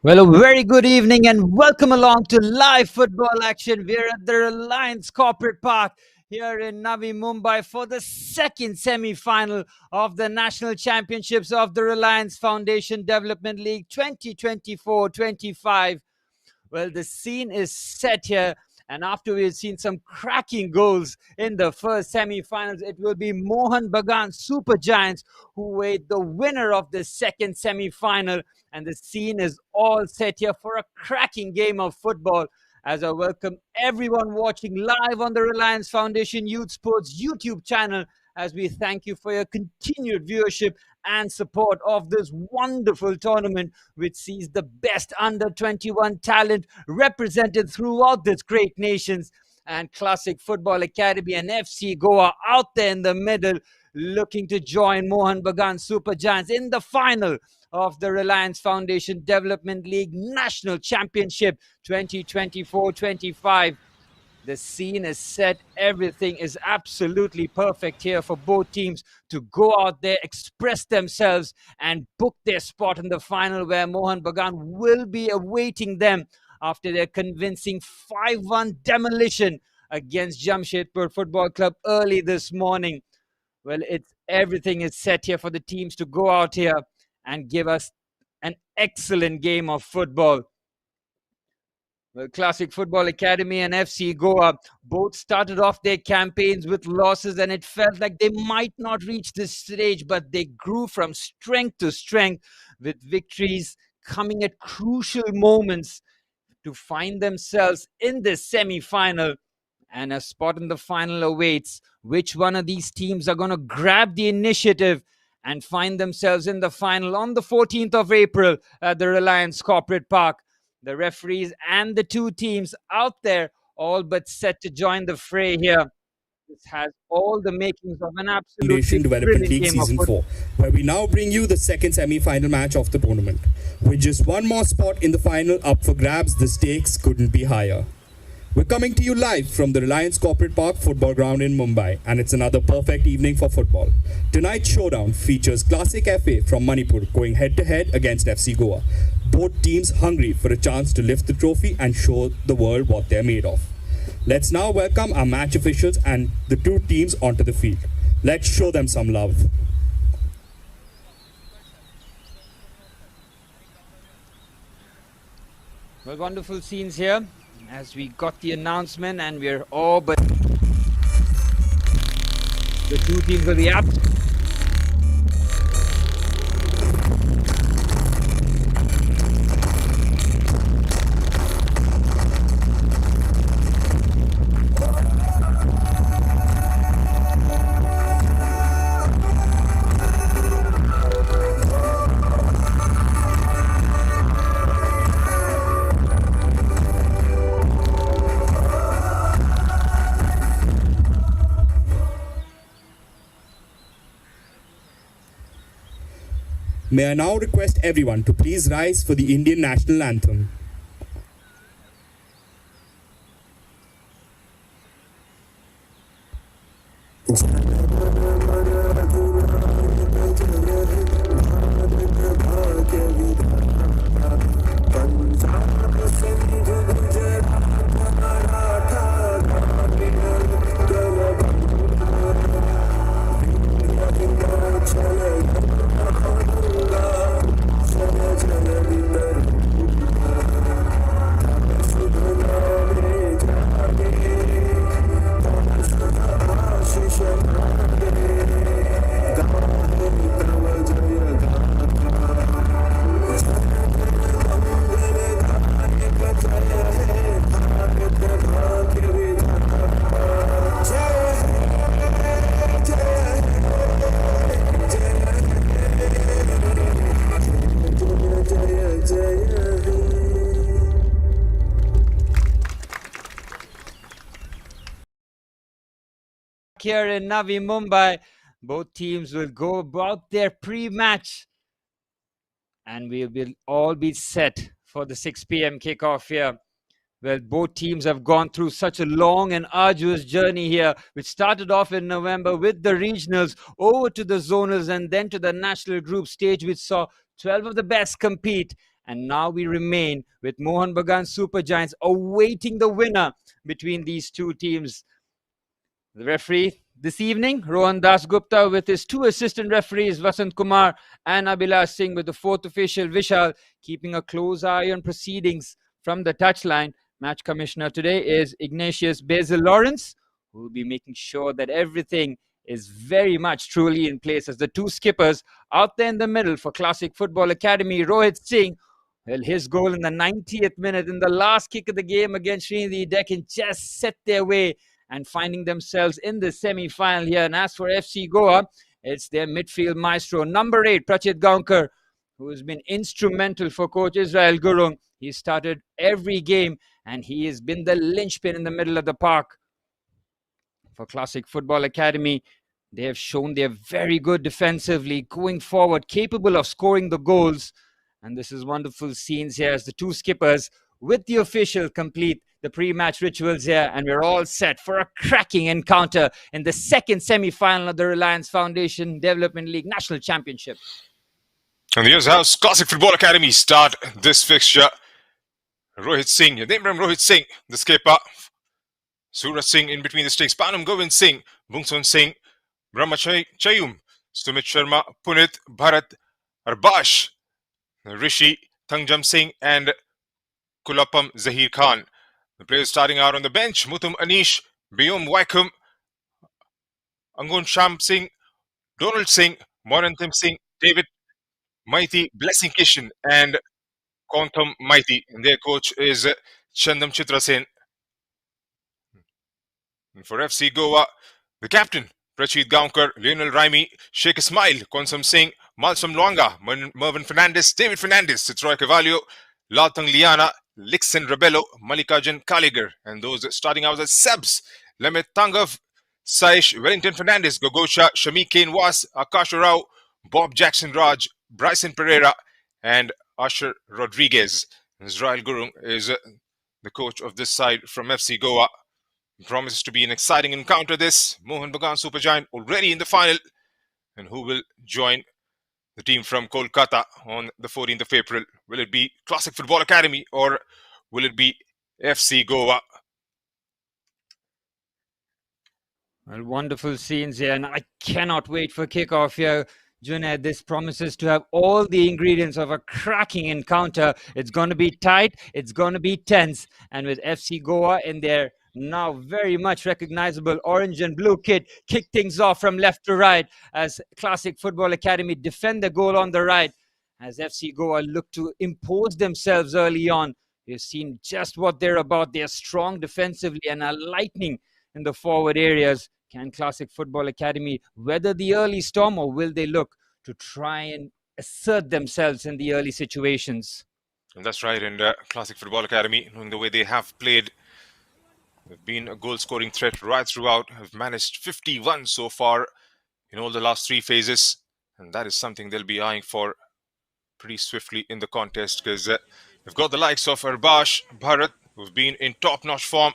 Well, a very good evening and welcome along to live football action. We're at the Reliance Corporate Park here in Navi Mumbai for the second semi-final of the National Championships of the Reliance Foundation Development League 2024-25. Well, the scene is set here, and after we've seen some cracking goals in the first semi-finals, it will be Mohan Bagan Super Giants who wait the winner of the second semi-final, and the scene is all set here for a cracking game of football. As I welcome everyone watching live on the Reliance Foundation Youth Sports YouTube channel, as we thank you for your continued viewership and support of this wonderful tournament, which sees the best under 21 talent represented throughout this great nations. And Classic Football Academy and FC Goa out there in the middle, looking to join Mohan Bagan Super Giants in the final of the Reliance Foundation Development League National Championship 2024-25. The scene is set. Everything is absolutely perfect here for both teams to go out there, express themselves, and book their spot in the final, where Mohan Bagan will be awaiting them after their convincing 5-1 demolition against Jamshedpur Football Club early this morning. Well, everything is set here for the teams to go out here and give us an excellent game of football. Well, Classic Football Academy and FC Goa both started off their campaigns with losses, and it felt like they might not reach this stage, but they grew from strength to strength, with victories coming at crucial moments to find themselves in this semi-final. And a spot in the final awaits. Which one of these teams are going to grab the initiative and find themselves in the final on the 14th of April at the Reliance Corporate Park? The referees and the two teams out there all but set to join the fray here. This has all the makings of an absolutely Foundation Development brilliant League game of Season football. 4, where we now bring you the second semi-final match of the tournament. With just one more spot in the final up for grabs, the stakes couldn't be higher. We're coming to you live from the Reliance Corporate Park football ground in Mumbai, and it's another perfect evening for football. Tonight's showdown features Classic FA from Manipur going head-to-head against FC Goa. Both teams hungry for a chance to lift the trophy and show the world what they're made of. Let's now welcome our match officials and the two teams onto the field. Let's show them some love. Well, wonderful scenes here as we got the announcement, and we're all but the two teams will be up. May I now request everyone to please rise for the Indian National Anthem. Here in Navi Mumbai, both teams will go about their pre-match, and we will all be set for the 6 p.m. kickoff here. Well, both teams have gone through such a long and arduous journey here, which started off in November with the regionals, over to the zonals, and then to the national group stage, which saw 12 of the best compete. And now we remain with Mohan Bagan Super Giants awaiting the winner between these two teams. The referee this evening, Rohan Das Gupta, with his two assistant referees, Vasant Kumar and Abhilash Singh, with the fourth official, Vishal, keeping a close eye on proceedings from the touchline. Match commissioner today is Ignatius Basil Lawrence, who will be making sure that everything is very much truly in place as the two skippers out there in the middle for Classic Football Academy. Rohit Singh, well, his goal in the 90th minute in the last kick of the game against Srinidhi Deccan just set their way and finding themselves in the semi-final here. And as for FC Goa, it's their midfield maestro, number 8, Prachit Gaunkar, who has been instrumental for coach Israel Gurung. He started every game and he has been the linchpin in the middle of the park for Classic Football Academy. They have shown they're very good defensively, going forward, capable of scoring the goals. And this is wonderful scenes here as the two skippers with the official complete the pre-match rituals here, and we're all set for a cracking encounter in the second semi-final of the Reliance Foundation Development League National Championship. And here's how Classic Football Academy start this fixture. Rohit Singh, Yadimram Rohit Singh, the skipper. Suraj Singh in between the sticks. Panam Govind Singh, Bungson Singh, Brahma Chayum, Sumit Sharma, Punit, Bharat, Arbash, Rishi, Thangjam Singh, and Kulapam Zahir Khan. The players starting out on the bench: Mutum Anish, Byom Waikum, Angun Sham Singh, Donald Singh, Moranthim Singh, David Maiti, Blessing Kishan, and Kontham Maiti. And their coach is Chandam Chitra Sen. And for FC Goa, the captain, Prachit Gaunkar, Lionel Raimi, Sheikh Ismail, Konsam Singh, Malsam Luanga, Mervyn Fernandez, David Fernandez, Citroy Cavallo, Laltang Liana, Lixen Rebello, Malikajan Kaligar, and those starting out as Sebs, Lemet Tangav, Saish, Wellington Fernandez, Gogosha, Shami Kane Was, Akash Rao, Bob Jackson Raj, Bryson Pereira, and Asher Rodriguez. Israel Gurung is the coach of this side from FC Goa. It promises to be an exciting encounter this. Mohan Bagan Supergiant already in the final, and who will join the team from Kolkata on the 14th of April? Will it be Classic Football Academy or will it be FC Goa? Well, wonderful scenes here, and I cannot wait for kickoff here. Junaid, this promises to have all the ingredients of a cracking encounter. It's going to be tight, it's going to be tense, and with FC Goa in their now very much recognizable orange and blue kit, kick things off from left to right as Classic Football Academy defend the goal on the right. As FC Goa look to impose themselves early on, we've seen just what they're about. They're strong defensively and are lightning in the forward areas. Can Classic Football Academy weather the early storm, or will they look to try and assert themselves in the early situations? And that's right. And Classic Football Academy, knowing the way they have played, they've been a goal-scoring threat right throughout. Have managed 51 so far in all the last 3 phases, and that is something they'll be eyeing for pretty swiftly in the contest, because they've got the likes of Arbash, Bharat, who've been in top-notch form.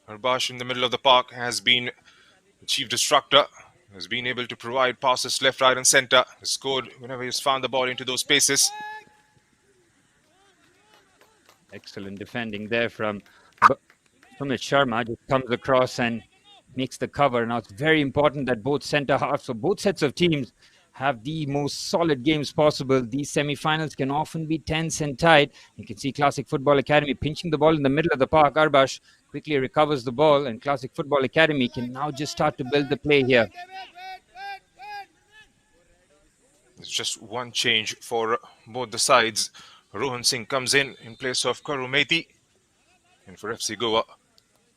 Arbash in the middle of the park has been the chief destructor, has been able to provide passes left, right, and center. Has scored whenever he's found the ball into those spaces. Excellent defending there from Sumit Sharma. Just comes across and makes the cover. Now, it's very important that both center halves, so both sets of teams, have the most solid games possible. These semi-finals can often be tense and tight. You can see Classic Football Academy pinching the ball in the middle of the park. Arbash quickly recovers the ball, and Classic Football Academy can now just start to build the play here. There's just one change for both the sides. Rohan Singh comes in place of Karu Mehti. And for FC Goa,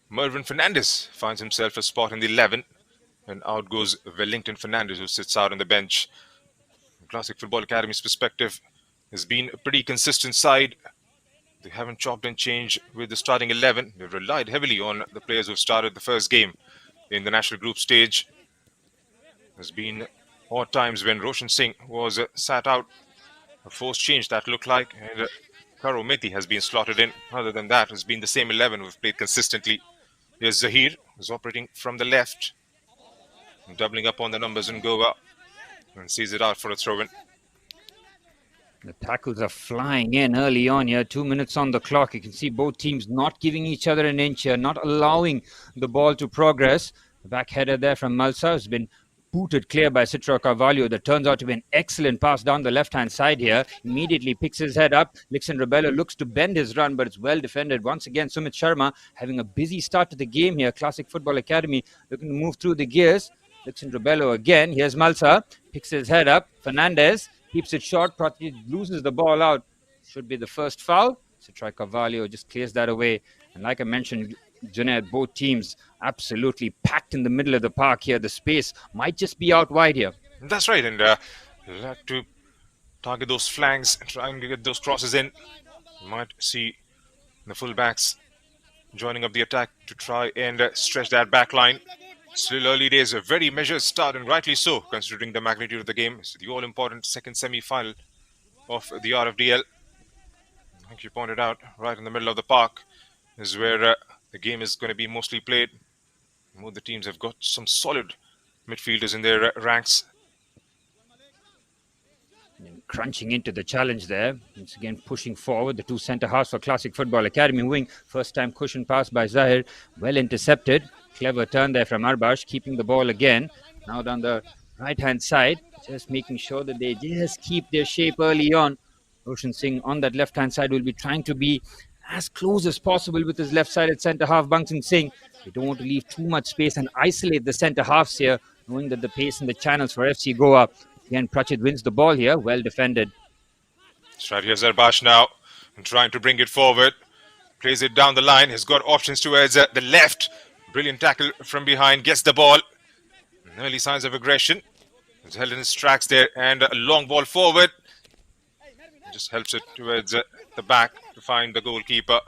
Mervyn Fernandez finds himself a spot in the 11. And out goes Wellington Fernandez, who sits out on the bench. From Classic Football Academy's perspective, has been a pretty consistent side. They haven't chopped and changed with the starting 11. They've relied heavily on the players who've started the first game in the national group stage. There's been odd times when Roshan Singh was sat out, a forced change that looked like, and Karo Mehti has been slotted in. Other than that, it's been the same 11 who've played consistently. Here's Zahir, who's operating from the left, doubling up on the numbers in Goa, and sees it out for a throw-in. The tackles are flying in early on here. 2 minutes on the clock. You can see both teams not giving each other an inch here, not allowing the ball to progress. The back header there from Malsa has been booted clear by Citra Carvalho. That turns out to be an excellent pass down the left-hand side here. Immediately picks his head up. Lixon Rebello looks to bend his run, but it's well defended. Once again, Sumit Sharma having a busy start to the game here. Classic Football Academy looking to move through the gears. Lixon Rebello again. Here's Malsa. Picks his head up. Fernandez keeps it short. Pratik loses the ball out. Should be the first foul. Citra Carvalho just clears that away. And like I mentioned, Junaid, both teams absolutely packed in the middle of the park here. The space might just be out wide here. That's right, and you'll have to target those flanks, try and get those crosses in. You might see the fullbacks joining up the attack to try and stretch that back line. Still early days, a very measured start, and rightly so, considering the magnitude of the game. It's the all-important second semi-final of the RFDL. I think you pointed out, right in the middle of the park is where the game is going to be mostly played. Both the teams have got some solid midfielders in their ranks. And crunching into the challenge there. Once again, pushing forward. The two centre-halves for Classic Football Academy wing. First-time cushion pass by Zahir. Well intercepted. Clever turn there from Arbash, keeping the ball again. Now down the right-hand side. Just making sure that they just keep their shape early on. Roshan Singh on that left-hand side will be trying to be as close as possible with his left-sided centre-half, Bangsan Singh. They don't want to leave too much space and isolate the centre-halves here, knowing that the pace and the channels for FC Goa. Again, Prachit wins the ball here. Well defended. That's right, here's Arbash now, and trying to bring it forward. Plays it down the line. He's got options towards the left. Brilliant tackle from behind. Gets the ball. Early signs of aggression. He's held in his tracks there, and a long ball forward. Just helps it towards the back to find the goalkeeper.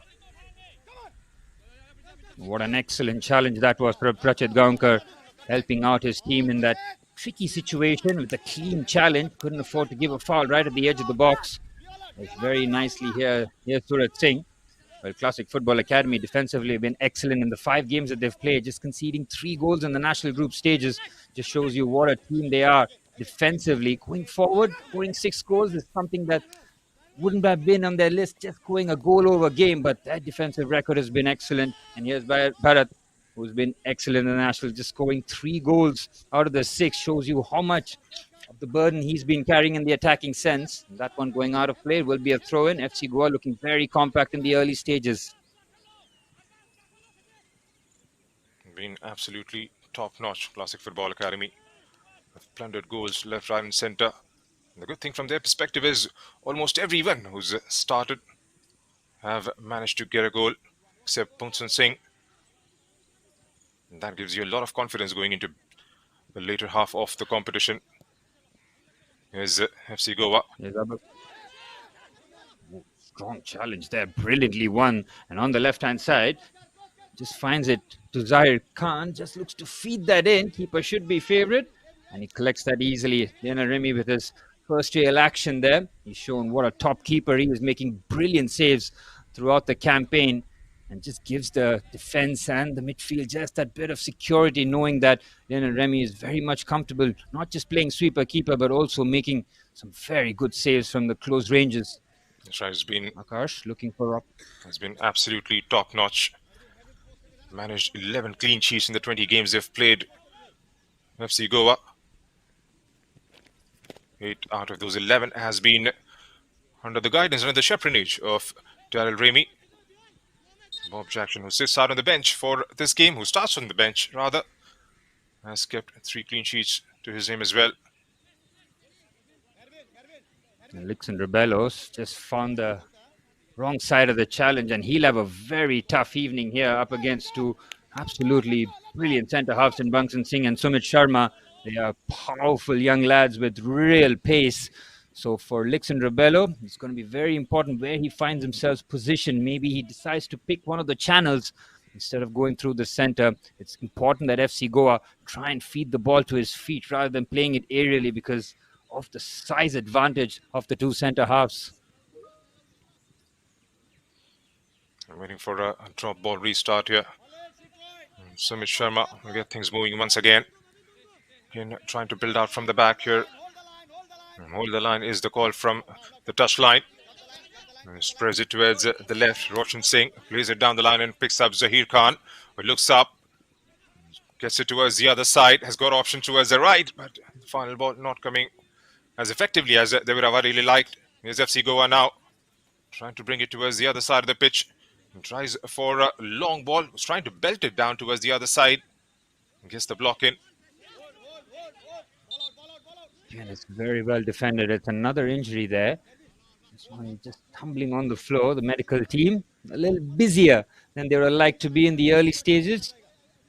What an excellent challenge that was for Prachit Gaonkar, helping out his team in that tricky situation with a clean challenge. Couldn't afford to give a foul right at the edge of the box. It's very nicely here Surat Singh. Well, Classic Football Academy defensively have been excellent in the 5 games that they've played, just conceding 3 goals in the national group stages. Just shows you what a team they are defensively. Going forward, scoring 6 goals is something that wouldn't have been on their list, just going a goal over game, but that defensive record has been excellent. And here's Bharat, who's been excellent in the national, just scoring 3 goals out of the 6, shows you how much of the burden he's been carrying in the attacking sense. That one going out of play will be a throw-in. FC Goa looking very compact in the early stages. Been absolutely top-notch, Classic Football Academy. Have plundered goals left, right and centre. The good thing from their perspective is almost everyone who's started have managed to get a goal, except Bangsan Singh. And that gives you a lot of confidence going into the later half of the competition. Here's FC Goa. Strong challenge there, brilliantly won. And on the left-hand side, just finds it to Zahir Khan, just looks to feed that in. Keeper should be favourite, and he collects that easily. Lionel Remy with his first real action there. He's shown what a top keeper. He was making brilliant saves throughout the campaign and just gives the defense and the midfield just that bit of security, knowing that Lionel Remy is very much comfortable, not just playing sweeper keeper, but also making some very good saves from the close ranges. That's right, Akash looking for up. Has been absolutely top-notch. Managed 11 clean sheets in the 20 games they've played. FC Goa. 8 out of those 11 has been under the guidance and the chaperonage of Daryl Ramey. Bob Jackson, who sits out on the bench for this game, who starts on the bench rather, has kept 3 clean sheets to his name as well. Lixon Rebellos just found the wrong side of the challenge, and he'll have a very tough evening here up against 2 absolutely brilliant centre-halves in Bangsan Singh and Sumit Sharma. They are powerful young lads with real pace. So for Lixon Rebello, it's going to be very important where he finds himself positioned. Maybe he decides to pick one of the channels instead of going through the centre. It's important that FC Goa try and feed the ball to his feet rather than playing it aerially because of the size advantage of the 2 centre-halves. I'm waiting for a drop ball restart here. Sumit Sharma will get things moving once again. Again, trying to build out from the back here. Hold the line is the call from the touch line. Spreads it towards the left. Roshan Singh plays it down the line and picks up Zahir Khan, who looks up, gets it towards the other side, has got option towards the right, but the final ball not coming as effectively as they would have really liked. Here's FC Goa now, trying to bring it towards the other side of the pitch. And tries for a long ball, was trying to belt it down towards the other side. Gets the block in. And it's very well defended. It's another injury there. This one just tumbling on the floor. The medical team a little busier than they were like to be in the early stages.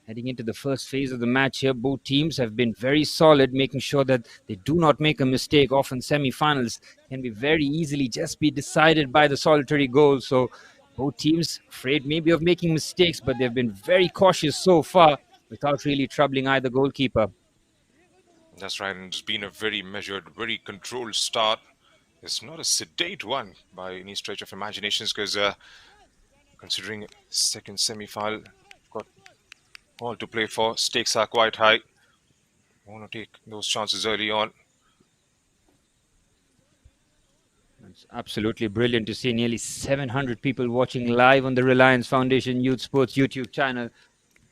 Heading into the first phase of the match here, both teams have been very solid, making sure that they do not make a mistake. Often semi-finals can be very easily just be decided by the solitary goal. So both teams afraid maybe of making mistakes, but they've been very cautious so far without really troubling either goalkeeper. That's right, and it's been a very measured, very controlled start. It's not a sedate one by any stretch of imaginations, because considering second semi-final, got all to play for. Stakes are quite high. Want to take those chances early on. It's absolutely brilliant to see nearly 700 people watching live on the Reliance Foundation Youth Sports YouTube channel.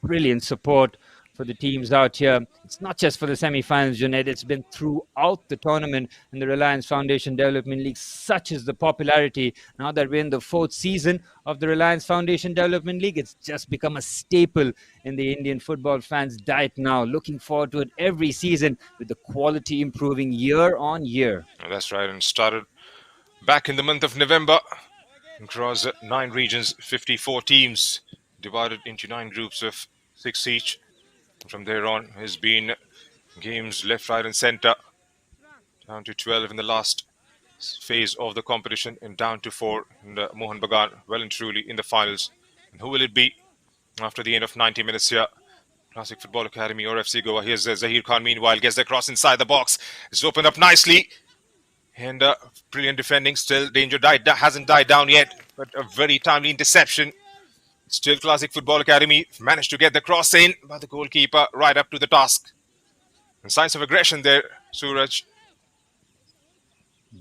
Brilliant support for the teams out here. It's not just for the semi-finals, Junaid. It's been throughout the tournament in the Reliance Foundation Development League. Such is the popularity. Now that we're in the 4th season of the Reliance Foundation Development League, it's just become a staple in the Indian football fans' diet now. Looking forward to it every season, with the quality improving year on year. That's right, and started back in the month of November. Across 9 regions, 54 teams, divided into 9 groups of 6 each. From there on, has been games left, right, and centre, down to 12 in the last phase of the competition, and down to 4 in the Mohan Bagan, well and truly in the finals. And who will it be after the end of 90 minutes here? Classic Football Academy or FC Goa. Here's Zahir Khan, meanwhile, gets the cross inside the box. It's opened up nicely. And brilliant defending. Still, danger hasn't died down yet, but a very timely interception. Still, Classic Football Academy managed to get the cross in, but the goalkeeper right up to the task. And signs of aggression there, Suraj.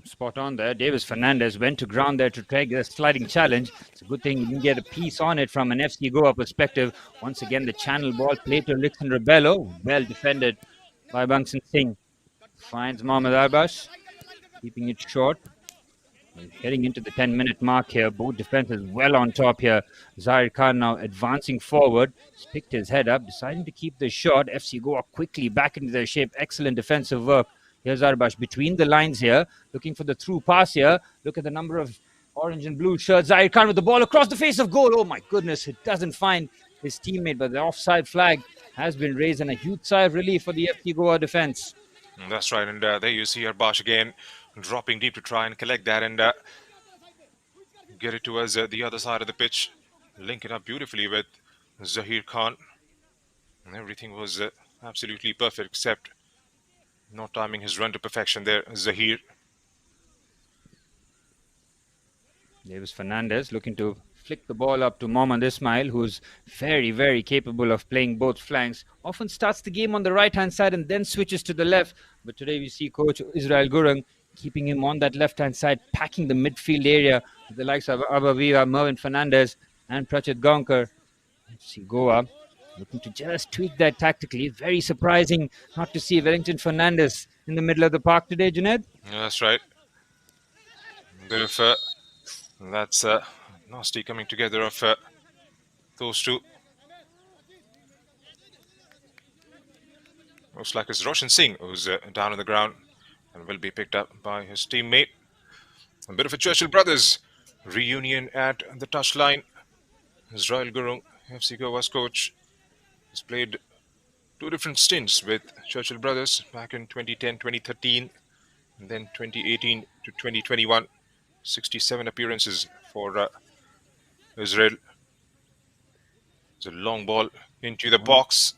Spot on there. Davis Fernandez went to ground there to take a sliding challenge. It's a good thing you can get a piece on it from an FC Goa perspective. Once again, the channel ball played to Lixon Rebello. Well defended by Bangsan Singh. Finds Mohammad Arbash, keeping it short. Heading into the 10-minute mark here, both defenses well on top here. Zahir Khan now advancing forward. He's picked his head up, deciding to keep the shot. FC Goa quickly back into their shape. Excellent defensive work. Here's Arbash between the lines here, looking for the through pass here. Look at the number of orange and blue shirts. Zahir Khan with the ball across the face of goal. Oh my goodness, it doesn't find his teammate, but the offside flag has been raised, and a huge sigh of relief for the FC Goa defense. That's right, and there you see Arbash again, dropping deep to try and collect that and get it towards the other side of the pitch, linking up beautifully with Zahir Khan. And everything was absolutely perfect, except not timing his run to perfection there, Zahir. Davis Fernandez looking to flick the ball up to Mohammad Ismail, who's very, very capable of playing both flanks. Often starts the game on the right-hand side and then switches to the left. But today we see coach Israel Gurung keeping him on that left-hand side, packing the midfield area with the likes of Abaviva, Mervin Fernandez, and Prachit Gaonkar. See Goa looking to just tweak that tactically. Very surprising not to see Wellington Fernandez in the middle of the park today, Junaid. Yeah, that's right. Bit of that's nasty coming together of those two. Looks like it's Roshan Singh who's down on the ground and will be picked up by his teammate. A bit of a Churchill Brothers reunion at the touchline. Israel Gurung, FC Goa's coach, has played 2 different stints with Churchill Brothers back in 2010-2013 and then 2018 to 2021. 67 appearances for Israel. It's a long ball into the box.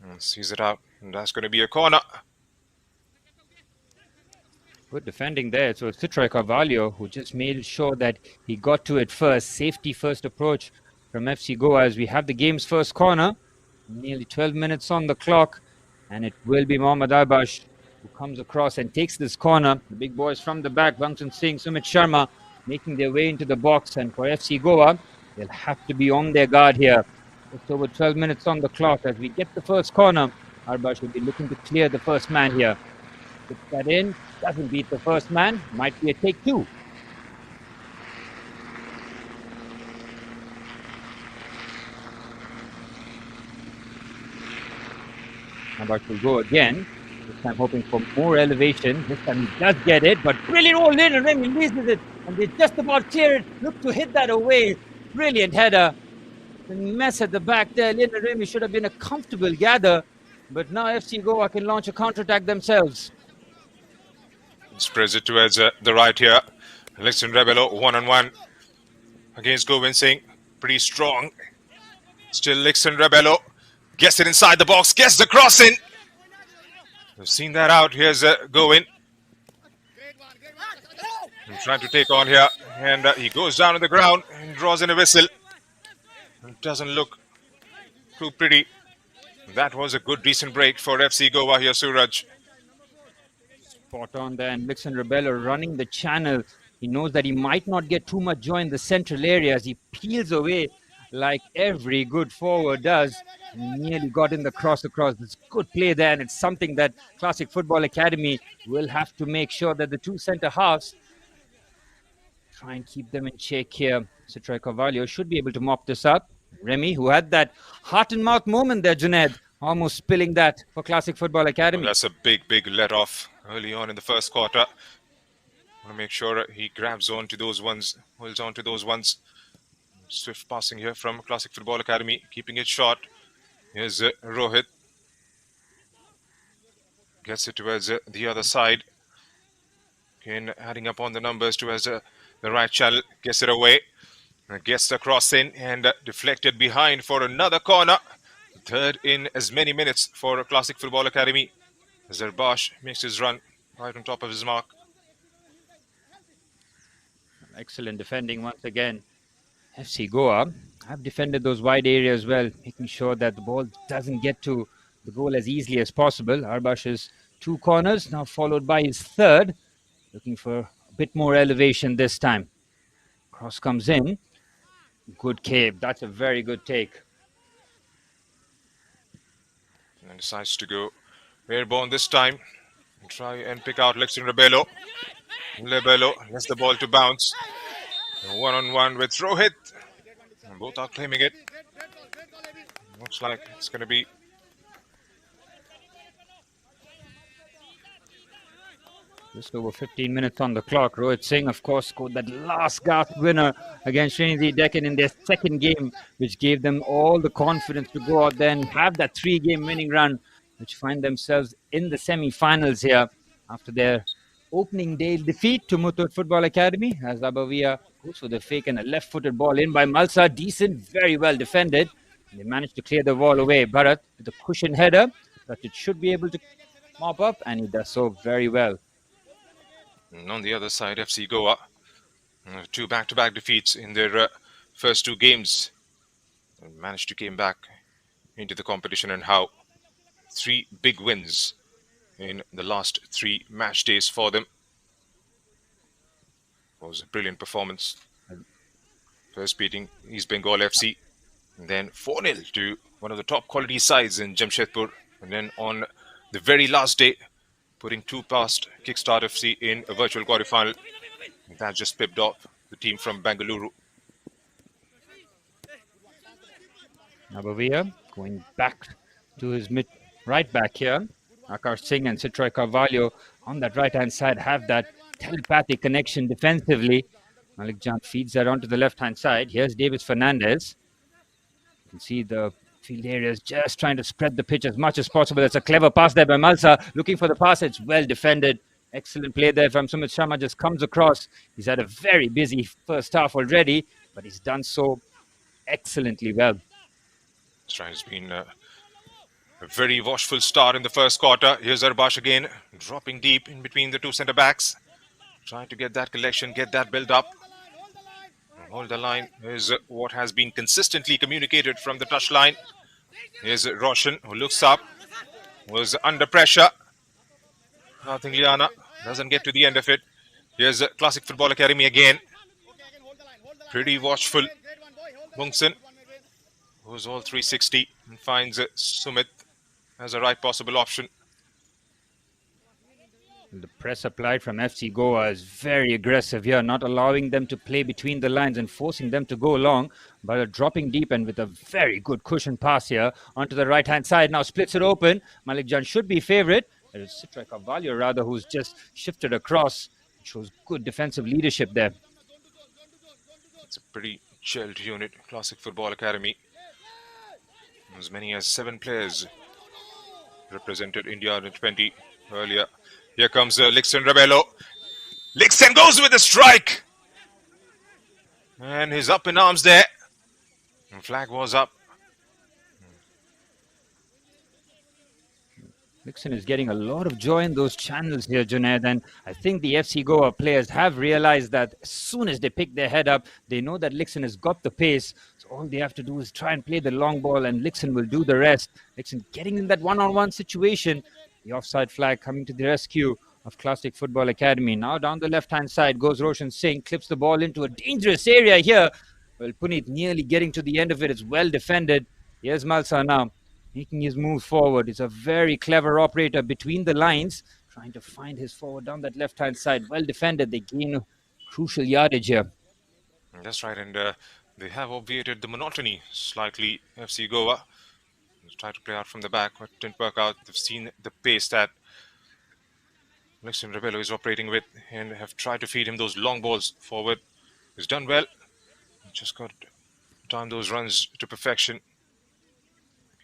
And sees it out, and that's going to be a corner. Good defending there. So it's Citroy Carvalho who just made sure that he got to it first. Safety first approach from FC Goa as we have the game's first corner. Nearly 12 minutes on the clock, and it will be Mohammad Arbash who comes across and takes this corner. The big boys from the back, Bangsun Singh, Sumit Sharma, making their way into the box. And for FC Goa, they'll have to be on their guard here. Just over 12 minutes on the clock as we get the first corner. Arbash will be looking to clear the first man here. Puts that in, doesn't beat the first man, might be a take two. Arbash will go again. This time hoping for more elevation. This time he does get it, but brilliant. Oh, Lionel Remy releases it, and they just about clear it. Look to hit that away. Brilliant header. The mess at the back there. Lionel Remy should have been a comfortable gather, but now FC Goa can launch a counter-attack themselves. Spreads it towards the right here. Lixon Rebello one-on-one against Govind Singh. Pretty strong. Still Lixon Rebello. Gets it inside the box. Gets the cross in. We've seen that out. Here's Govind. He's trying to take on here. And he goes down on the ground and draws in a whistle. It doesn't look too pretty. That was a good, decent break for FC Goa here, Suraj. Spot on there, and Lixon Rebello running the channel. He knows that he might not get too much joy in the central area as he peels away like every good forward does. Nearly got in the cross across. It's good play there, and it's something that Classic Football Academy will have to make sure that the two centre halves try and keep them in check here. Citroy Carvalho should be able to mop this up. Remy, who had that heart and mouth moment there, Junaid, almost spilling that for Classic Football Academy. Well, that's a big let off early on in the first quarter. Want to make sure he grabs onto those ones, holds on to those ones. Swift passing here from Classic Football Academy, keeping it short. Here's Rohit. Gets it towards the other side. Again, adding up on the numbers towards the right channel. Gets it away. Gets the cross in and deflected behind for another corner. Third in as many minutes for Classic Football Academy. Zarbash makes his run right on top of his mark. Excellent defending once again. FC Goa have defended those wide areas well, making sure that the ball doesn't get to the goal as easily as possible. Arbash's two corners now followed by his third. Looking for a bit more elevation this time. Cross comes in. Good cape. That's a very good take. And decides to go airborne this time. And try and pick out Lexington Rebello. Rebello gets the ball to bounce. One-on-one with Rohit. And both are claiming it. Looks like it's going to be just over 15 minutes on the clock. Rohit Singh, of course, scored that last gasp winner against Trinity Deccan in their second game, which gave them all the confidence to go out there and have that three-game winning run, which find themselves in the semi-finals here after their opening day defeat to Muthoot Football Academy, as Abavia goes for the fake and a left-footed ball in by Malsa. Decent, very well defended. They managed to clear the ball away. Bharat with a cushion header that it should be able to mop up, and he does so very well. And on the other side, FC Goa, two back-to-back defeats in their first two games. And managed to came back into the competition, and how three big wins in the last three match days for them. It was a brilliant performance. First beating East Bengal FC, and then 4-0 to one of the top quality sides in Jamshedpur. And then on the very last day, putting two past Kickstart FC in a virtual quarterfinal. That just pipped off the team from Bengaluru. Abavia going back to his mid right back here. Akash Singh and Citroy Carvalho on that right-hand side have that telepathic connection defensively. Malik Jan feeds that onto the left-hand side. Here's Davis Fernandez. You can see the field areas just trying to spread the pitch as much as possible. It's a clever pass there by Malsa. Looking for the pass. It's well defended. Excellent play there from Sumit Sharma. Just comes across. He's had a very busy first half already, but he's done so excellently well. It's been a very watchful start in the first quarter. Here's Arbash again, dropping deep in between the two centre backs. Trying to get that collection, get that build up. Hold the line is what has been consistently communicated from the touchline. Here's Roshan, who looks up, was under pressure. Nothing Liana doesn't get to the end of it. Here's Classic Football Academy again. Pretty watchful. Bungson goes all 360 and finds Sumit as a right possible option. The press applied from FC Goa is very aggressive here, not allowing them to play between the lines and forcing them to go long, but dropping deep and with a very good cushion pass here onto the right-hand side. Now splits it open. Malik Jan should be favourite. It is Citra Carvalho rather who's just shifted across. It shows good defensive leadership there. It's a pretty chilled unit, Classic Football Academy. As many as 7 players represented India in 20 earlier. Here comes Lixon Rebello. Lixon goes with a strike. And he's up in arms there. The flag was up. Lixon is getting a lot of joy in those channels here, Junaid, and I think the FC Goa players have realized that as soon as they pick their head up, they know that Lixon has got the pace. So all they have to do is try and play the long ball, and Lixon will do the rest. Lixon getting in that one-on-one situation. The offside flag coming to the rescue of Classic Football Academy. Now down the left-hand side goes Roshan Singh, clips the ball into a dangerous area here. Well, Puneet nearly getting to the end of it. It's well defended. Here's Malsa now, making his move forward. He's a very clever operator between the lines, trying to find his forward down that left-hand side. Well defended. They gain crucial yardage here. That's right, and they have obviated the monotony slightly. FC Goa tried to play out from the back, but didn't work out. They've seen the pace that Lixon Rebello is operating with and have tried to feed him those long balls forward. He's done well. Just got to time those runs to perfection.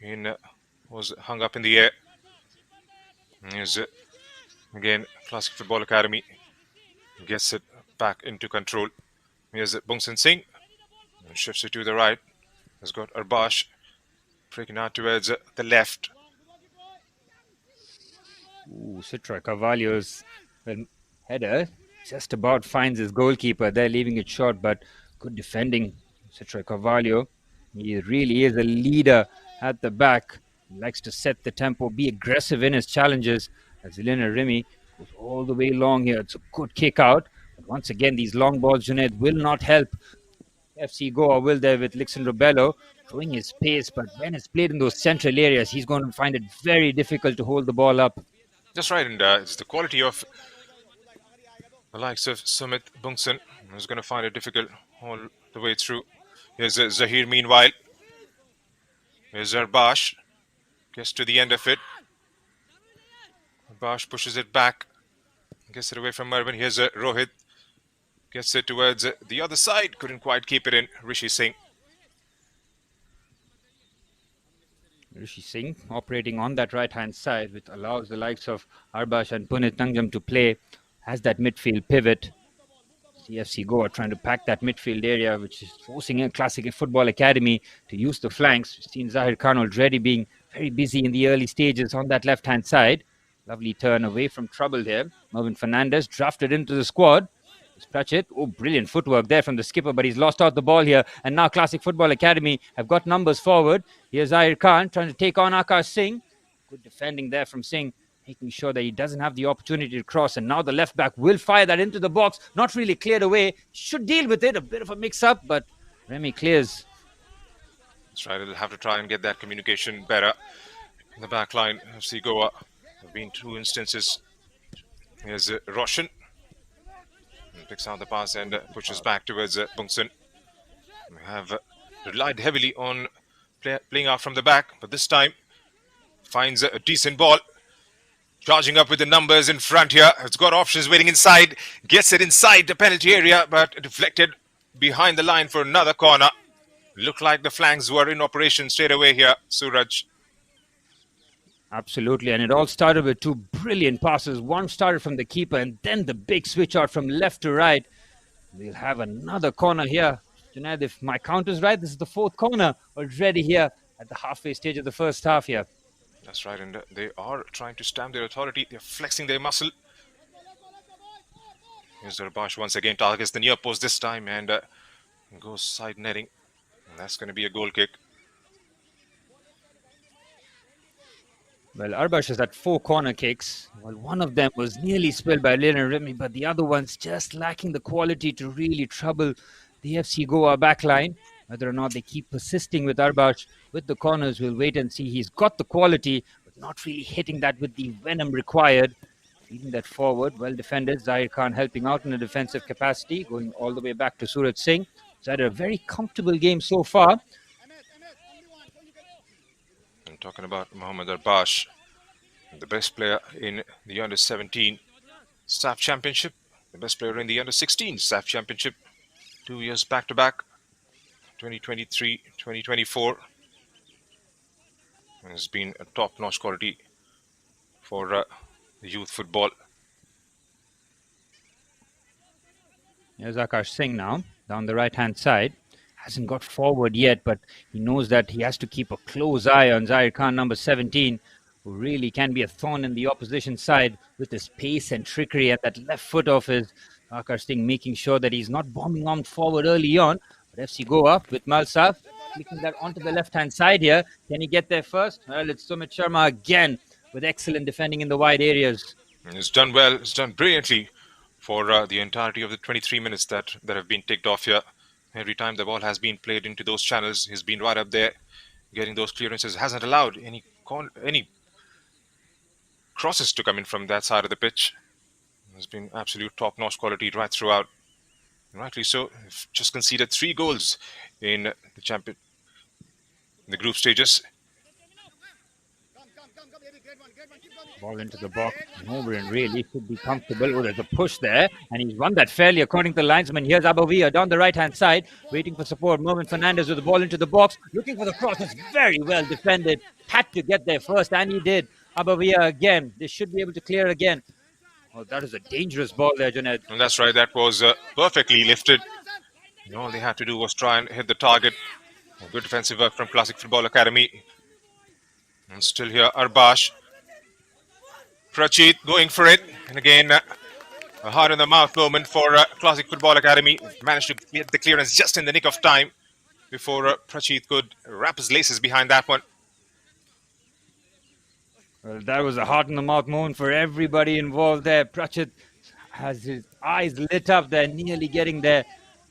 And was hung up in the air. Here's again Classic Football Academy. Gets it back into control. Here's Bungsan Singh. And shifts it to the right. Has got Arbash breaking out towards the left. Ooh, Citra Carvalho's header just about finds his goalkeeper there, leaving it short, but good defending. Citra Carvalho, he really is a leader at the back. He likes to set the tempo, be aggressive in his challenges. As Elena Remy goes all the way long here. It's a good kick out. But once again, these long balls, Junaid, will not help FC Goa, will there, with Lixon Rebello showing his pace. But when it's played in those central areas, he's going to find it very difficult to hold the ball up. That's right, and it's the quality of the likes of Sumit Bungsan who's going to find it difficult all the way through. Here's Zahir meanwhile. Here's Arbash. Gets to the end of it. Arbash pushes it back. Gets it away from Mervin. Here's Rohit. Gets it towards the other side. Couldn't quite keep it in. Rishi Singh. Rishi Singh operating on that right-hand side, which allows the likes of Arbash and Punit Nangjam to play as that midfield pivot. CFC Goa trying to pack that midfield area, which is forcing a Classic Football Academy to use the flanks. We've seen Zahir Khan already being very busy in the early stages on that left-hand side. Lovely turn away from trouble here. Mervin Fernandez drafted into the squad. Pratchett, oh, brilliant footwork there from the skipper, but he's lost out the ball here. And now Classic Football Academy have got numbers forward. Here's Zahir Khan trying to take on Akash Singh. Good defending there from Singh, making sure that he doesn't have the opportunity to cross. And now the left back will fire that into the box. Not really cleared away. Should deal with it. A bit of a mix-up, but Remy clears. That's right. They'll have to try and get that communication better in the back line. FC Goa. There have been 2 instances. Here's Roshan. Picks out the pass and pushes back towards Bungsan. We have relied heavily on playing out from the back, but this time finds a decent ball. Charging up with the numbers in front here. It's got options waiting inside. Gets it inside the penalty area, but deflected behind the line for another corner. Looked like the flanks were in operation straight away here, Suraj. Absolutely, and it all started with 2 brilliant passes. One started from the keeper, and then the big switch out from left to right. We'll have another corner here. Junaid, if my count is right, this is the 4th corner already here at the halfway stage of the first half here. That's right, and they are trying to stamp their authority. They're flexing their muscle. Here's Arbash once again, targets the near post this time and goes side netting. And that's going to be a goal kick. Well, Arbash has had 4 corner kicks. Well, one of them was nearly spilled by Leonard Remy, but the other one's just lacking the quality to really trouble the FC Goa backline. Whether or not they keep persisting with Arbash with the corners, we'll wait and see. He's got the quality, but not really hitting that with the venom required. Feeding that forward, well defended. Zahir Khan helping out in a defensive capacity, going all the way back to Suraj Singh. He's had a very comfortable game so far. I'm talking about Mohammad Arbash, the best player in the under-17 SAF Championship, the best player in the under-16 SAF Championship, 2 years back-to-back, 2023, 2024. And has been a top-notch quality for the youth football. Here's Akash Singh now, down the right-hand side. Hasn't got forward yet, but he knows that he has to keep a close eye on Zahir Khan, number 17, who really can be a thorn in the opposition side with his pace and trickery at that left foot of his. Akash Singh making sure that he's not bombing on forward early on. But FC go up with Malsaf, flicking that onto the left-hand side here. Can he get there first? Well, it's Sumit Sharma again with excellent defending in the wide areas. And he's done well, he's done brilliantly for the entirety of the 23 minutes that have been ticked off here. Every time the ball has been played into those channels, he's been right up there, getting those clearances. Hasn't allowed any crosses to come in from that side of the pitch. There's been absolute top-notch quality right throughout. Rightly so. Just conceded 3 goals in the group stages. Ball into the box. Novarin really should be comfortable. Oh, there's a push there, and he's won that fairly according to the linesman. Here's Abavia down the right-hand side, waiting for support. Mervyn Fernandez with the ball into the box, looking for the cross. It's very well defended. Had to get there first, and he did. Abavia again. They should be able to clear again. Oh, that is a dangerous ball there, Junaid. And that's right. That was perfectly lifted. And all they had to do was try and hit the target. Good defensive work from Classic Football Academy. And still here, Arbash. Prachit going for it. And again, a heart-in-the-mouth moment for Classic Football Academy. Managed to get the clearance just in the nick of time before Prachit could wrap his laces behind that one. Well, that was a heart-in-the-mouth moment for everybody involved there. Prachit has his eyes lit up there, nearly getting there.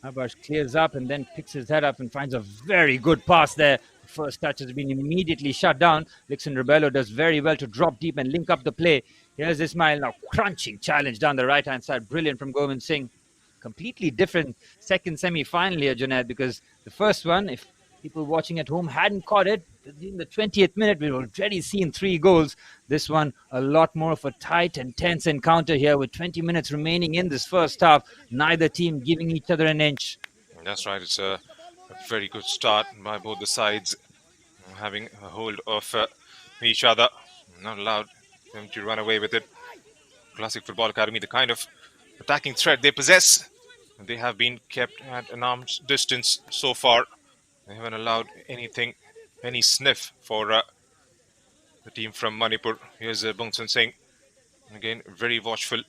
Arbash clears up and then picks his head up and finds a very good pass there. The first touch has been immediately shut down. Lixon Rebello does very well to drop deep and link up the play. Here's Ismail now, crunching challenge down the right-hand side. Brilliant from Govind Singh. Completely different second semi-final here, Junaid, because the first one, if people watching at home hadn't caught it, in the 20th minute, we've already seen 3 goals. This one, a lot more of a tight and tense encounter here with 20 minutes remaining in this first half. Neither team giving each other an inch. That's right. It's a very good start by both the sides, having a hold of each other. Not allowed them to run away with it. Classic Football Academy, the kind of attacking threat they possess, they have been kept at an arm's distance so far. They haven't allowed anything, any sniff for the team from Manipur. Here's Bongsan Singh. Again, very watchful.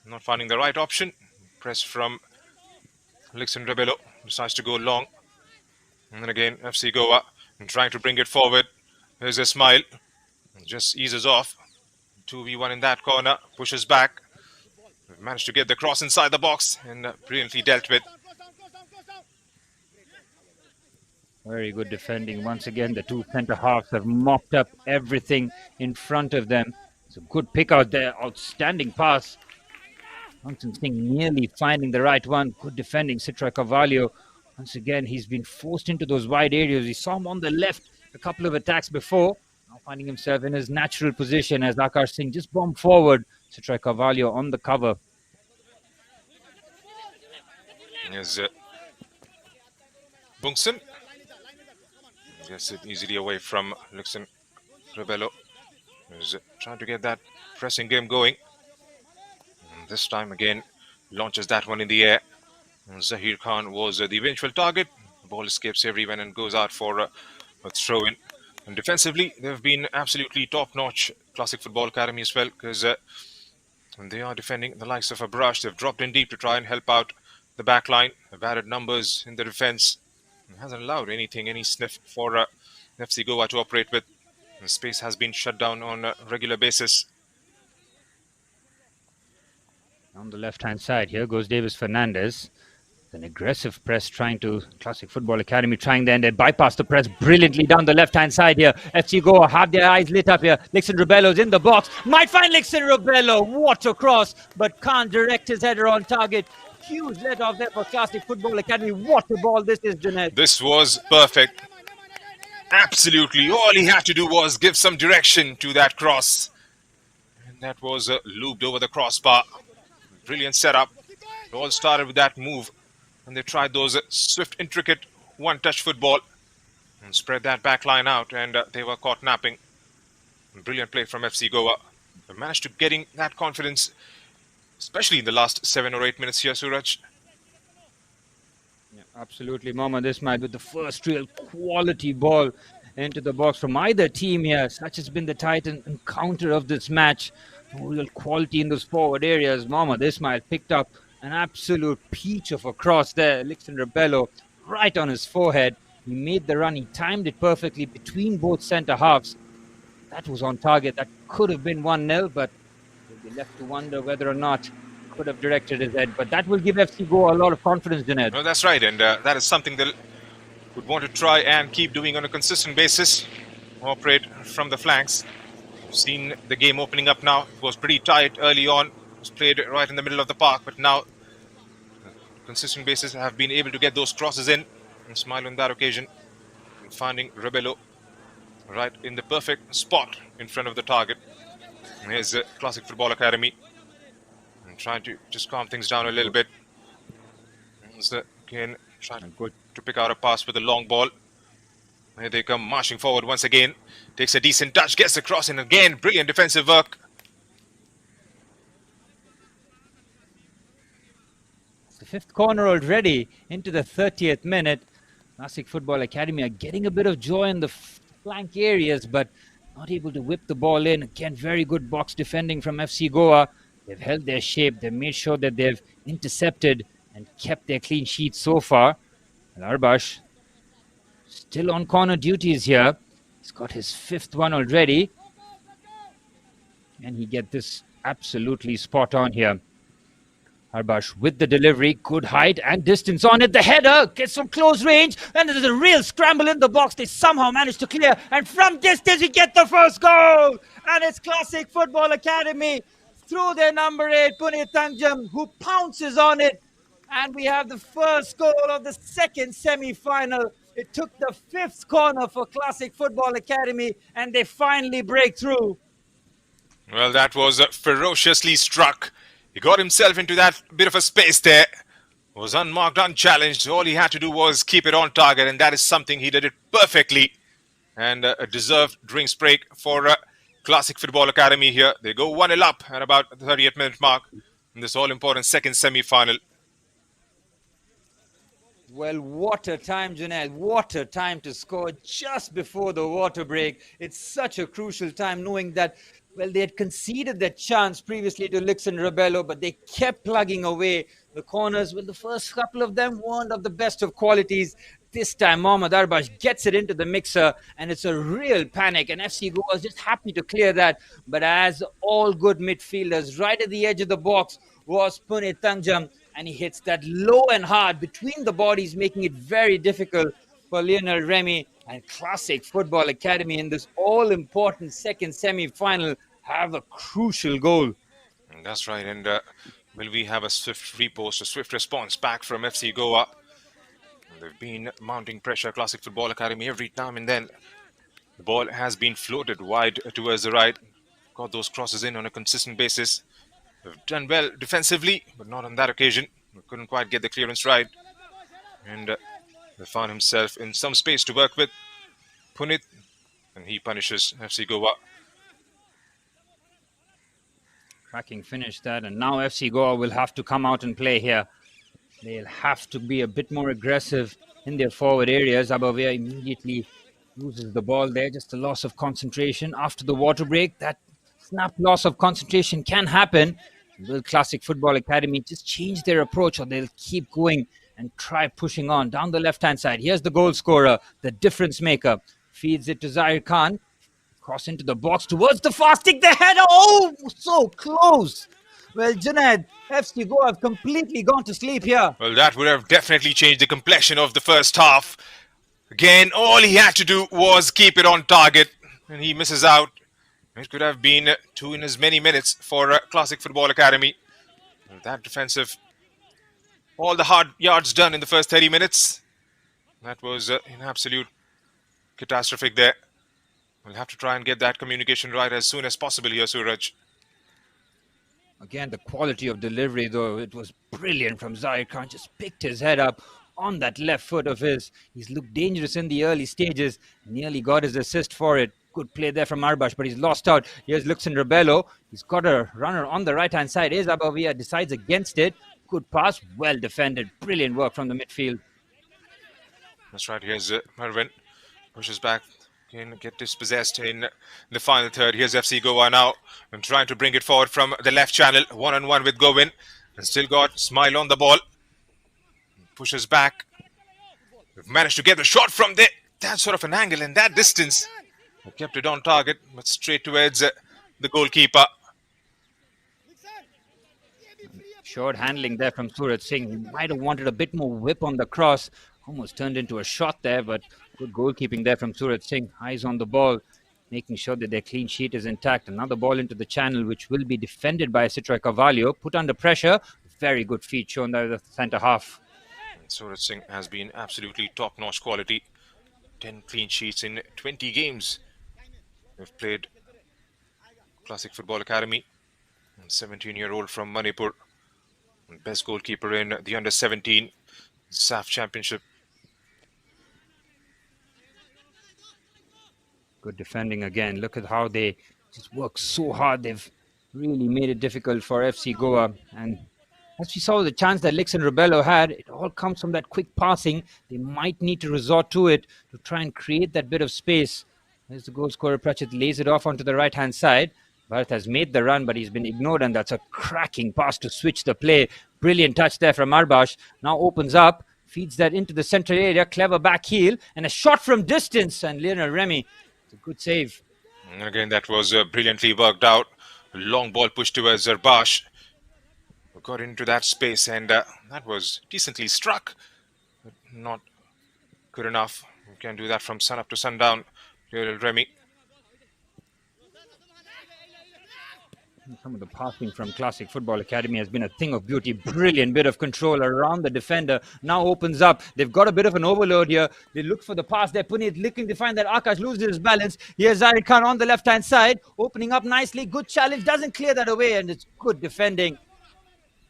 Not finding the right option. Press from Lixon Rebello. Decides to go long. And then again, FC Goa and trying to bring it forward. Here's a smile. Just eases off. 2v1 in that corner. Pushes back. We've managed to get the cross inside the box and brilliantly dealt with. Very good defending. Once again, the 2 centre halves have mopped up everything in front of them. It's a good pick out there. Outstanding pass. Bongsan Singh nearly finding the right one. Good defending. Citra Carvalho. Once again, he's been forced into those wide areas. We saw him on the left a couple of attacks before. Now finding himself in his natural position as Akash Singh just bombed forward. Citra Carvalho on the cover. Here's Bongsan. Gets it easily away from Lixon Rebello. He's trying to get that pressing game going. And this time again, launches that one in the air. And Zahir Khan was the eventual target. The ball escapes everyone and goes out for a throw-in. And defensively, they've been absolutely top-notch. Classic Football Academy as well, because they are defending the likes of Abrash. They've dropped in deep to try and help out the back line. They've added numbers in the defense. It hasn't allowed anything, any sniff for FC Goa to operate with. The space has been shut down on a regular basis. On the left-hand side, here goes Davis Fernandez. An aggressive press Classic Football Academy trying there, and they bypass the press brilliantly down the left-hand side here. FC Goa have their eyes lit up here. Lixon Rebello's in the box. Might find Lixon Rebello. What a cross, but can't direct his header on target. Huge let off there for Classic Football Academy. What a ball this is, Junaid. This was perfect. Absolutely. All he had to do was give some direction to that cross. And that was looped over the crossbar. Brilliant setup. It all started with that move. And they tried those swift, intricate one-touch football and spread that back line out, and they were caught napping. Brilliant play from FC Goa. They managed to getting that confidence, especially in the last 7 or 8 minutes here, Suraj. Yeah, absolutely, Mohammad Ismail with the first real quality ball into the box from either team here. Such has been the tight encounter of this match. Real quality in those forward areas. Mohammad Ismail picked up an absolute peach of a cross there. Lixon Rebello right on his forehead. He made the run. He timed it perfectly between both centre halves. That was on target. That could have been 1-0, but we'll be left to wonder whether or not could have directed his head. But that will give FC Goa a lot of confidence, Junaid. No, that's right, and that is something they would want to try and keep doing on a consistent basis. Operate from the flanks. We've seen the game opening up now. It was pretty tight early on. It was played right in the middle of the park, but now consistent basis have been able to get those crosses in. And Smile on that occasion, and finding Rebello right in the perfect spot in front of the target. And here's Classic Football Academy, and trying to just calm things down a little bit. And again, trying to pick out a pass with a long ball. Here they come marching forward once again. Takes a decent touch, gets the cross in again. Brilliant defensive work. The fifth corner already into the 30th minute. Classic Football Academy are getting a bit of joy in the flank areas, but not able to whip the ball in. Again, very good box defending from FC Goa. They've held their shape. They've made sure that they've intercepted and kept their clean sheet so far. And Arbash still on corner duties here. He's got his fifth one already. And he get this absolutely spot on here. Arbash with the delivery, good height and distance on it. The header gets some close range, and there's a real scramble in the box. They somehow manage to clear, and from distance he gets the first goal. And it's Classic Football Academy through their number 8, Puneet Tangjam, who pounces on it. And we have the first goal of the second semi-final. It took the fifth corner for Classic Football Academy, and they finally break through. Well, that was ferociously struck. He got himself into that bit of a space there. Was unmarked, unchallenged. All he had to do was keep it on target, and that is something he did it perfectly. And a deserved drinks break for Classic Football Academy here. They go 1-0 up at about the 30th minute mark in this all-important second semi-final. Well, what a time, Junaid. What a time to score just before the water break. It's such a crucial time, knowing that, well, they had conceded that chance previously to Lixon Rebello, but they kept plugging away the corners. Well, the first couple of them weren't of the best of qualities. This time, Mohammad Arbash gets it into the mixer, and it's a real panic. And FC Goa is just happy to clear that. But as all good midfielders, right at the edge of the box was Puneet Tangjam, and he hits that low and hard between the bodies, making it very difficult for Lionel Remy. And Classic Football Academy in this all-important second semi-final have a crucial goal. And that's right. And will we have a swift repost, a swift response back from FC Goa? And they've been mounting pressure, Classic Football Academy, every time and then. The ball has been floated wide towards the right. Got those crosses in on a consistent basis. They've done well defensively, but not on that occasion. They couldn't quite get the clearance right. And they found himself in some space to work with. Puneet, and he punishes FC Goa. Cracking finish that, and now FC Goa will have to come out and play here. They'll have to be a bit more aggressive in their forward areas. Abavia immediately loses the ball there, just a loss of concentration after the water break. That snap loss of concentration can happen. Will Classic Football Academy just change their approach, or they'll keep going and try pushing on down the left-hand side? Here's the goal scorer, the difference maker. Feeds it to Zahir Khan. Cross into the box towards the fast stick. The header. Oh, so close. Well, Junaid, FC Goa have completely gone to sleep here. Well, that would have definitely changed the complexion of the first half. Again, all he had to do was keep it on target, and he misses out. It could have been 2 in as many minutes for Classic Football Academy. That defensive, all the hard yards done in the first 30 minutes. That was an absolute catastrophic there. We'll have to try and get that communication right as soon as possible here, Suraj. Again, the quality of delivery, though, it was brilliant from Zahir Khan. Just picked his head up on that left foot of his. He's looked dangerous in the early stages. Nearly got his assist for it. Good play there from Arbash, but he's lost out. Here's Luxon Rebello. He's got a runner on the right-hand side. Here's Abavia, decides against it. Good pass, well defended. Brilliant work from the midfield. That's right. Here's Mervin. Pushes back. Can get dispossessed in the final third. Here's FC Goa now and trying to bring it forward from the left channel. One-on-one with Govin. And still got Smile on the ball. Pushes back. We've managed to get the shot from there. That sort of an angle and that distance. They kept it on target, but straight towards the goalkeeper. Short handling there from Suraj Singh. He might have wanted a bit more whip on the cross. Almost turned into a shot there, but good goalkeeping there from Suraj Singh. Eyes on the ball, making sure that their clean sheet is intact. Another ball into the channel, which will be defended by Citroën Carvalho. Put under pressure. Very good feet shown by the centre half. Suraj Singh has been absolutely top-notch quality. 10 clean sheets in 20 games. They've played Classic Football Academy. 17-year-old from Manipur. Best goalkeeper in the Under-17 SAF Championship. Good defending again. Look at how they just work so hard. They've really made it difficult for FC Goa. And as we saw the chance that Luxon Rebello had, it all comes from that quick passing. They might need to resort to it to try and create that bit of space. There's the goal scorer, Prachit, lays it off onto the right-hand side. Bharat has made the run, but he's been ignored, and that's a cracking pass to switch the play. Brilliant touch there from Arbash. Now opens up, feeds that into the central area. Clever back heel, and a shot from distance. And Lionel Remy, it's a good save. And again, that was brilliantly worked out. A long ball pushed towards Arbash. Got into that space, and that was decently struck. But not good enough. You can do that from sun up to sundown. Lionel Remy. Some of the passing from Classic Football Academy has been a thing of beauty. Brilliant bit of control around the defender. Now opens up. They've got a bit of an overload here. They look for the pass. They're putting it, looking to find that Akash loses his balance. Here's Zahir Khan on the left-hand side. Opening up nicely. Good challenge. Doesn't clear that away, and it's good defending.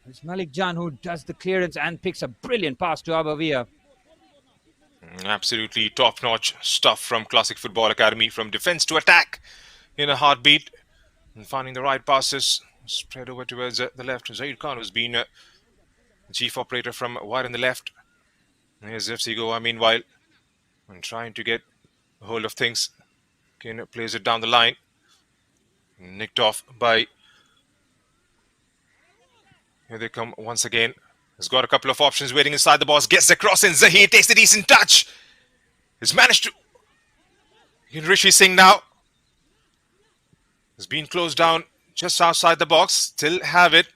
It's Malik Jan who does the clearance and picks a brilliant pass to Abavia. Absolutely top-notch stuff from Classic Football Academy. From defense to attack in a heartbeat. And finding the right passes. Spread over towards the left. Zahir Khan, who's been the chief operator from wide on the left. Here's FC Goa meanwhile. And trying to get a hold of things. Can plays it down the line. Nicked off by... Here they come once again. Has got a couple of options waiting inside the box. Gets the cross in. Zahir takes a decent touch. Has managed to... Rishi Singh now. Has been closed down just outside the box. Still have it.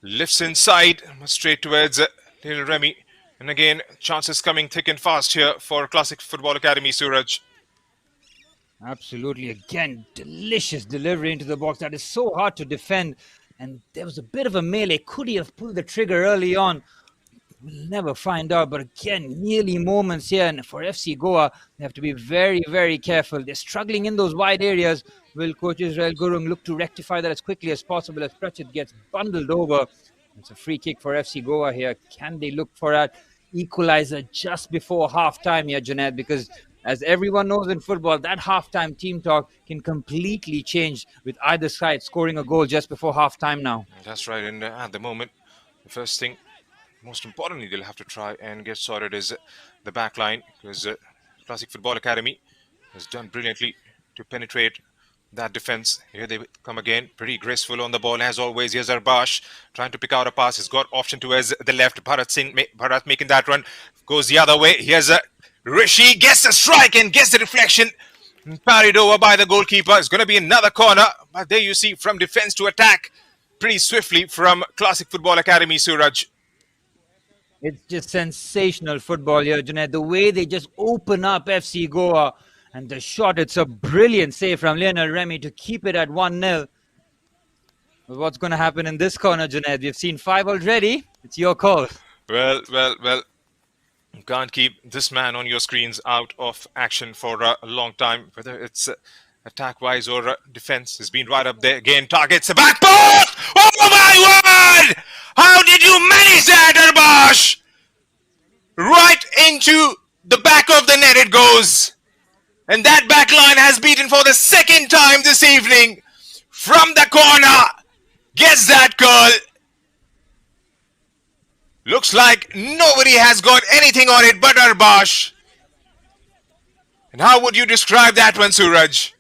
Lifts inside. Straight towards Lionel Remy. And again, chances coming thick and fast here for Classic Football Academy, Suraj. Absolutely. Again, delicious delivery into the box. That is so hard to defend. And there was a bit of a melee. Could he have pulled the trigger early on? We'll never find out. But again, nearly moments here. And for FC Goa, they have to be very, very careful. They're struggling in those wide areas. Will Coach Israel Gurung look to rectify that as quickly as possible as Prachit gets bundled over? It's a free kick for FC Goa here. Can they look for that equalizer just before halftime here, Junaid? Because as everyone knows in football, that halftime team talk can completely change with either side scoring a goal just before halftime now. That's right. And at the moment, the first thing, most importantly, they'll have to try and get sorted is the back line. Because Classic Football Academy has done brilliantly to penetrate that defense. Here they come again. Pretty graceful on the ball as always. Here's Arbash trying to pick out a pass. He's got option towards the left. Bharat making that run. Goes the other way. Here's Rishi. Gets the strike and gets the deflection. Parried over by the goalkeeper. It's going to be another corner. But there you see, from defense to attack, pretty swiftly from Classic Football Academy, Suraj. It's just sensational football here, Junaid. The way they just open up FC Goa. And the shot, it's a brilliant save from Lionel Remy to keep it at 1-0. But what's going to happen in this corner, Junaid? We've seen 5 already. It's your call. Well. You can't keep this man on your screens out of action for a long time. Whether it's attack-wise or defense, has been right up there. Again, targets the back post! Oh my word! How did you manage that, Arbash? Right into the back of the net it goes. And that back line has beaten for the second time this evening. From the corner. Gets that goal. Looks like nobody has got anything on it but Arbash. And how would you describe that one, Suraj?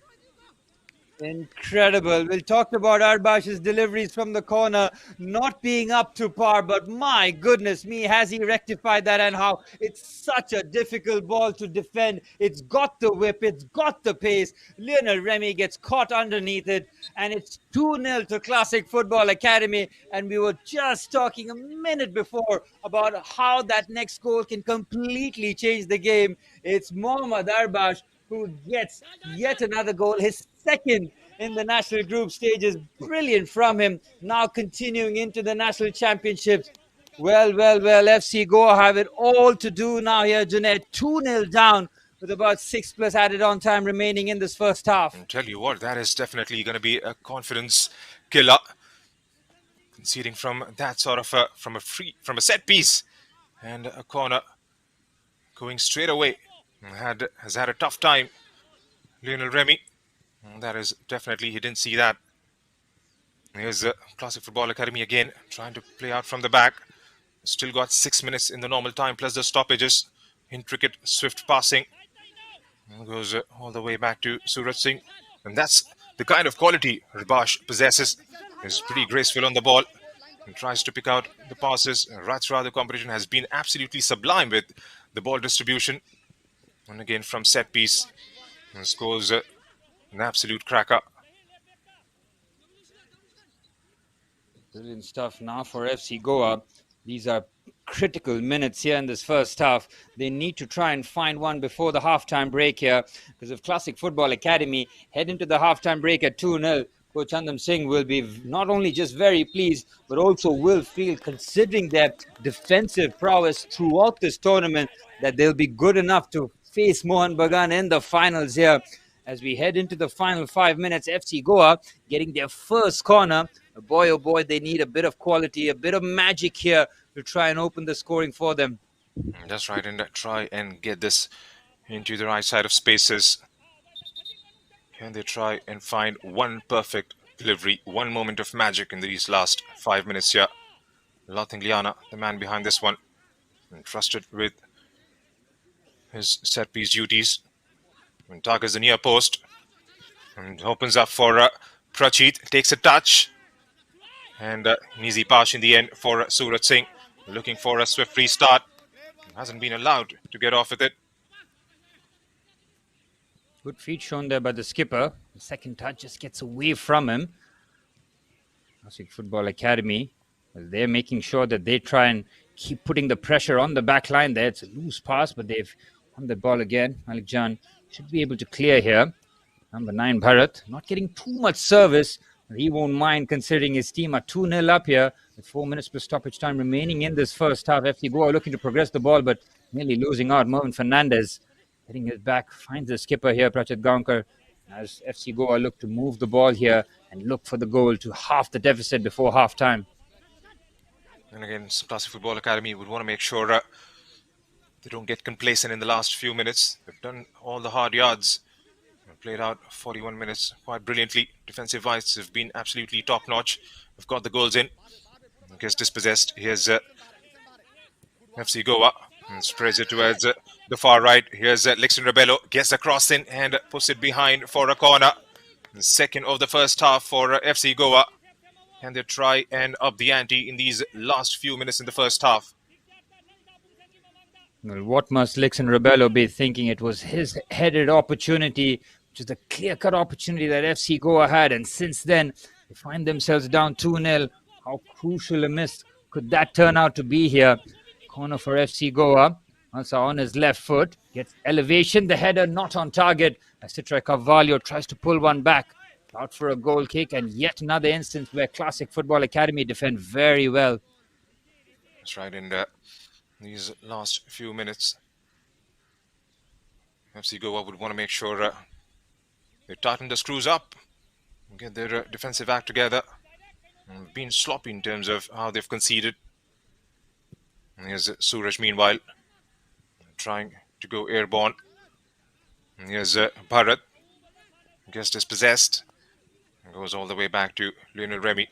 Incredible. We'll talk about Arbash's deliveries from the corner not being up to par, but my goodness me, has he rectified that, and how it's such a difficult ball to defend. It's got the whip, it's got the pace. Lionel Remy gets caught underneath it, and it's 2-0 to Classic Football Academy. And we were just talking a minute before about how that next goal can completely change the game. It's Mohammad Arbash who gets yet another goal, his second in the national group stage. Is brilliant from him. Now continuing into the national championships. Well, FC Goa have it all to do now here, Junaid. 2-0 down with about 6+ added on time remaining in this first half. I'll tell you what, that is definitely going to be a confidence killer. Conceding from that sort of from a set piece and a corner, going straight away. Has had a tough time, Lionel Remy. That is definitely, he didn't see that. Here's the Classic Football Academy again, trying to play out from the back. Still got 6 minutes in the normal time, plus the stoppages. Intricate, swift passing. Goes all the way back to Suraj Singh. And that's the kind of quality Arbash possesses. He's pretty graceful on the ball and tries to pick out the passes. Right throughout the competition has been absolutely sublime with the ball distribution. And again from set piece, and scores an absolute cracker. Brilliant stuff now for FC Goa. These are critical minutes here in this first half. They need to try and find one before the halftime break here, because if Classic Football Academy head into the halftime break at 2-0, Coach Andam Singh will be not only just very pleased, but also will feel, considering their defensive prowess throughout this tournament, that they'll be good enough to face Mohun Bagan in the finals here. As we head into the final 5 minutes, FC Goa getting their first corner. Boy, oh boy, they need a bit of quality, a bit of magic here to try and open the scoring for them. That's right, and try and get this into the right side of spaces. Can they try and find one perfect delivery, one moment of magic in these last 5 minutes here? Lathing Liana, the man behind this one, entrusted with his set piece duties, and targets the near post and opens up for Prachit. Takes a touch, and an easy pass in the end for Suraj Singh, looking for a swift restart. Hasn't been allowed to get off with it. Good feet shown there by the skipper. The second touch just gets away from him. Classic Football Academy, they're making sure that they try and keep putting the pressure on the back line there. It's a loose pass, but they've won the ball again. Malik Jan should be able to clear here. Number 9, Bharat, not getting too much service. He won't mind, considering his team are 2-0 up here with 4 minutes plus stoppage time remaining in this first half. FC Goa looking to progress the ball, but nearly losing out. Mervin Fernandez getting it back, finds the skipper here, Prachit Gaonkar, as FC Goa look to move the ball here and look for the goal to half the deficit before half time. And again, Classic Football Academy would want to make sure they don't get complacent in the last few minutes. They've done all the hard yards. Played out 41 minutes quite brilliantly. Defensive wise have been absolutely top notch. They've got the goals in. Gets dispossessed. Here's FC Goa and spreads it towards the far right. Here's Lixon Rebello. Gets the cross in and puts it behind for a corner. The second of the first half for FC Goa. And they try and up the ante in these last few minutes in the first half. Well, what must Lixon Rebello be thinking? It was his headed opportunity which is a clear-cut opportunity that FC Goa had. And since then, they find themselves down 2-0. How crucial a miss could that turn out to be here? Corner for FC Goa. Also on his left foot. Gets elevation. The header not on target. As Citra Carvalho tries to pull one back. Out for a goal kick. And yet another instance where Classic Football Academy defend very well. That's right. In these last few minutes, FC Goa would want to make sure they tighten the screws up and get their defensive act together. And been sloppy in terms of how they've conceded. And here's Suraj meanwhile trying to go airborne. And here's Bharat. Gets dispossessed and goes all the way back to Lionel Remy.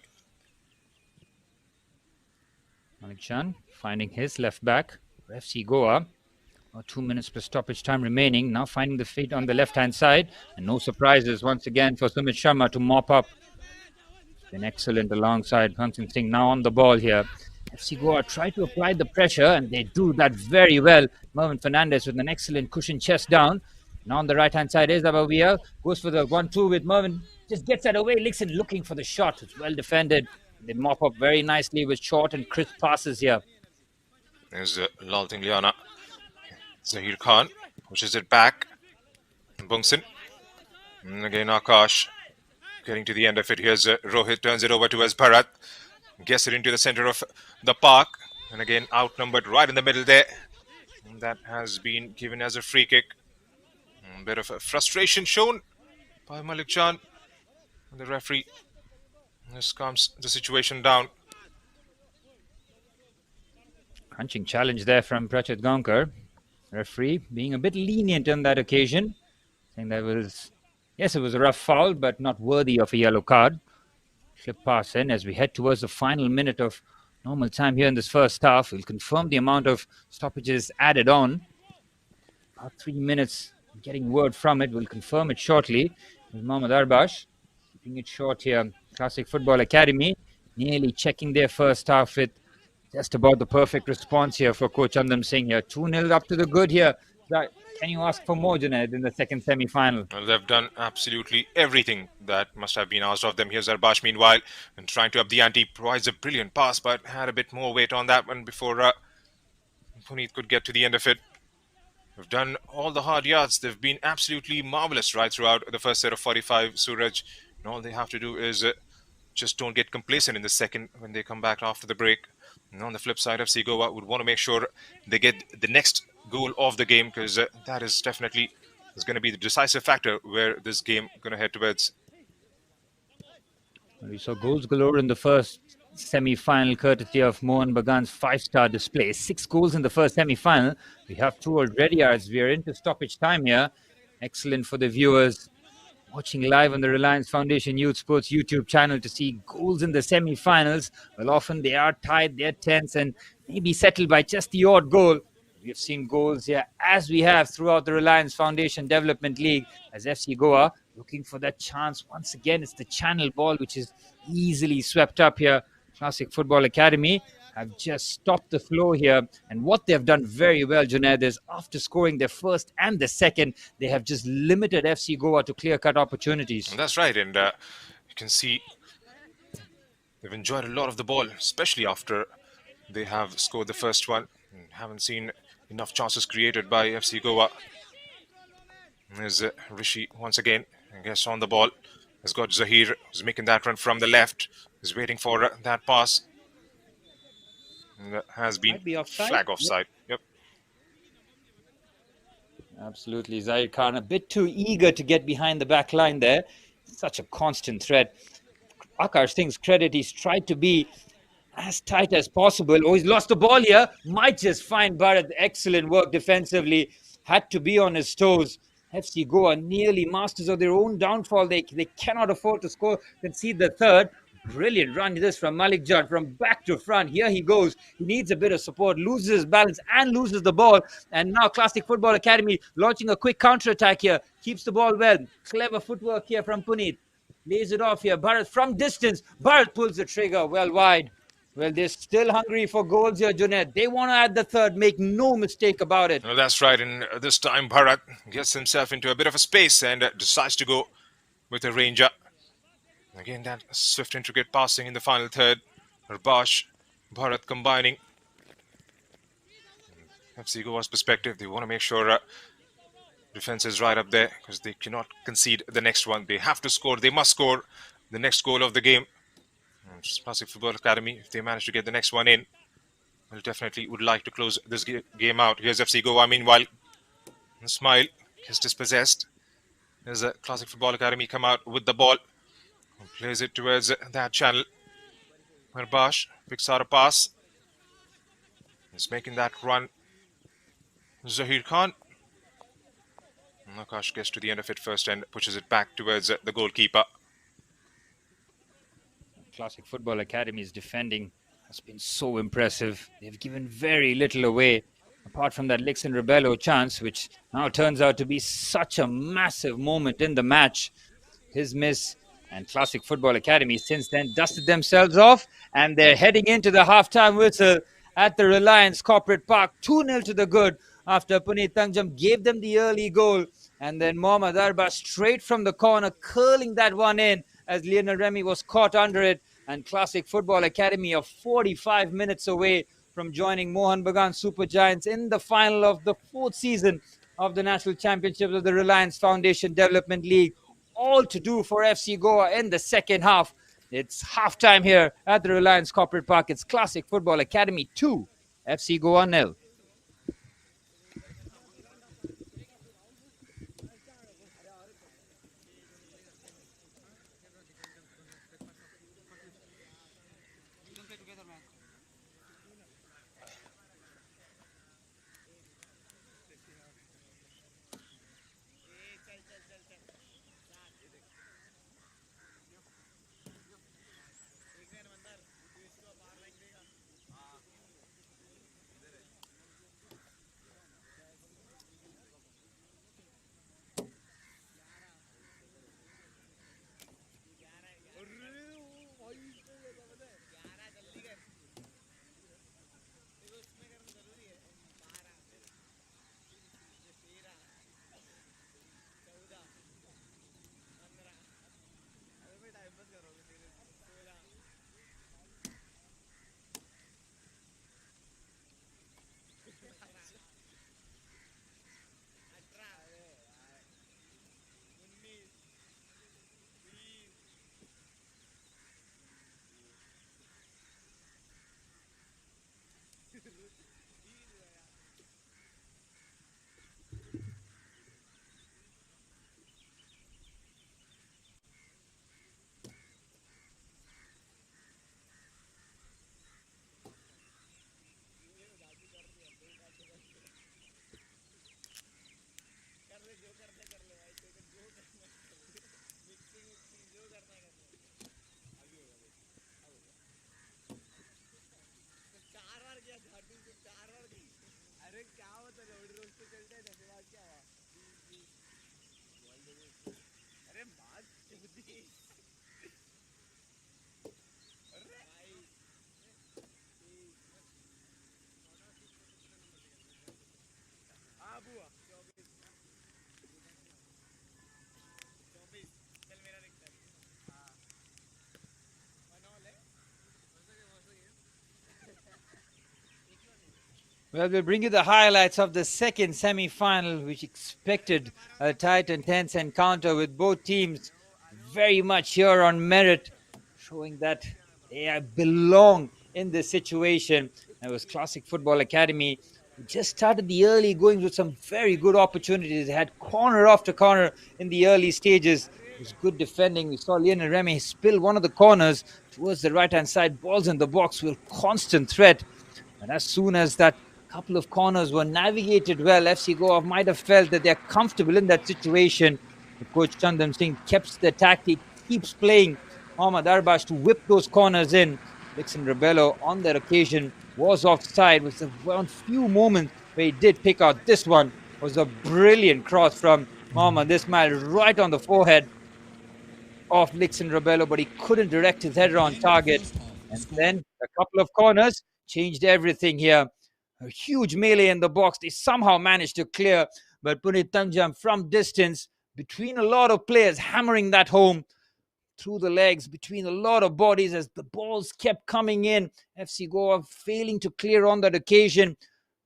Malik Chan finding his left back. FC Goa. 2 minutes per stoppage time remaining. Now finding the feet on the left-hand side. And no surprises once again for Sumit Sharma to mop up. It's been excellent alongside Kanchan Singh. Now on the ball here. FC Goa try to apply the pressure, and they do that very well. Mervin Fernandez with an excellent cushion chest down. Now on the right-hand side is Abavia. Goes for the 1-2 with Mervin. Just gets that away. Lixon looking for the shot. It's well defended. They mop up very nicely with short and crisp passes here. There's Lalting Liana. Zahir Khan pushes it back. Bungson. And again Akash. Getting to the end of it. Here's Rohit. Turns it over to Bharat. Gets it into the center of the park. And again outnumbered right in the middle there. And that has been given as a free kick. A bit of a frustration shown by Malik Chan. And the referee just calms the situation down. Crunching challenge there from Prachit Gaonkar. Referee being a bit lenient on that occasion. Saying that was, yes, it was a rough foul, but not worthy of a yellow card. Flip pass in as we head towards the final minute of normal time here in this first half. We'll confirm the amount of stoppages added on. About 3 minutes, getting word from it. We'll confirm it shortly. With Mohammad Arbash keeping it short here. Classic Football Academy nearly checking their first half with just about the perfect response here for Coach Chandan Singh here. 2-0 up to the good here. Can you ask for more, Junaid, in the second semi-final? Well, they've done absolutely everything that must have been asked of them. Here's Arbash meanwhile, and trying to up the ante, provides a brilliant pass, but had a bit more weight on that one before Puneet could get to the end of it. They've done all the hard yards. They've been absolutely marvellous right throughout the first set of 45, Suraj. And all they have to do is just don't get complacent in the second when they come back after the break. And on the flip side, FC Goa would want to make sure they get the next goal of the game, because that is definitely going to be the decisive factor where this game going to head towards. We saw goals galore in the first semi-final courtesy of Mohan Bagan's 5-star display. 6 goals in the first semi-final. We have 2 already as we are into stoppage time here. Excellent for the viewers watching live on the Reliance Foundation Youth Sports YouTube channel to see goals in the semi-finals. Well, often they are tied, they're tense, and maybe settled by just the odd goal. We've seen goals here, as we have throughout the Reliance Foundation Development League, as FC Goa looking for that chance. Once again, it's the channel ball, which is easily swept up here. Classic Football Academy have just stopped the flow here. And what they've done very well, Junaid, is after scoring their first and the second, they have just limited FC Goa to clear-cut opportunities. And that's right. And you can see they've enjoyed a lot of the ball, especially after they have scored the first one. And haven't seen enough chances created by FC Goa. There's Rishi once again, I guess, on the ball. Has got Zahir, who's making that run from the left. Is waiting for that pass. And that has been flag offside. Yep. Absolutely. Zahir Khan a bit too eager to get behind the back line there. Such a constant threat. Akash Singh's credit, he's tried to be as tight as possible. Oh, he's lost the ball here. Might just find Bharat. Excellent work defensively. Had to be on his toes. FC Goa nearly masters of their own downfall. They cannot afford to concede the third. Brilliant run this from Malik Jad from back to front. Here he goes. He needs a bit of support, loses his balance and loses the ball. And now Classic Football Academy launching a quick counter-attack here. Keeps the ball well. Clever footwork here from Puneet. Lays it off here. Bharat from distance. Bharat pulls the trigger well wide. Well, they're still hungry for goals here, Junaid. They want to add the third, make no mistake about it. Well, that's right. And this time, Bharat gets himself into a bit of a space and decides to go with a ranger. Again, that swift, intricate passing in the final third. Rabash, Bharat combining. FC Goa's perspective, they want to make sure defense is right up there because they cannot concede the next one. They have to score. They must score the next goal of the game. Classic Football Academy, if they manage to get the next one in, well, definitely would like to close this game out. Here's FC Goa. Meanwhile, Smile is dispossessed. There's a Classic Football Academy come out with the ball. Plays it towards that channel. Marbash picks out a pass. He's making that run. Zahir Khan. Nakash gets to the end of it first and pushes it back towards the goalkeeper. Classic Football Academy's defending has been so impressive. They've given very little away, apart from that Lixon Rebello chance, which now turns out to be such a massive moment in the match. His miss, and Classic Football Academy since then dusted themselves off, and they're heading into the halftime whistle at the Reliance Corporate Park. 2-0 to the good after Puneet Tangjam gave them the early goal, and then Mohammad Arba straight from the corner, curling that one in as Lionel Remy was caught under it. And Classic Football Academy are 45 minutes away from joining Mohan Bagan Super Giants in the final of the fourth season of the National Championships of the Reliance Foundation Development League. All to do for FC Goa in the second half. It's halftime here at the Reliance Corporate Park. It's Classic Football Academy 2, FC Goa 0. Well, we'll bring you the highlights of the second semi-final, which expected a tight and tense encounter with both teams very much here on merit, showing that they belong in this situation. It was Classic Football Academy who just started the early goings with some very good opportunities. They had corner after corner in the early stages. It was good defending. We saw Lionel Remy spill one of the corners towards the right-hand side. Balls in the box with constant threat. And as soon as that couple of corners were navigated well, FC Goa might have felt that they're comfortable in that situation. The coach Chandan Singh keeps the tactic, keeps playing Mohammad Arbash to whip those corners in. Dixon Rebello on that occasion was offside with one few moments where he did pick out this one. It was a brilliant cross from Mohammad Ismail right on the forehead of Dixon Rebello, but he couldn't direct his header on target. And then a couple of corners changed everything here. A huge melee in the box. They somehow managed to clear, but Punit Tangjam from distance, between a lot of players, hammering that home through the legs, between a lot of bodies as the balls kept coming in. FC Goa failing to clear on that occasion,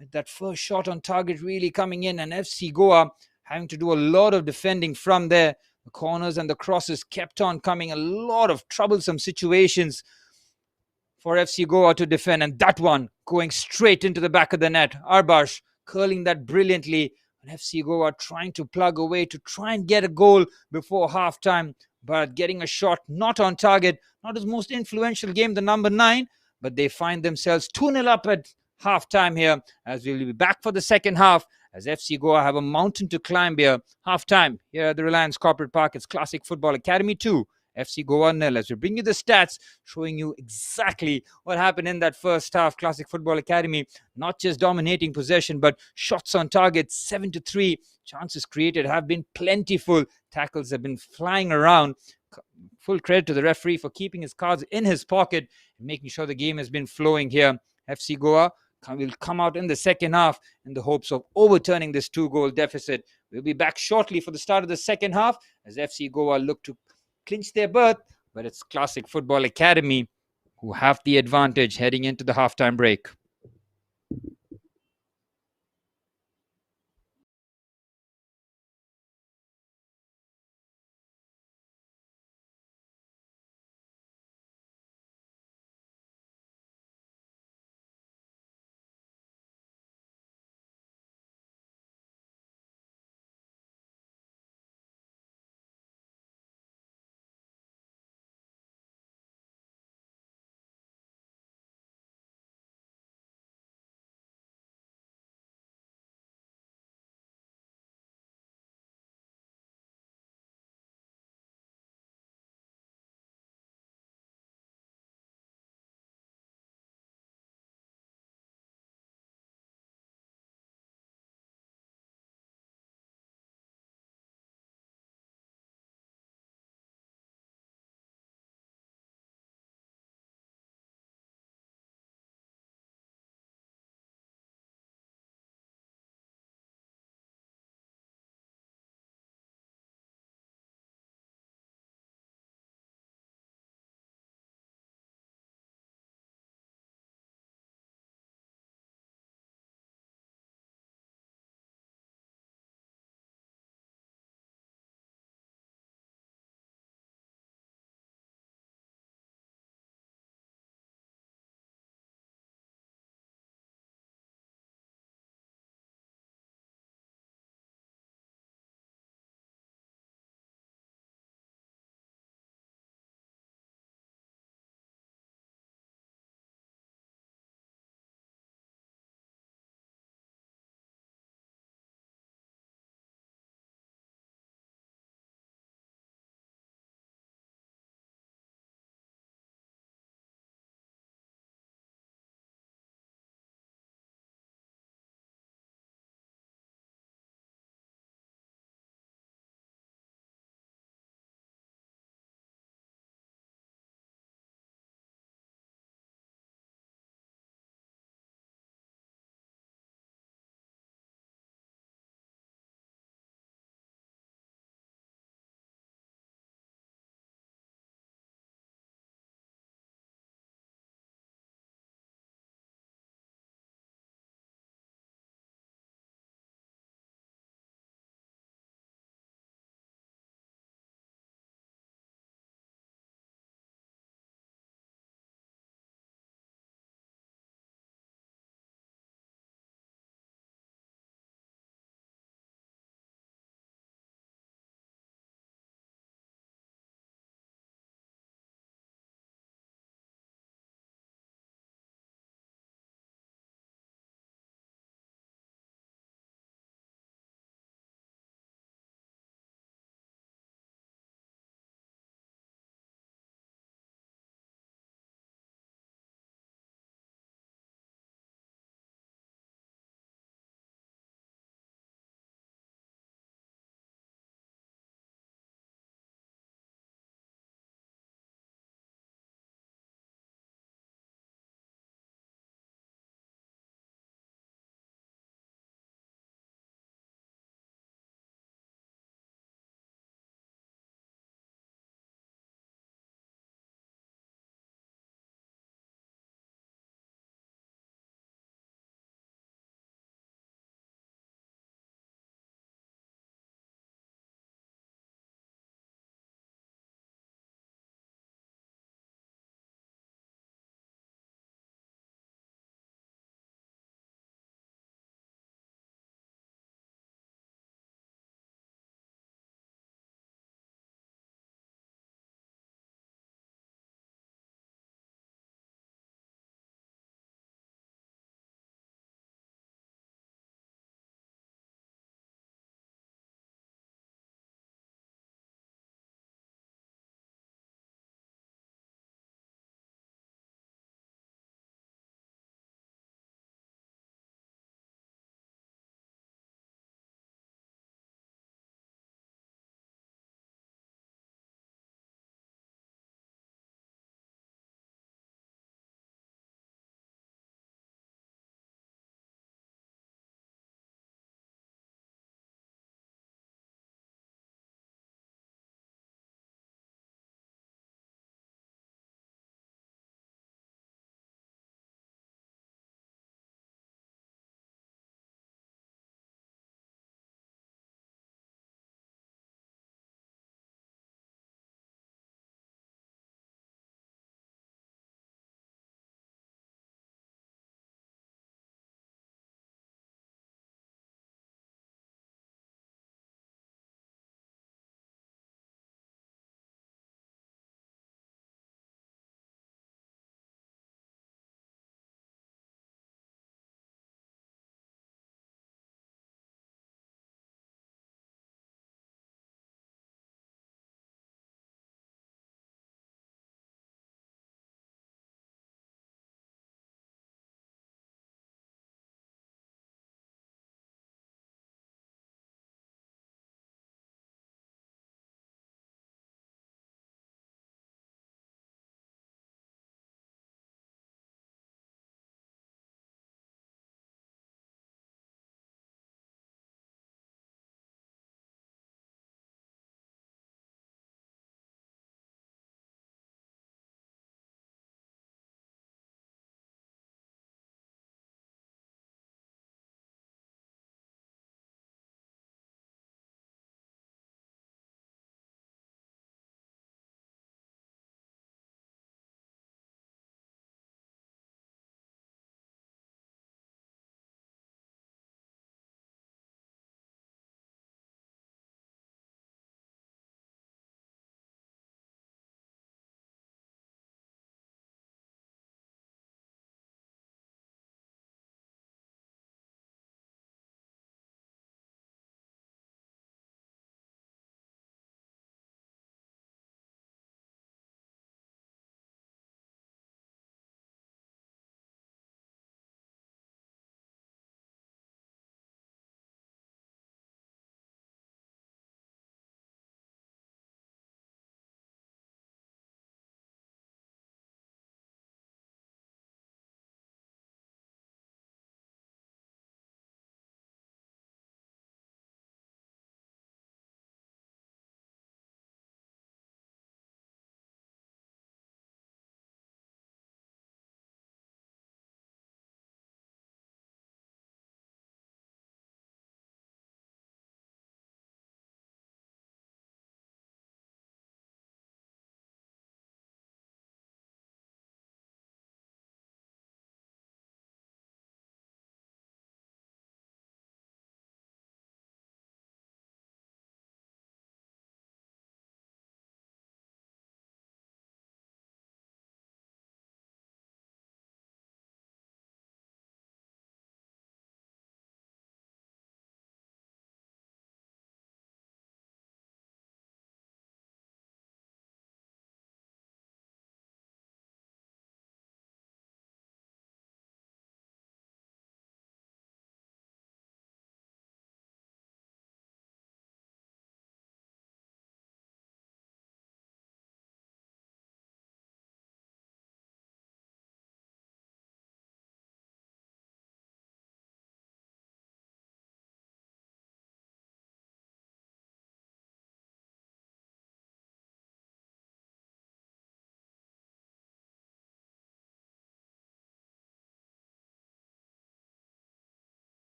with that first shot on target really coming in, and FC Goa having to do a lot of defending from there. The corners and the crosses kept on coming. A lot of troublesome situations for FC Goa to defend, and that one going straight into the back of the net. Arbash curling that brilliantly, and FC Goa trying to plug away to try and get a goal before halftime, but getting a shot not on target. Not his most influential game, the number 9, but they find themselves 2-0 up at halftime here, as we'll be back for the second half, as FC Goa have a mountain to climb here. Halftime here at the Reliance Corporate Park. It's Classic Football Academy 2, FC Goa 0. As we bring you the stats showing you exactly what happened in that first half. Classic Football Academy not just dominating possession, but shots on target 7-3. Chances created have been plentiful. Tackles have been flying around. Full credit to the referee for keeping his cards in his pocket and making sure the game has been flowing here. FC Goa will come out in the second half in the hopes of overturning this 2-goal deficit. We'll be back shortly for the start of the second half as FC Goa look to clinch their berth, but it's Classic Football Academy who have the advantage heading into the halftime break.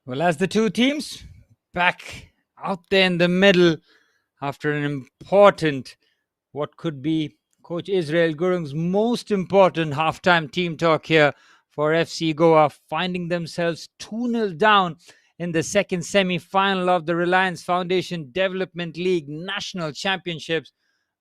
Well, as the two teams back out there in the middle after an important, what could be Coach Israel Gurung's most important halftime team talk here for FC Goa, finding themselves 2-0 down in the second semi-final of the Reliance Foundation Development League National Championships.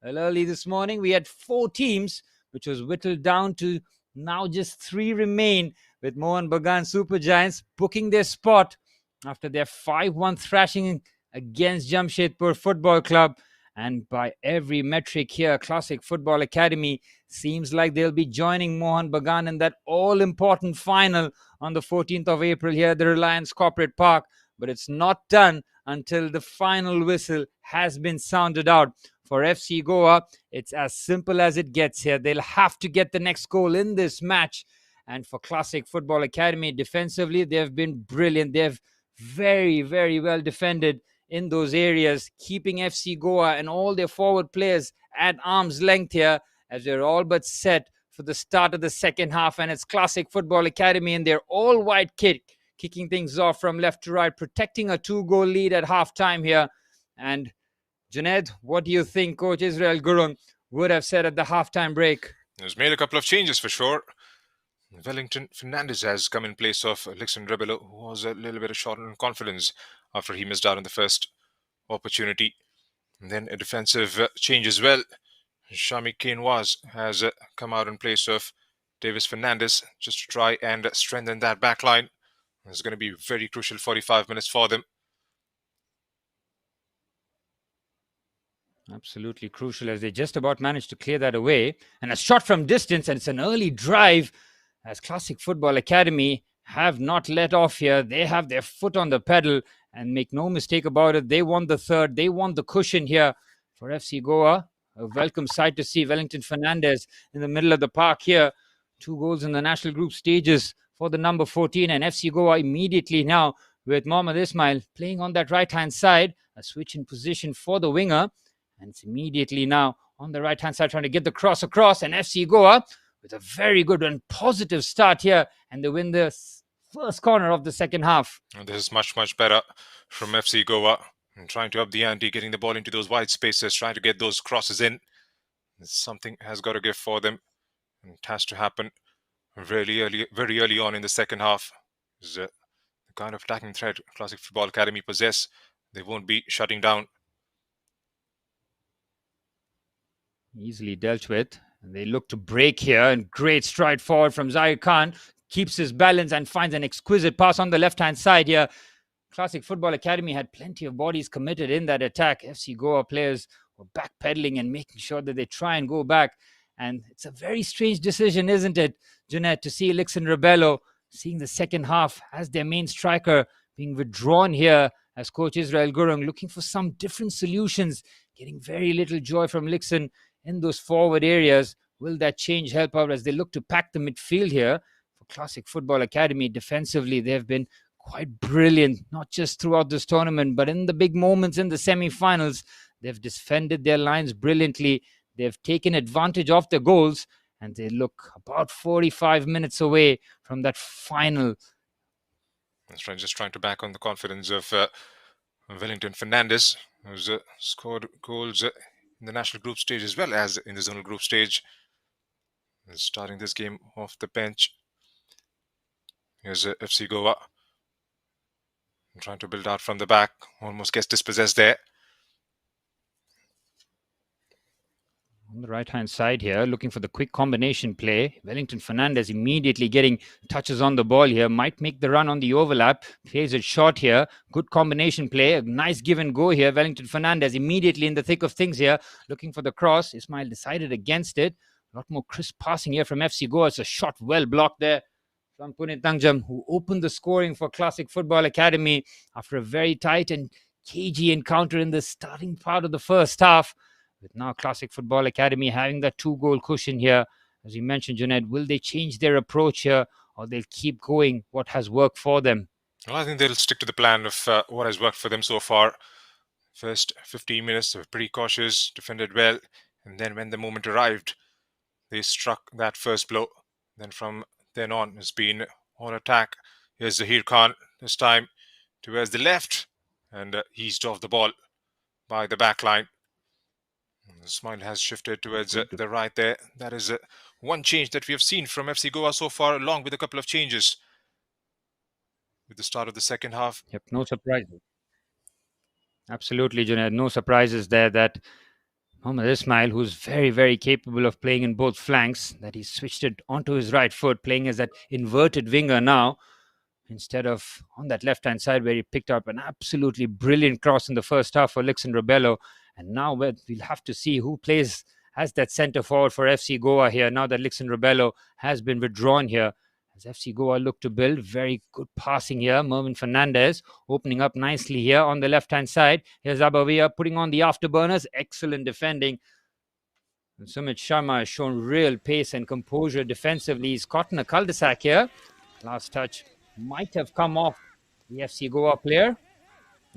Well, early this morning, we had 4 teams, which was whittled down to now just 3 remain, with Mohan Bagan Super Giants booking their spot after their 5-1 thrashing against Jamshedpur Football Club. And by every metric here, Classic Football Academy seems like they'll be joining Mohan Bagan in that all-important final on the 14th of April here at the Reliance Corporate Park. But it's not done until the final whistle has been sounded out. For FC Goa, it's as simple as it gets here. They'll have to get the next goal in this match. And for Classic Football Academy, defensively, they've been brilliant. They've very, very well defended in those areas, keeping FC Goa and all their forward players at arm's length here as they're all but set for the start of the second half. And it's Classic Football Academy in their all-white kit, kicking things off from left to right, protecting a 2-goal lead at halftime here. And Junaid, what do you think Coach Israel Gurung would have said at the halftime break? He's made a couple of changes for sure. Wellington Fernandez has come in place of Lixon Rebello, who was a little bit short on confidence after he missed out on the first opportunity. And then a defensive change as well. Shami Kenwaz has come out in place of Davis Fernandez just to try and strengthen that back line. It's going to be very crucial 45 minutes for them. Absolutely crucial as they just about managed to clear that away. And a shot from distance, and it's an early drive as Classic Football Academy have not let off here. They have their foot on the pedal, and make no mistake about it, they won the third. They won the cushion here for FC Goa. A welcome sight to see Wellington Fernandez in the middle of the park here. 2 goals in the national group stages for the number 14, and FC Goa immediately now with Mohamed Ismail playing on that right-hand side. A switch in position for the winger. And it's immediately now on the right-hand side trying to get the cross across. And FC Goa with a very good and positive start here. And they win the first corner of the second half. And this is much, much better from FC Goa. And trying to up the ante, getting the ball into those wide spaces, trying to get those crosses in. Something has got to give for them. And it has to happen very early on in the second half. The kind of attacking threat Classic Football Academy possess, they won't be shutting down. Easily dealt with. And they look to break here. And great stride forward from Zahir Khan. Keeps his balance and finds an exquisite pass on the left-hand side here. Classic Football Academy had plenty of bodies committed in that attack. FC Goa players were backpedaling and making sure that they try and go back. And it's a very strange decision, isn't it, Jeanette, to see Lixon Rebello seeing the second half as their main striker being withdrawn here as Coach Israel Gurung looking for some different solutions, getting very little joy from Lixon in those forward areas. Will that change help out as they look to pack the midfield here for Classic Football Academy? Defensively, they've been quite brilliant, not just throughout this tournament, but in the big moments in the semi-finals. They've defended their lines brilliantly. They've taken advantage of the goals, and they look about 45 minutes away from that final. Just trying to back on the confidence of Wellington Fernandez, who's scored goals in the national group stage as well as in the zonal group stage. Starting this game off the bench. Here's FC Goa. Trying to build out from the back. Almost gets dispossessed there. On the right-hand side here, looking for the quick combination play. Wellington Fernandez immediately getting touches on the ball here. Might make the run on the overlap. Plays it short here. Good combination play. A nice give and go here. Wellington Fernandez immediately in the thick of things here. Looking for the cross. Ismail decided against it. A lot more crisp passing here from FC Goa. It's a shot well blocked there from Punit Tangjam, who opened the scoring for Classic Football Academy after a very tight and cagey encounter in the starting part of the first half. With now Classic Football Academy having that 2-goal cushion here. As you mentioned, Junaid, will they change their approach here or they'll keep going what has worked for them? Well, I think they'll stick to the plan of what has worked for them so far. First 15 minutes, they were pretty cautious, defended well. And then when the moment arrived, they struck that first blow. Then from then on, it's been all attack. Here's Zahir Khan this time. towards the left and eased off the ball by the back line. The smile has shifted towards the right there. That is one change that we have seen from FC Goa so far, along with a couple of changes with the start of the second half. Yep, no surprises. Absolutely, Junaid. No surprises there that Mohamed Ismail, who's very, very capable of playing in both flanks, that he switched it onto his right foot, playing as that inverted winger now, instead of on that left-hand side where he picked up an absolutely brilliant cross in the first half for Lixon Rebello. And now we'll have to see who plays as that centre forward for FC Goa here, now that Lixon Rebello has been withdrawn here. As FC Goa look to build, very good passing here. Mervin Fernandez opening up nicely here on the left-hand side. Here's Abavia putting on the afterburners. Excellent defending. And Sumit Sharma has shown real pace and composure defensively. He's caught in a cul-de-sac here. Last touch might have come off the FC Goa player.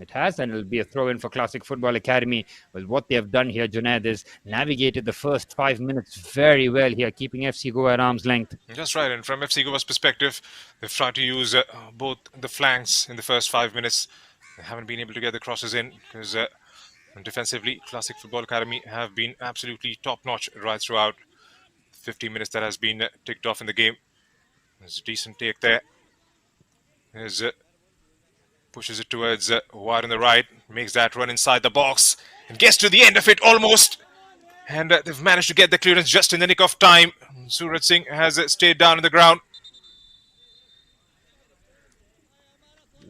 It has, and it'll be a throw-in for Classic Football Academy. Well, what they have done here, Junaid, is navigated the first 5 minutes very well here, keeping FC Goa at arm's length. That's right, and from FC Goa's perspective, they've tried to use both the flanks in the first 5 minutes. They haven't been able to get the crosses in because defensively, Classic Football Academy have been absolutely top-notch right throughout. 50 minutes that has been ticked off in the game. There's a decent take there. There's pushes it towards wide on the right, makes that run inside the box, and gets to the end of it almost. And they've managed to get the clearance just in the nick of time. Surat Singh has stayed down on the ground.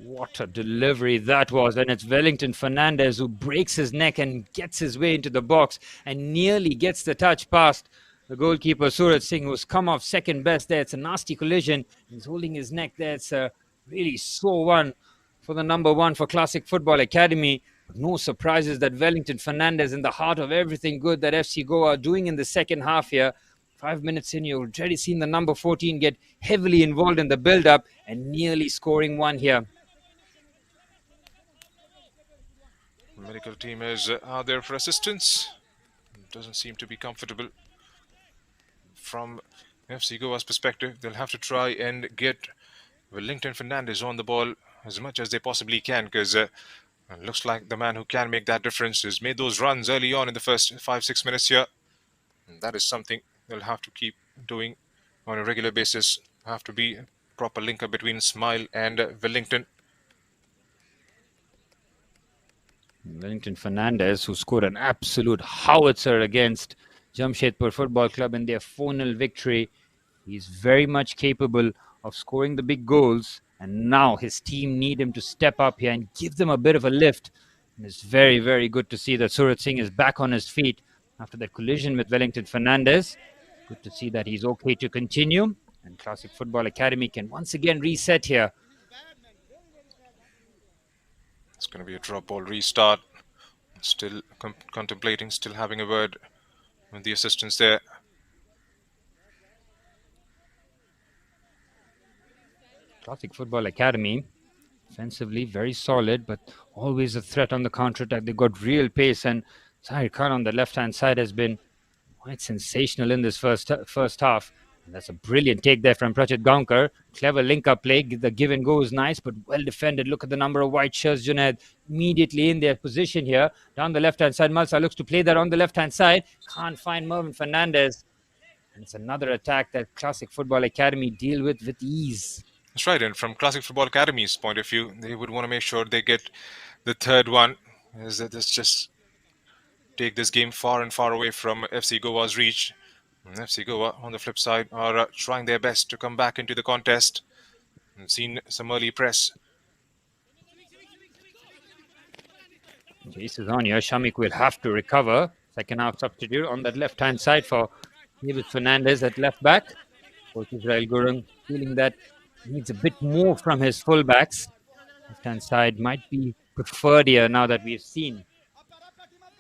What a delivery that was. And it's Wellington Fernandez who breaks his neck and gets his way into the box and nearly gets the touch past the goalkeeper, Surat Singh, who's come off second best there. It's a nasty collision. He's holding his neck there. It's a really sore one for the number one for Classic Football Academy. No surprises that Wellington Fernandez, in the heart of everything good that FC Goa are doing in the second half here. 5 minutes in, you've already seen the number 14 get heavily involved in the build-up and nearly scoring one here. The medical team is out there for assistance. Doesn't seem to be comfortable. From FC Goa's perspective, they'll have to try and get Wellington Fernandez on the ball as much as they possibly can, because it looks like the man who can make that difference has made those runs early on in the first 5-6 minutes here. And that is something they'll have to keep doing on a regular basis. Have to be a proper link-up between Smile and Wellington. Wellington Fernandez, who scored an absolute howitzer against Jamshedpur Football Club in their 4-0 victory. He's very much capable of scoring the big goals, and now his team need him to step up here and give them a bit of a lift. And it's very, very good to see that Surat Singh is back on his feet after that collision with Wellington Fernandez. Good to see that he's okay to continue, and Classic Football Academy can once again reset here. It's going to be a drop ball restart. Still contemplating, still having a word with the assistants there. Classic Football Academy, defensively very solid, but always a threat on the counter-attack. They've got real pace, and Zahir Khan on the left-hand side has been quite sensational in this first half. And that's a brilliant take there from Prachit Gaonkar. Clever link-up play. The give and go is nice, but well defended. Look at the number of white shirts, Junaid, immediately in their position here. Down the left-hand side, Malsa looks to play that on the left-hand side. Can't find Mervin Fernandez. And it's another attack that Classic Football Academy deal with ease. That's right, and from Classic Football Academy's point of view, they would want to make sure they get the third one. Is that this just take this game far and far away from FC Goa's reach. And FC Goa, on the flip side, are trying their best to come back into the contest. We've seen some early press. Jace is on here. Shamik will have to recover. Second half substitute on that left-hand side for David Fernandez at left back. Coach Israel Gurung feeling that he needs a bit more from his fullbacks. Left-hand side might be preferred here now that we've seen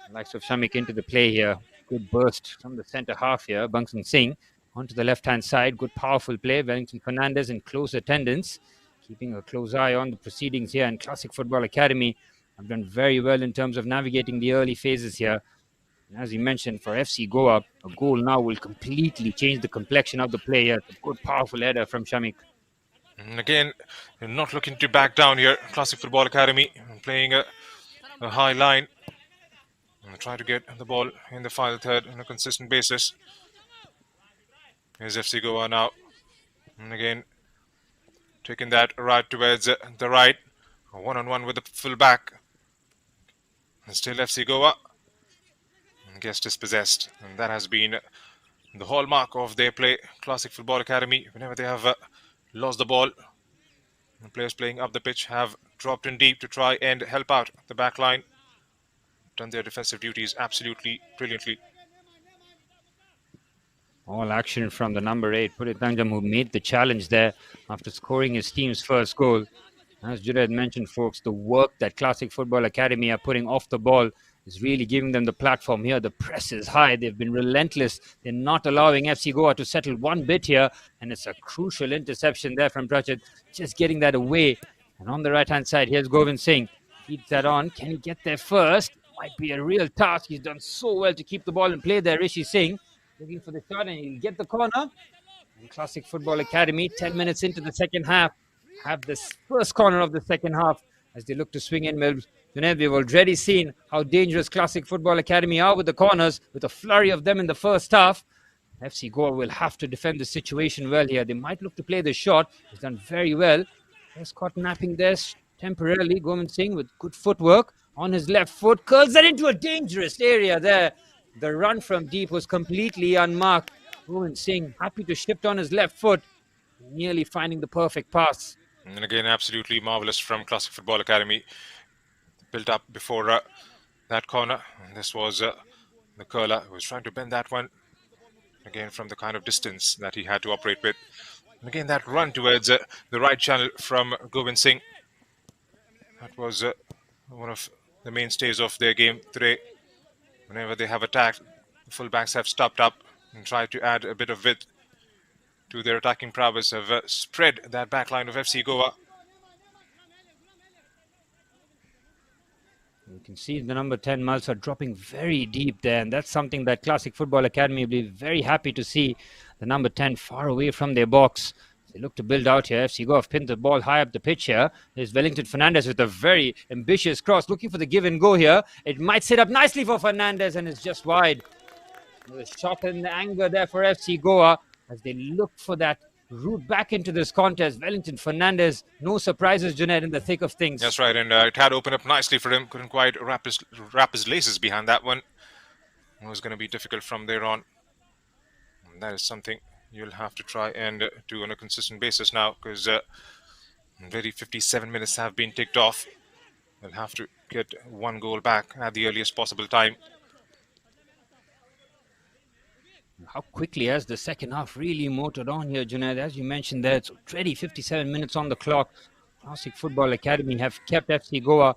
the likes of Shamik into the play here. Good burst from the centre half here. Bangsang Singh onto the left-hand side. Good powerful play. Wellington Fernandez in close attendance. Keeping a close eye on the proceedings here. And Classic Football Academy have done very well in terms of navigating the early phases here. And as you mentioned, for FC Goa, a goal now will completely change the complexion of the play here. A good powerful header from Shamik. And again, they're not looking to back down here. Classic Football Academy playing a high line. And try to get the ball in the final third on a consistent basis. Here's FC Goa now. And again, taking that right towards the right. One-on-one with the full-back. And still FC Goa. And gets dispossessed. And that has been the hallmark of their play. Classic Football Academy. Whenever they have lost the ball, the players playing up the pitch have dropped in deep to try and help out the back line. Done their defensive duties absolutely brilliantly. All action from the number 8, Purit Tangjam, who made the challenge there after scoring his team's first goal. As Junaid mentioned, folks, the work that Classic Football Academy are putting off the ball is really giving them the platform here. The press is high. They've been relentless. They're not allowing FC Goa to settle one bit here. And it's a crucial interception there from Prachit, just getting that away. And on the right-hand side, here's Govind Singh. Feeds that on. Can he get there first? Might be a real task. He's done so well to keep the ball in play there. Rishi Singh looking for the shot, and he'll get the corner. And Classic Football Academy, 10 minutes into the second half, have this first corner of the second half as they look to swing in. We've already seen how dangerous Classic Football Academy are with the corners, with a flurry of them in the first half. FC Goa will have to defend the situation well here. They might look to play the shot. He's done very well. Just caught napping there temporarily. Govind Singh with good footwork on his left foot. Curls that into a dangerous area there. The run from deep was completely unmarked. Govind Singh happy to shift on his left foot, nearly finding the perfect pass. And again, absolutely marvelous from Classic Football Academy. Built up before that corner. And this was the curler who was trying to bend that one. Again, from the kind of distance that he had to operate with. And again, that run towards the right channel from Govind Singh. That was one of the mainstays of their game today. Whenever they have attacked, the fullbacks have stopped up and tried to add a bit of width to their attacking prowess, have spread that back line of FC Goa. You can see the number 10 Malsa dropping very deep there, and that's something that Classic Football Academy will be very happy to see. The number 10 far away from their box. They look to build out here. FC Goa have pinned the ball high up the pitch here. There's Wellington Fernandez with a very ambitious cross, looking for the give and go here. It might set up nicely for Fernandez, and it's just wide. The shot in the anger there for FC Goa as they look for that route back into this contest. Wellington Fernandez, no surprises, Junaid, in the thick of things. That's right, and it had opened up nicely for him. Couldn't quite wrap his laces behind that one. It was going to be difficult from there on. And that is something you'll have to try and do on a consistent basis now, because already 57 minutes have been ticked off. They'll have to get one goal back at the earliest possible time. How quickly has the second half really motored on here, Junaid? As you mentioned there, it's already 57 minutes on the clock. Classic Football Academy have kept FC Goa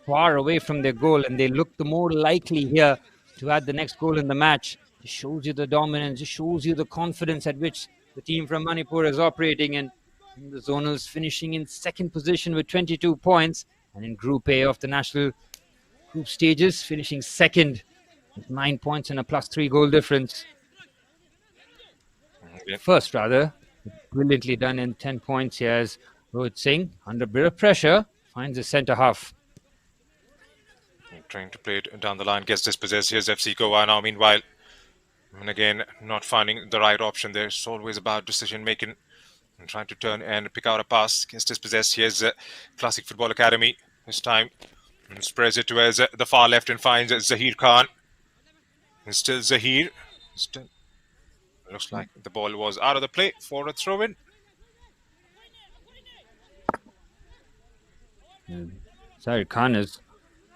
far away from their goal, and they look the more likely here to add the next goal in the match. It shows you the dominance, it shows you the confidence at which the team from Manipur is operating in. And the Zonals finishing in second position with 22 points, and in Group A of the national group stages, finishing second with 9 points and a +3 goal difference. First, rather, brilliantly done in 10 points here as Rohit Singh, under a bit of pressure, finds the centre half. Trying to play it down the line, gets dispossessed. Here's FC Goa now, meanwhile. And again, not finding the right option there. It's always about decision making and trying to turn and pick out a pass. Gets dispossessed. Here's Classic Football Academy this time. And spreads it towards the far left and finds Zahir Khan. And still Zahir. Looks like the ball was out of the play for a throw-in. Zahir Khan is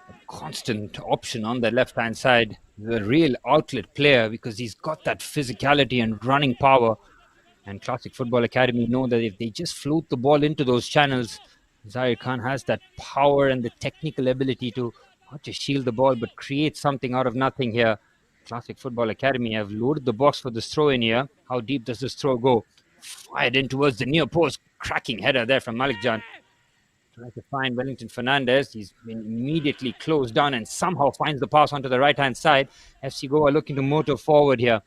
a constant option on the left-hand side. He's a real outlet player because he's got that physicality and running power. And Classic Football Academy know that if they just float the ball into those channels, Zahir Khan has that power and the technical ability to not just shield the ball, but create something out of nothing here. Classic Football Academy have loaded the box for this throw in here. How deep does this throw go? Fired in towards the near post. Cracking header there from Malik Jan. Trying to find Wellington Fernandez. He's been immediately closed down and somehow finds the pass onto the right-hand side. FC Goa looking to motor forward here.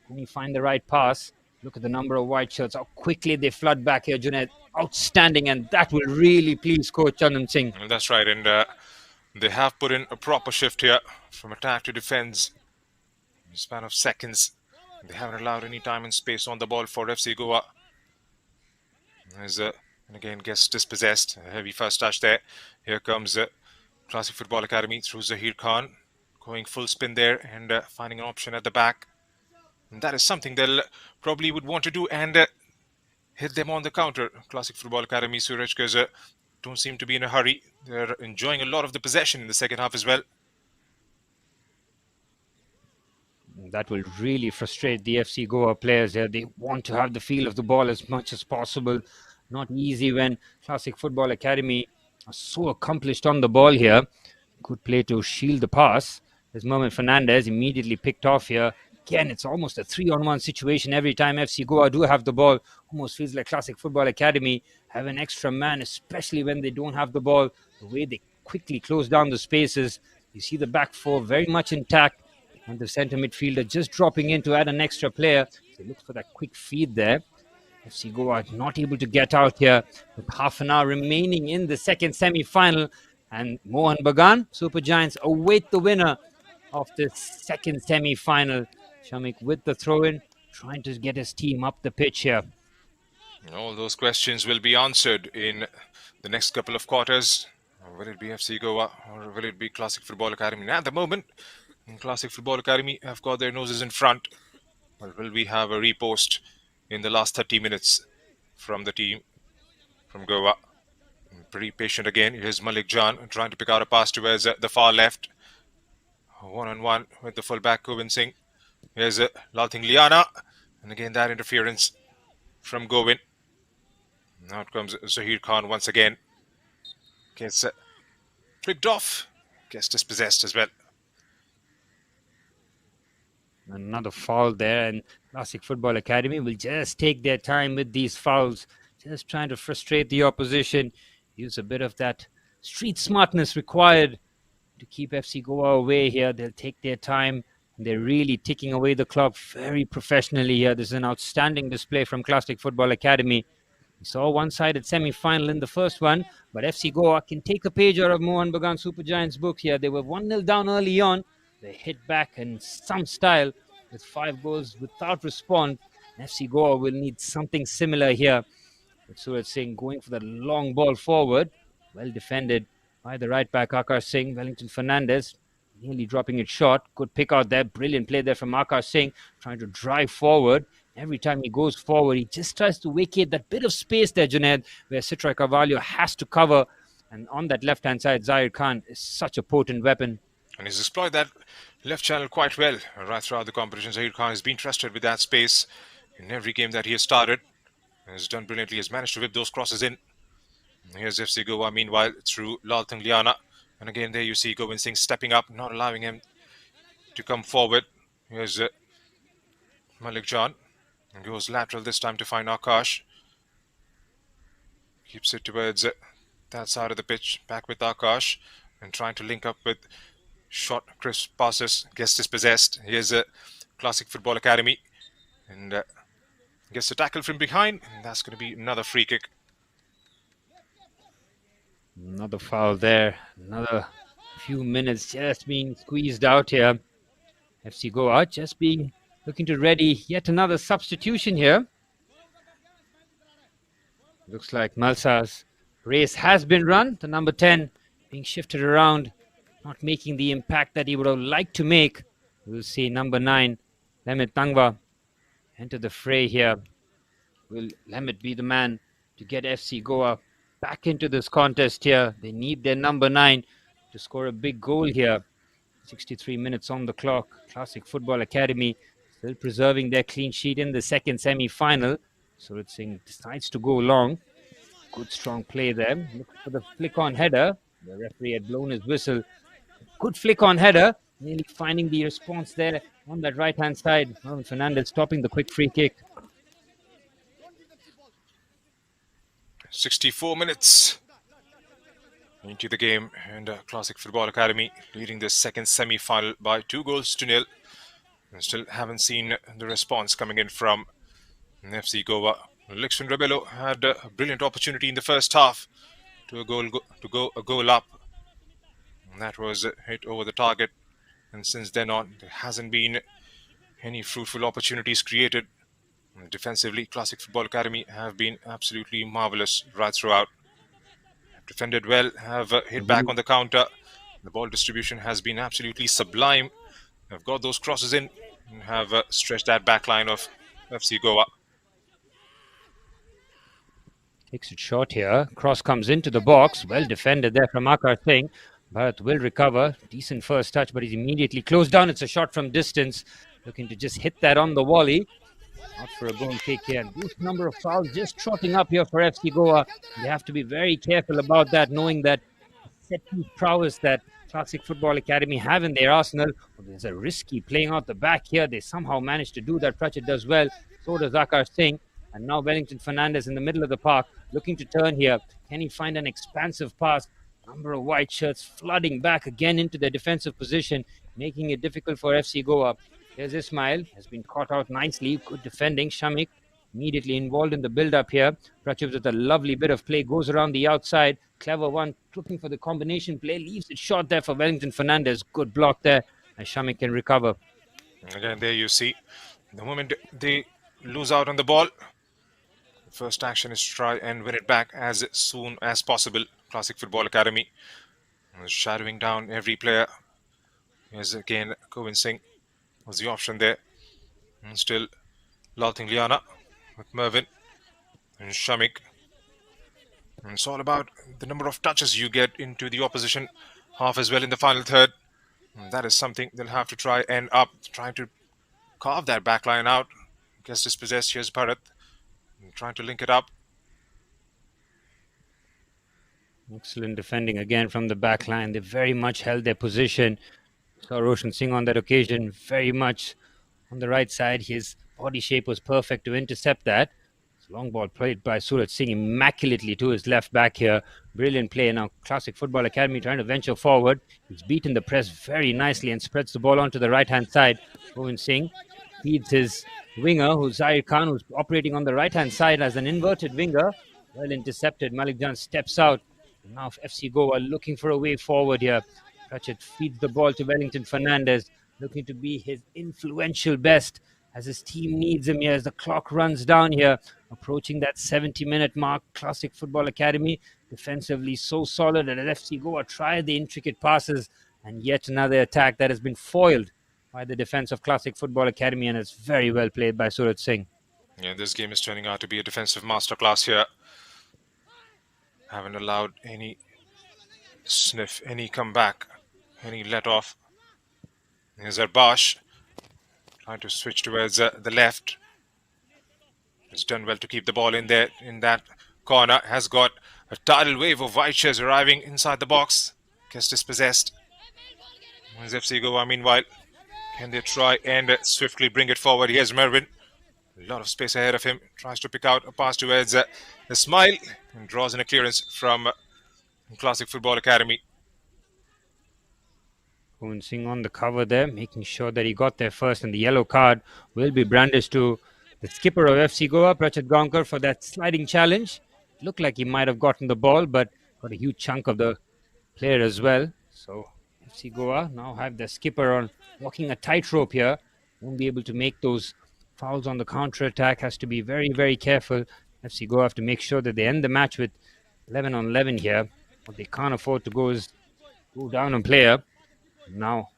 Can he find the right pass? Look at the number of white shirts. How quickly they flood back here, Junaid. outstanding, and that will really please Coach Chandan Singh. And that's right, and they have put in a proper shift here from attack to defense in the span of seconds. They haven't allowed any time and space on the ball for FC Goa. And again gets dispossessed. A heavy first touch there. Here comes Classic Football Academy through Zahir Khan, going full spin there and finding an option at the back. And that is something they'll probably would want to do and hit them on the counter. Classic Football Academy, Suraj, because don't seem to be in a hurry. They're enjoying a lot of the possession in the second half as well. That will really frustrate the FC Goa players here. They want to have the feel of the ball as much as possible. Not easy when Classic Football Academy are so accomplished on the ball here. Good play to shield the pass. There's Mervin Fernandez immediately picked off here. Again, it's almost a 3-on-1 situation every time FC Goa do have the ball. Almost feels like Classic Football Academy have an extra man, especially when they don't have the ball. The way they quickly close down the spaces. You see the back four very much intact. And the centre midfielder just dropping in to add an extra player. So look for that quick feed there. FC Goa not able to get out here with half an hour remaining in the second semi-final. And Mohan Bagan, Super Giants await the winner of the second semi-final. Shamik with the throw-in, trying to get his team up the pitch here. All those questions will be answered in the next couple of quarters. Will it be FC Goa or will it be Classic Football Academy? At the moment, Classic Football Academy have got their noses in front. But will we have a repost in the last 30 minutes from the team from Goa? Pretty patient again. Here's Malik Jan trying to pick out a pass towards the far left. One-on-one with the fullback Govind Singh. Here's Lalting Liana. And again that interference from Govind. Now it comes Zahir Khan once again. Gets flicked off. Gets dispossessed as well. Another foul there, and Classic Football Academy will just take their time with these fouls, just trying to frustrate the opposition, use a bit of that street smartness required to keep FC Goa away here. They'll take their time, and they're really ticking away the clock very professionally here. This is an outstanding display from Classic Football Academy. We saw a one-sided semi-final in the first one, but FC Goa can take a page out of Mohan Bagan Super Giants' book here. They were 1-0 down early on. They hit back in some style with 5 goals without response. FC Goa will need something similar here. With Suraj Singh going for the long ball forward. Well defended by the right back Akash Singh. Wellington Fernandez nearly dropping it short. Good pick out there. Brilliant play there from Akash Singh, trying to drive forward. Every time he goes forward, he just tries to vacate that bit of space there, Junaid, where Citra Carvalho has to cover. And on that left-hand side, Zahir Khan is such a potent weapon. And he's exploited that left channel quite well right throughout the competition. Zahir Khan has been trusted with that space in every game that he has started. And has done brilliantly. He has managed to whip those crosses in. And here's FC Goa, meanwhile, through Lalting Liana. And again, there you see Govind Singh stepping up, not allowing him to come forward. Here's Malik Jan. And goes lateral this time to find Akash. Keeps it towards that side of the pitch. Back with Akash. And trying to link up with short, crisp passes. Gets dispossessed. Here's a Classic Football Academy. And gets a tackle from behind. And that's going to be another free kick. Another foul there. Another few minutes just being squeezed out here. FC Goa just being looking to ready yet another substitution here. Looks like Malsa's race has been run. The number 10 being shifted around, not making the impact that he would have liked to make. We'll see number 9, Lemit Tangwa, enter the fray here. Will Lemit be the man to get FC Goa back into this contest here? They need their number 9 to score a big goal here. 63 minutes on the clock. Classic Football Academy still preserving their clean sheet in the second semi-final. Suraj Singh decides to go long. Good strong play there. Looking for the flick-on header. The referee had blown his whistle. Good flick-on header. Nearly finding the response there on that right-hand side. Mervin Fernandez stopping the quick free kick. 64 minutes into the game, and Classic Football Academy leading the second semi-final by 2-0. And still haven't seen the response coming in from FC Goa. Lixon Rebello had a brilliant opportunity in the first half to go a goal up. And that was hit over the target. And since then on, there hasn't been any fruitful opportunities created. Defensively, Classic Football Academy have been absolutely marvelous right throughout. Have defended well, have hit back on the counter. The ball distribution has been absolutely sublime. Have got those crosses in and have stretched that back line of FC Goa. Takes it short here. Cross comes into the box. Well defended there from Akar Singh. Bharat will recover. Decent first touch, but he's immediately closed down. It's a shot from distance. Looking to just hit that on the volley. Not for a goal kick here. And this number of fouls just trotting up here for FC Goa. They have to be very careful about that, knowing that set piece prowess that Classic Football Academy have in their arsenal. Well, there's a risky playing out the back here. They somehow managed to do that. Prachit does well. So does Akar Singh. And now Wellington Fernandez in the middle of the park, looking to turn here. Can he find an expansive pass? Number of white shirts flooding back again into their defensive position, making it difficult for FC Goa. Here's Ismail, has been caught out nicely. Good defending. Shamik immediately involved in the build-up here. Prachit with a lovely bit of play, goes around the outside. Clever one, looking for the combination play. Leaves it short there for Wellington Fernandez. Good block there, and Shamik can recover. Again, there you see, the moment they lose out on the ball, the first action is to try and win it back as soon as possible. Classic Football Academy shadowing down every player. Here's again Govind Singh was the option there. And still Lalting Liana with Mervyn and Shamik. And it's all about the number of touches you get into the opposition half as well in the final third. And that is something they'll have to try and up, trying to carve that back line out. Gets dispossessed. Here's Bharat trying to link it up. Excellent defending again from the back line. They very much held their position. Saw Roshan Singh on that occasion very much on the right side. His body shape was perfect to intercept that. Long ball played by Suraj Singh immaculately to his left back here. Brilliant play. Now Classic Football Academy trying to venture forward. He's beaten the press very nicely and spreads the ball onto the right-hand side. Govind Singh feeds his winger, who's Zahir Khan, who's operating on the right-hand side as an inverted winger. Well intercepted. Malik Jan steps out. Now FC Goa looking for a way forward here. Prachit feeds the ball to Wellington Fernandez, looking to be his influential best as his team needs him here, as the clock runs down here, approaching that 70-minute mark. Classic Football Academy defensively so solid, and FC Goa tried the intricate passes, and yet another attack that has been foiled by the defense of Classic Football Academy, and it's very well played by Suraj Singh. Yeah, this game is turning out to be a defensive masterclass here. Haven't allowed any sniff, any comeback, any let off. Here's Arbash trying to switch towards the left. He's done well to keep the ball in there, in that corner. Has got a tidal wave of white shirts arriving inside the box. Gets dispossessed. Here's FC Goa meanwhile. Can they try and swiftly bring it forward? Here's Mervyn. A lot of space ahead of him. Tries to pick out a pass towards Ismail and draws in a clearance from Classic Football Academy. Govind Singh on the cover there, making sure that he got there first, and the yellow card will be brandished to the skipper of FC Goa, Prachit Gaonkar, for that sliding challenge. Looked like he might have gotten the ball, but got a huge chunk of the player as well. So FC Goa now have the skipper on walking a tightrope here. Won't be able to make those fouls on the counter-attack. Has to be very, very careful. FC Goa have to make sure that they end the match with 11 on 11 here. What they can't afford to go is go down on player. Now,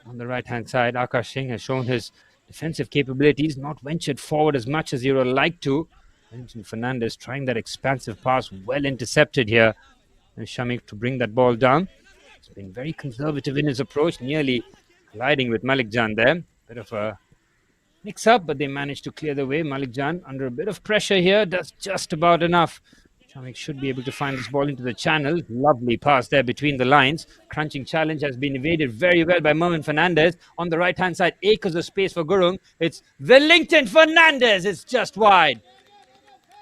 on the right-hand side, Akash Singh has shown his defensive capabilities, not ventured forward as much as he would like to. Wellington Fernandez trying that expansive pass, well intercepted here. And Shamik to bring that ball down. He's been very conservative in his approach, nearly colliding with Malik Jan there. Bit of a mix-up, but they managed to clear the way. Malik Jan, under a bit of pressure here, does just about enough. Shamik should be able to find this ball into the channel. Lovely pass there between the lines. Crunching challenge has been evaded very well by Mervyn Fernandez. On the right-hand side, acres of space for Gurung. It's Wellington Fernandez. It's just wide.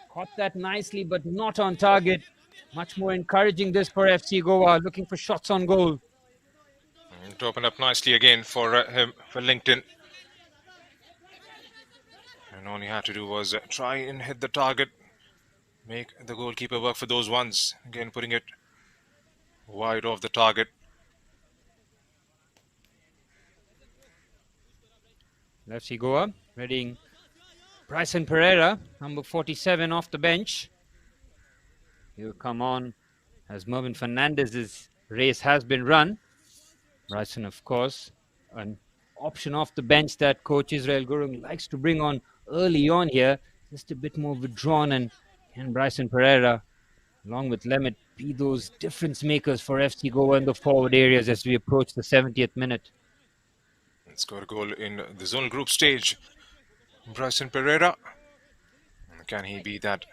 Caught that nicely, but not on target. Much more encouraging this for FC Goa, looking for shots on goal. And to open up nicely again for him, for Wellington. And all he had to do was try and hit the target, make the goalkeeper work for those ones. Again, putting it wide off the target. FC Goa readying Bryson Pereira, number 47, off the bench. He'll come on as Mervin Fernandez's race has been run. Bryson, of course, an option off the bench that coach Israel Gurung likes to bring on early on here, just a bit more withdrawn, and can Bryson Pereira, along with Lemit, be those difference makers for FC Goa in the forward areas as we approach the 70th minute. Scored a goal in the zonal group stage. Bryson Pereira. Can he be that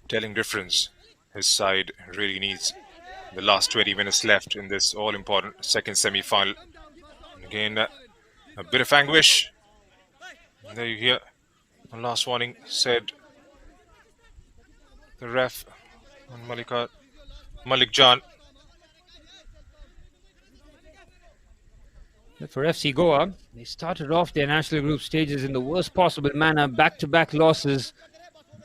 telling difference? His side really needs the last 20 minutes left in this all-important second semi-final. And again, a bit of anguish. And there you hear the last warning said the ref on Malik Jan. For FC Goa, they started off their national group stages in the worst possible manner, back-to-back losses.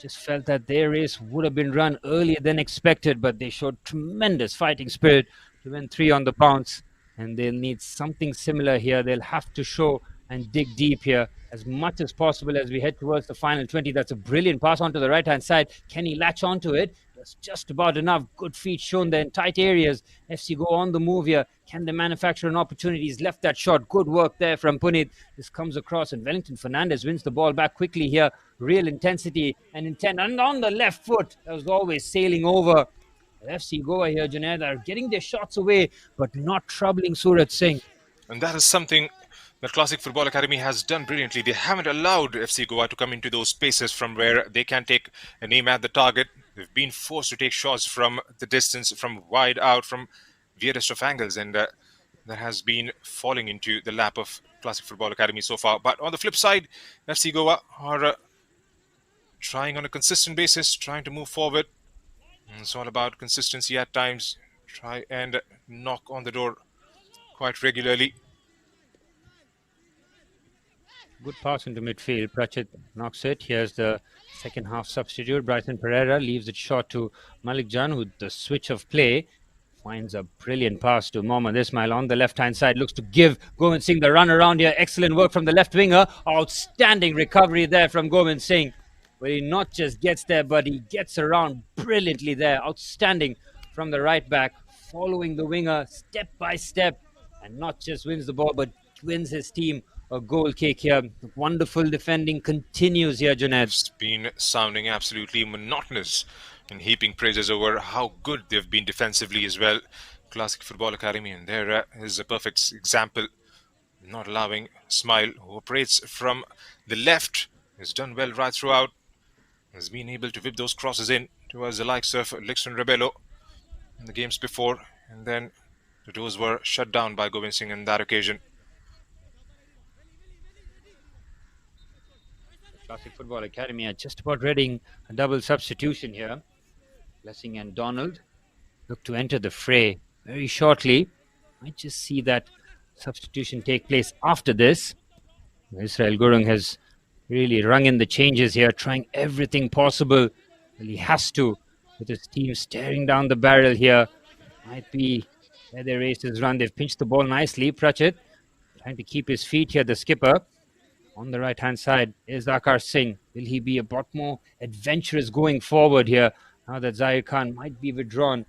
Just felt that their race would have been run earlier than expected, but they showed tremendous fighting spirit to win 3 on the bounce, and they'll need something similar here. They'll have to show and dig deep here as much as possible as we head towards the final 20. That's a brilliant pass onto the right-hand side. Can he latch onto it? That's just about enough. Good feet shown there in tight areas. FC Goa on the move here. Can they manufacture an opportunity? He's left that shot. Good work there from Puneet. This comes across, and Wellington Fernandez wins the ball back quickly here. Real intensity and intent. And on the left foot, that was always sailing over. FC Goa here, Junaid, are getting their shots away, but not troubling Surat Singh. And that is something that Classic Football Academy has done brilliantly. They haven't allowed FC Goa to come into those spaces from where they can take an aim at the target. They've been forced to take shots from the distance, from wide out, from weirdest of angles, and that has been falling into the lap of Classic Football Academy so far. But on the flip side, FC Goa are trying on a consistent basis, trying to move forward. And it's all about consistency at times. Try and knock on the door quite regularly. Good pass into midfield. Prachit knocks it. Here's the second half substitute. Bryson Pereira leaves it short to Malik Jan, with the switch of play. Finds a brilliant pass to Mohammad Ismail on the left-hand side. Looks to give Govind Singh the run around here. Excellent work from the left winger. Outstanding recovery there from Govind Singh, where he not just gets there, but he gets around brilliantly there. Outstanding from the right back, following the winger step by step, and not just wins the ball, but wins his team a goal kick here. Wonderful defending continues here, Junaid. It's been sounding absolutely monotonous and heaping praises over how good they've been defensively as well. Classic Football Academy, and there is a perfect example. Not allowing Smile, who operates from the left, has done well right throughout. Has been able to whip those crosses in towards the likes of Lixon Rebello in the games before, and then the doors were shut down by Govind Singh on that occasion. Classic Football Academy are just about readying a double substitution here. Blessing and Donald look to enter the fray very shortly. Might just see that substitution take place after this. Israel Gurung has really rung in the changes here, trying everything possible. Well, he has to, with his team staring down the barrel here. Might be where their race is run. They've pinched the ball nicely. Prachit trying to keep his feet here, the skipper. On the right-hand side is Akar Singh. Will he be a bit more adventurous going forward here, now that Zahir Khan might be withdrawn?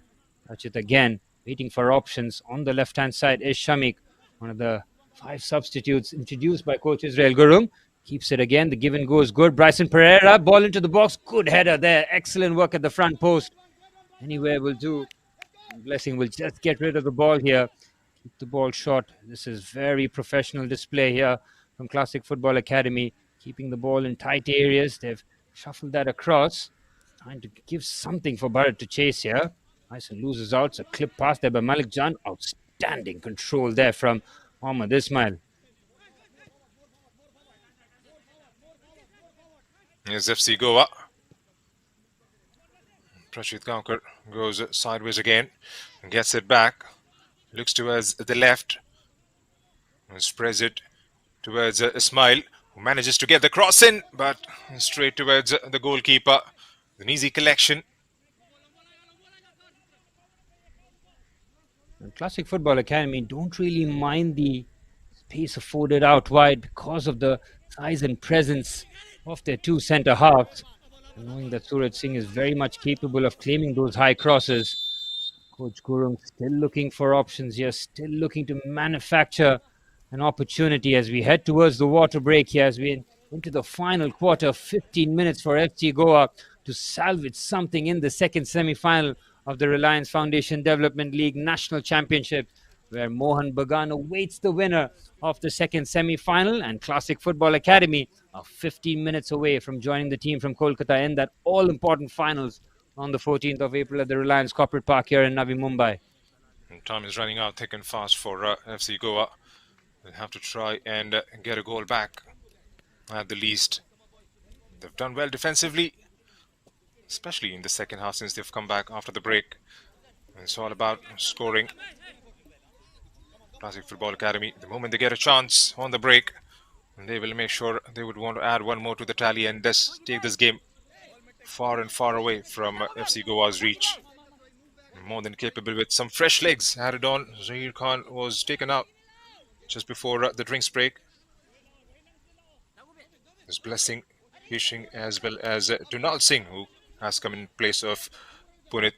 Prachit again, waiting for options. On the left-hand side is Shamik, one of the 5 substitutes introduced by coach Israel Gurung. Keeps it again. The give and go is good. Bryson Pereira, ball into the box. Good header there. Excellent work at the front post. Anywhere will do. Blessing will just get rid of the ball here. Keep the ball short. This is very professional display here from Classic Football Academy. Keeping the ball in tight areas. They've shuffled that across. Trying to give something for Bharat to chase here. Nice, and loses out. It's a clip pass there by Malik Jan. Outstanding control there from Mohammad Ismail. Here's FC Goa. Prashit Gaonkar goes sideways again and gets it back. Looks towards the left and spreads it towards Ismail, who manages to get the cross in, but straight towards the goalkeeper. An easy collection. And Classic Football Academy don't really mind the space afforded out wide because of the size and presence of their two centre halves. And knowing that Suraj Singh is very much capable of claiming those high crosses, Coach Gurung still looking for options here, still looking to manufacture an opportunity as we head towards the water break here, as we into the final quarter, 15 minutes for FC Goa to salvage something in the second semi-final of the Reliance Foundation Development League National Championship, where Mohan Bagan awaits the winner of the second semi-final, and Classic Football Academy are 15 minutes away from joining the team from Kolkata in that all-important finals on the 14th of April at the Reliance Corporate Park here in Navi Mumbai. And time is running out thick and fast for FC Goa. They'll have to try and get a goal back at the least. They've done well defensively, especially in the second half since they've come back after the break. And it's all about scoring. Classic Football Academy, the moment they get a chance on the break, they will make sure they would want to add one more to the tally and thus take this game far and far away from FC Goa's reach. More than capable with some fresh legs added on. Zahir Khan was taken out just before the drinks break. There's Blessing, Hishing, as well as Dunal Singh, who has come in place of Punit.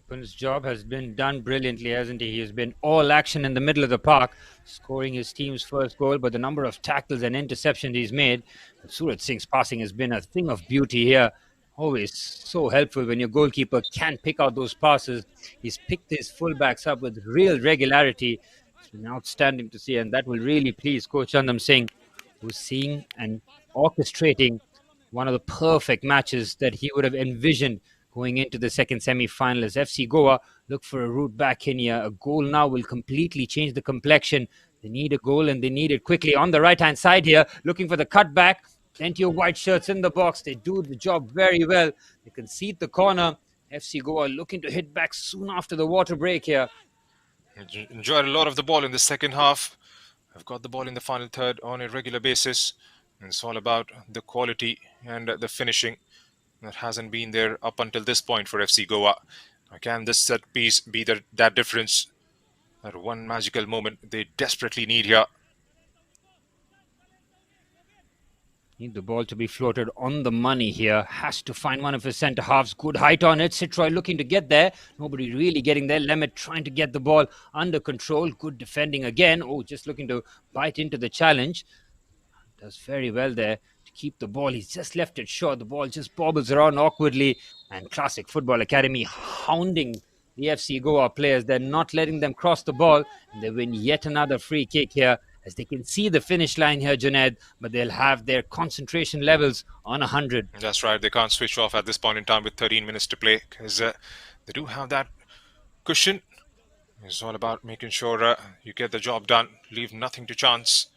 Punit's job has been done brilliantly, hasn't he? He has been all action in the middle of the park, scoring his team's first goal, but the number of tackles and interceptions he's made. Suraj Singh's passing has been a thing of beauty here. Always so helpful when your goalkeeper can pick out those passes. He's picked his fullbacks up with real regularity. It's been outstanding to see, and that will really please Coach Chandam Singh, who's seeing and orchestrating one of the perfect matches that he would have envisioned going into the second semi-final. As FC Goa look for a route back in here. A goal now will completely change the complexion. They need a goal and they need it quickly. On the right-hand side here, looking for the cutback. Plenty of white shirts in the box. They do the job very well. They concede the corner. FC Goa looking to hit back soon after the water break here. Enjoyed a lot of the ball in the second half. I've got the ball in the final third on a regular basis. And it's all about the quality and the finishing that hasn't been there up until this point for FC Goa. Can this set piece be that difference? That one magical moment they desperately need here. Need the ball to be floated on the money here. Has to find one of his centre halves. Good height on it. Citroy looking to get there. Nobody really getting there. Lemmet trying to get the ball under control. Good defending again. Oh, just looking to bite into the challenge. Does very well there to keep the ball. He's just left it short. The ball just bobbles around awkwardly. And Classic Football Academy hounding the FC Goa players. They're not letting them cross the ball. And they win yet another free kick here, as they can see the finish line here, Junaid, but they'll have their concentration levels on 100. That's right. They can't switch off at this point in time with 13 minutes to play, because they do have that cushion. It's all about making sure you get the job done, leave nothing to chance.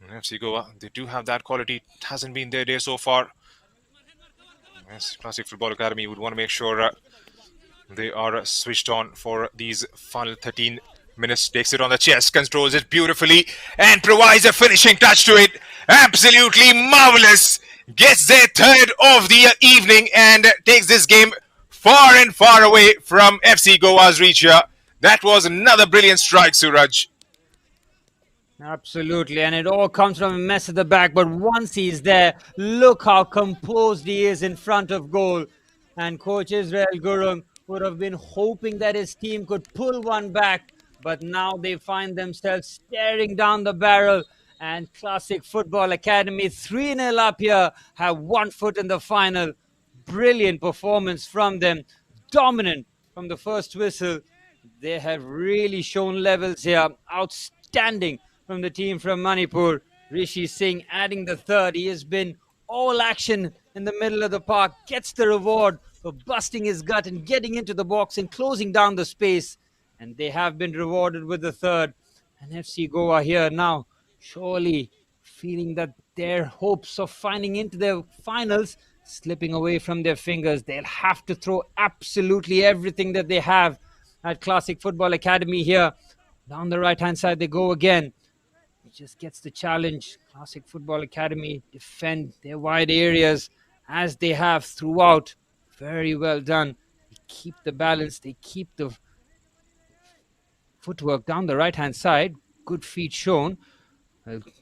And FC Goa, they do have that quality. It hasn't been their day so far. Yes, Classic Football Academy would want to make sure they are switched on for these final 13 minutes. Takes it on the chest, controls it beautifully, and provides a finishing touch to it. Absolutely marvelous. Gets their third of the evening and takes this game far and far away from FC Goa's reach here. That was another brilliant strike, Suraj. Absolutely, and it all comes from a mess at the back, but once he's there, look how composed he is in front of goal. And Coach Israel Gurung would have been hoping that his team could pull one back, but now they find themselves staring down the barrel. And Classic Football Academy 3-0 up here, have 1 foot in the final. Brilliant performance from them, dominant from the first whistle. They have really shown levels here, outstanding from the team from Manipur. Rishi Singh adding the third. He has been all action in the middle of the park, gets the reward for busting his gut and getting into the box and closing down the space. And they have been rewarded with the third. And FC Goa here now, surely feeling that their hopes of finding into the finals slipping away from their fingers. They'll have to throw absolutely everything that they have at Classic Football Academy here Down the right-hand side they go again. He just gets the challenge. Classic Football Academy defend their wide areas as they have throughout. Very well done. They keep the balance. They keep the footwork down the right-hand side. Good feet shown.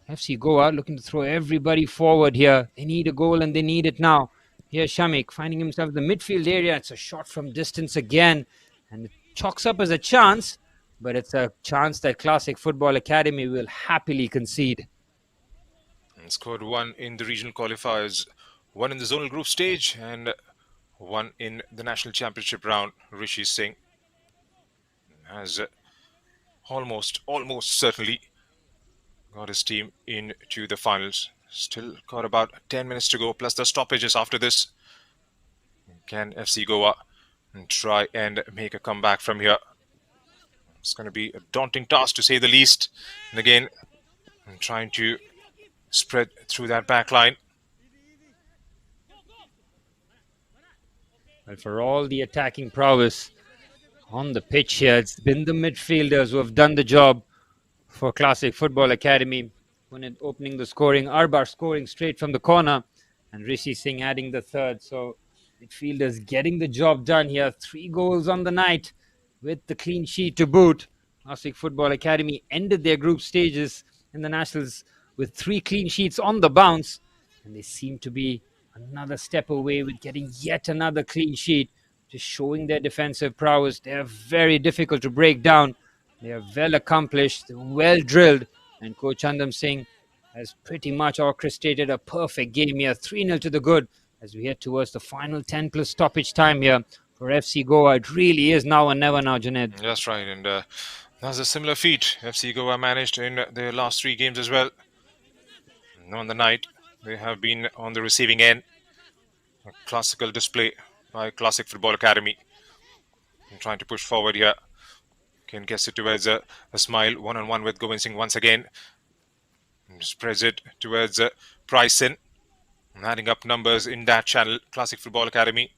FC Goa looking to throw everybody forward here. They need a goal and they need it now. Here Shamik finding himself in the midfield area. It's a shot from distance again. And it chalks up as a chance, but it's a chance that Classic Football Academy will happily concede. And scored one in the regional qualifiers, one in the zonal group stage, and one in the national championship round. Rishi Singh has almost certainly got his team into the finals. Still got about 10 minutes to go, plus the stoppages after this. Can FC Goa try and make a comeback from here? It's going to be a daunting task, to say the least. And again, I'm trying to spread through that back line. Well, for all the attacking prowess on the pitch here, it's been the midfielders who have done the job for Classic Football Academy. When it opening the scoring, Arbar scoring straight from the corner, and Rishi Singh adding the third. So midfielders getting the job done here. 3 goals on the night with the clean sheet to boot. Classic Football Academy ended their group stages in the Nationals with 3 clean sheets on the bounce, and they seem to be another step away with getting yet another clean sheet, just showing their defensive prowess. They are very difficult to break down. They are well accomplished, well drilled, and Coach Andam Singh has pretty much orchestrated a perfect game here. 3-0 to the good as we head towards the final 10 plus stoppage time here for FC Goa. It really is now or never now, Junaid. That's right, and that's a similar feat FC Goa managed in their last 3 games as well. And on the night, they have been on the receiving end. A classical display by Classic Football Academy. And trying to push forward here. Can guess it towards a smile, one-on-one with Govind Singh once again. And spreads it towards Bryson. And adding up numbers in that channel. Classic Football Academy.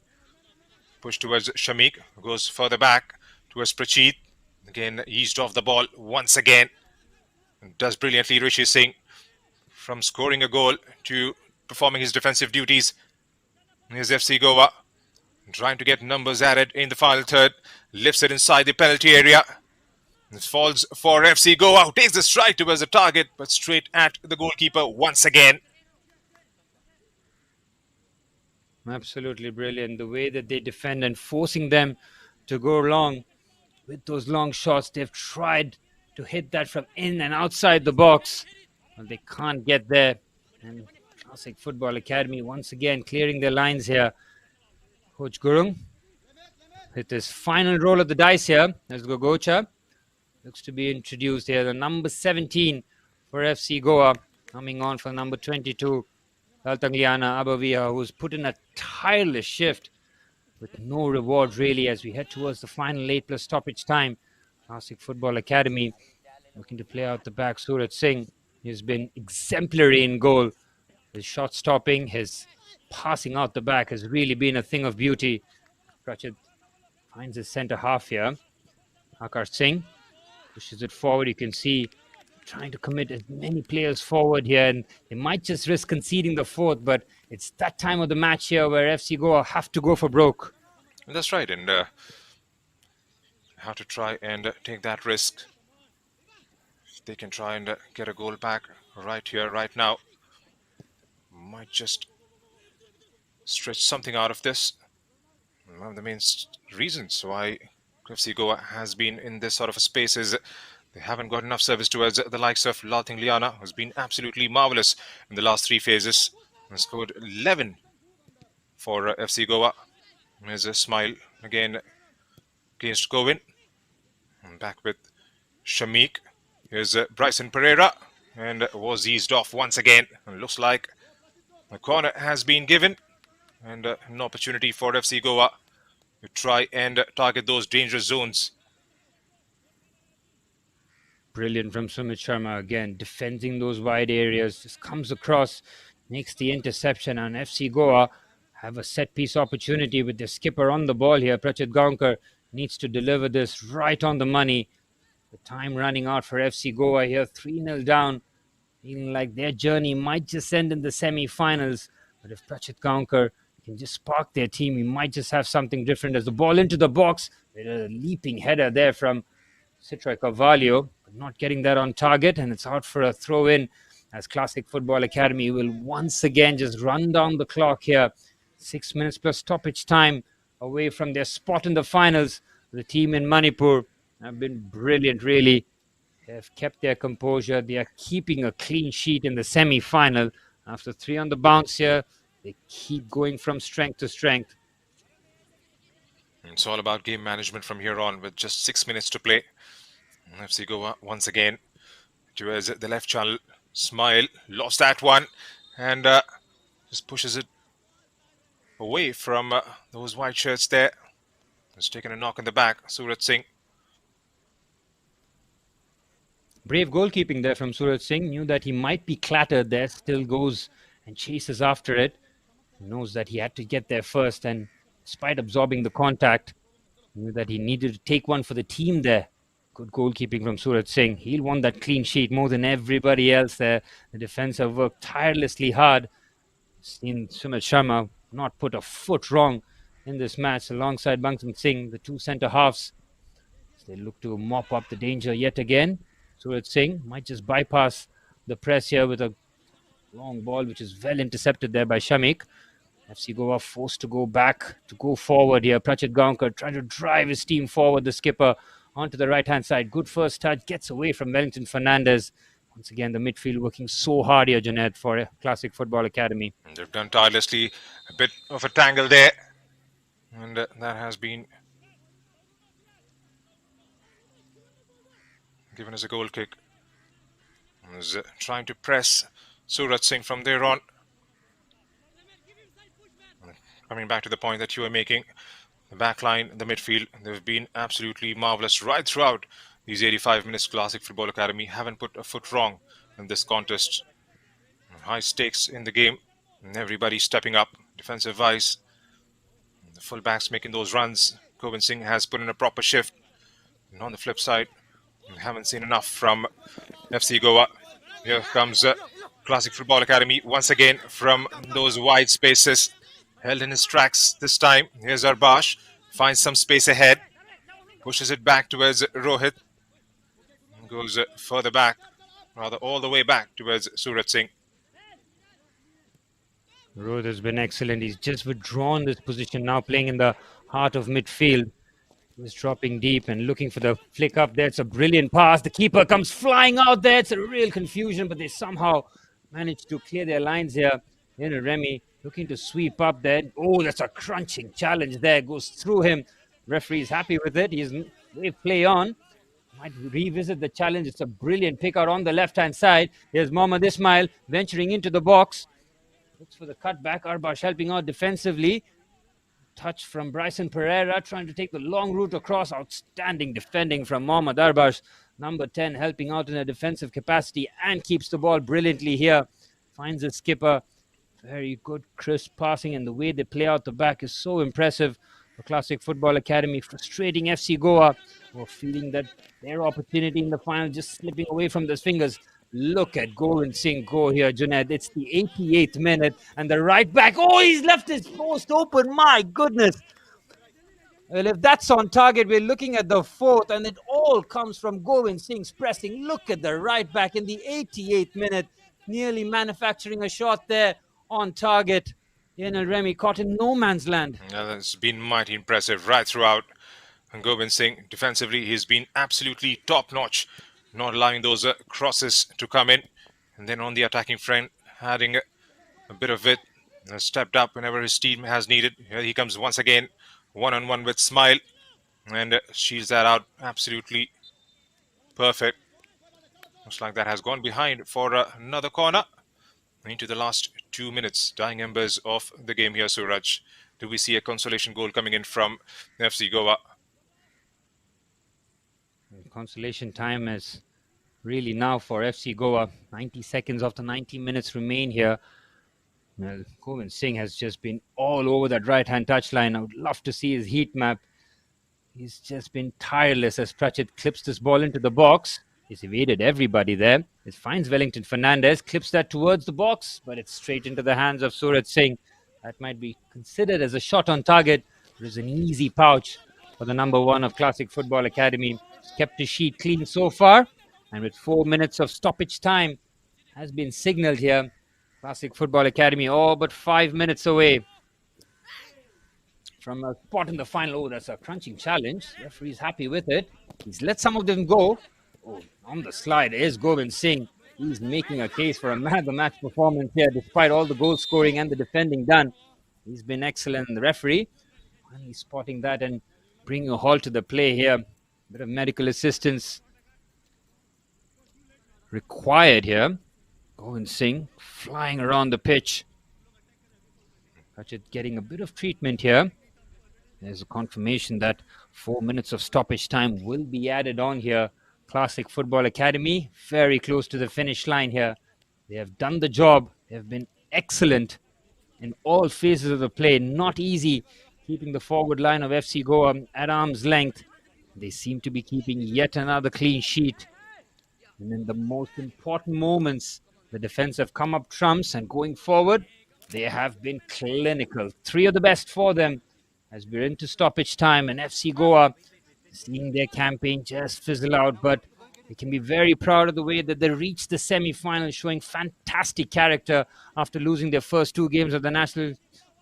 Push towards Shamik. Goes further back towards Prachit. Again, eased off the ball once again. And does brilliantly Rishi Singh. From scoring a goal to performing his defensive duties. Here's FC Goa. Trying to get numbers added in the final third. Lifts it inside the penalty area. This falls for FC Goa, who takes the strike towards the target, but straight at the goalkeeper once again. Absolutely brilliant. The way that they defend and forcing them to go long with those long shots. They've tried to hit that from in and outside the box. Well, they can't get there. And Classic Football Academy once again clearing their lines here. Coach Gurung with his final roll of the dice here. There's Gogocha. Looks to be introduced here. The number 17 for FC Goa. Coming on for number 22. Laltangliana Abavia, who's put in a tireless shift with no reward really as we head towards the final 8 plus stoppage time. Classic Football Academy looking to play out the back. Surat Singh has been exemplary in goal. His shot stopping, his passing out the back has really been a thing of beauty. Prachit finds his centre half here. Akar Singh pushes it forward. You can see trying to commit as many players forward here, and they might just risk conceding the 4th, but it's that time of the match here where FC Goa have to go for broke. That's right, and have to try and take that risk. If they can try and get a goal back right here, right now. Might just stretch something out of this. One of the main reasons why FC Goa has been in this sort of a space is they haven't got enough service towards the likes of Lalting Liana, who's been absolutely marvellous in the last 3 phases. And scored 11 for FC Goa. There's a smile again against Govind. And back with Shamik. Here's Bryson Pereira. And was eased off once again. And looks like the corner has been given. And an opportunity for FC Goa to try and target those dangerous zones. Brilliant from Sumit Sharma again, defending those wide areas. Just comes across, makes the interception, and FC Goa have a set piece opportunity with their skipper on the ball here. Prachit Gaonkar needs to deliver this right on the money. The time running out for FC Goa here, 3-0 down, feeling like their journey might just end in the semi-finals. But if Prachit Gaonkar can just spark their team, we might just have something different. As the ball into the box, with a leaping header there from Citroën Carvalho, but not getting that on target, and it's out for a throw-in as Classic Football Academy will once again just run down the clock here. 6 minutes plus stoppage time away from their spot in the finals. The team in Manipur have been brilliant, really. They have kept their composure. They are keeping a clean sheet in the semi-final. After 3 on the bounce here, they keep going from strength to strength. It's all about game management from here on with just 6 minutes to play. FC Goa once again towards the left channel. Smile lost that one and just pushes it away from those white shirts there. He's taken a knock in the back. Surat Singh. Brave goalkeeping there from Surat Singh. Knew that he might be clattered there. Still goes and chases after it. Knows that he had to get there first, and despite absorbing the contact, knew that he needed to take one for the team there. Good goalkeeping from Surat Singh. He'll want that clean sheet more than everybody else there. The defense have worked tirelessly hard. Seen Sumit Sharma not put a foot wrong in this match alongside Bangsan Singh, the two centre halves. They look to mop up the danger yet again. Surat Singh might just bypass the press here with a long ball, which is well intercepted there by Shamik. FC Goa forced to go back, to go forward here. Prachit Gaonkar trying to drive his team forward. The skipper onto the right-hand side. Good first touch. Gets away from Wellington Fernandez. Once again, the midfield working so hard here, Junaid, for Classic Football Academy. And they've done tirelessly. A bit of a tangle there. And that has been given as a goal kick. He's trying to press Surat Singh from there on. Coming back to the point that you were making, the back line, the midfield, they've been absolutely marvellous right throughout these 85 minutes. Classic Football Academy haven't put a foot wrong in this contest. High stakes in the game, and everybody stepping up. Defensive wise, the fullbacks making those runs. Govind Singh has put in a proper shift. And on the flip side, we haven't seen enough from FC Goa. Here comes Classic Football Academy once again from those wide spaces. Held in his tracks this time. Here's Arbash. Finds some space ahead. Pushes it back towards Rohit. Goes further back. Rather all the way back towards Surat Singh. Rohit has been excellent. He's just withdrawn this position now, playing in the heart of midfield. He's dropping deep and looking for the flick up there. It's a brilliant pass. The keeper comes flying out there. It's a real confusion, but they somehow managed to clear their lines here. Remy looking to sweep up there. Oh, that's a crunching challenge there. Goes through him. Referee's happy with it. He's wave play on. Might revisit the challenge. It's a brilliant pick out on the left-hand side. Here's Mohammad Ismail venturing into the box. Looks for the cutback. Arbash helping out defensively. Touch from Bryson Pereira, trying to take the long route across. Outstanding defending from Mohammad Arbash. Number 10 helping out in a defensive capacity and keeps the ball brilliantly here. Finds the skipper. Very good, crisp passing, and the way they play out the back is so impressive for Classic Football Academy. Frustrating FC Goa, who are feeling that their opportunity in the final just slipping away from their fingers. Look at Govind Singh go here, Junaid. It's the 88th minute, and the right back. Oh, he's left his post open. My goodness. Well, if that's on target, we're looking at the fourth, and it all comes from Govind Singh's pressing. Look at the right back in the 88th minute, nearly manufacturing a shot there on target. Yanal Remy caught in no man's land. Yeah, that's been mighty impressive right throughout. And Govind Singh, defensively, he's been absolutely top-notch, not allowing those crosses to come in. And then on the attacking front, adding a bit of it, stepped up whenever his team has needed. Here he comes once again, one-on-one with Smile, and shields that out absolutely perfect. Looks like that has gone behind for another corner. Into the last 2 minutes, dying embers of the game here, Suraj. Do we see a consolation goal coming in from FC Goa? Consolation time is really now for FC Goa. 90 seconds after 90 minutes remain here. Well, Govind Singh has just been all over that right-hand touchline. I would love to see his heat map. He's just been tireless as Pratchett clips this ball into the box. He's evaded everybody there. It finds Wellington Fernandez, clips that towards the box, but it's straight into the hands of Suraj Singh. That might be considered as a shot on target. It was an easy pouch for the number one of Classic Football Academy. He's kept his sheet clean so far, and with 4 minutes of stoppage time has been signaled here. Classic Football Academy all but 5 minutes away from a spot in the final. Oh, that's a crunching challenge. Referee's happy with it. He's let some of them go. Oh, on the slide is Govind Singh. He's making a case for a man of the match performance here, despite all the goal scoring and the defending done. He's been excellent. The referee finally spotting that and bringing a halt to the play here. A bit of medical assistance required here. Govind Singh flying around the pitch. Pratchett getting a bit of treatment here. There's a confirmation that 4 minutes of stoppage time will be added on here. Classic Football Academy, very close to the finish line here. They have done the job. They have been excellent in all phases of the play. Not easy keeping the forward line of FC Goa at arm's length. They seem to be keeping yet another clean sheet. And in the most important moments, the defense have come up trumps, and going forward, they have been clinical. 3 of the best for them as we're into stoppage time, and FC Goa seeing their campaign just fizzle out, but they can be very proud of the way that they reached the semi-final, showing fantastic character after losing their first 2 games of the national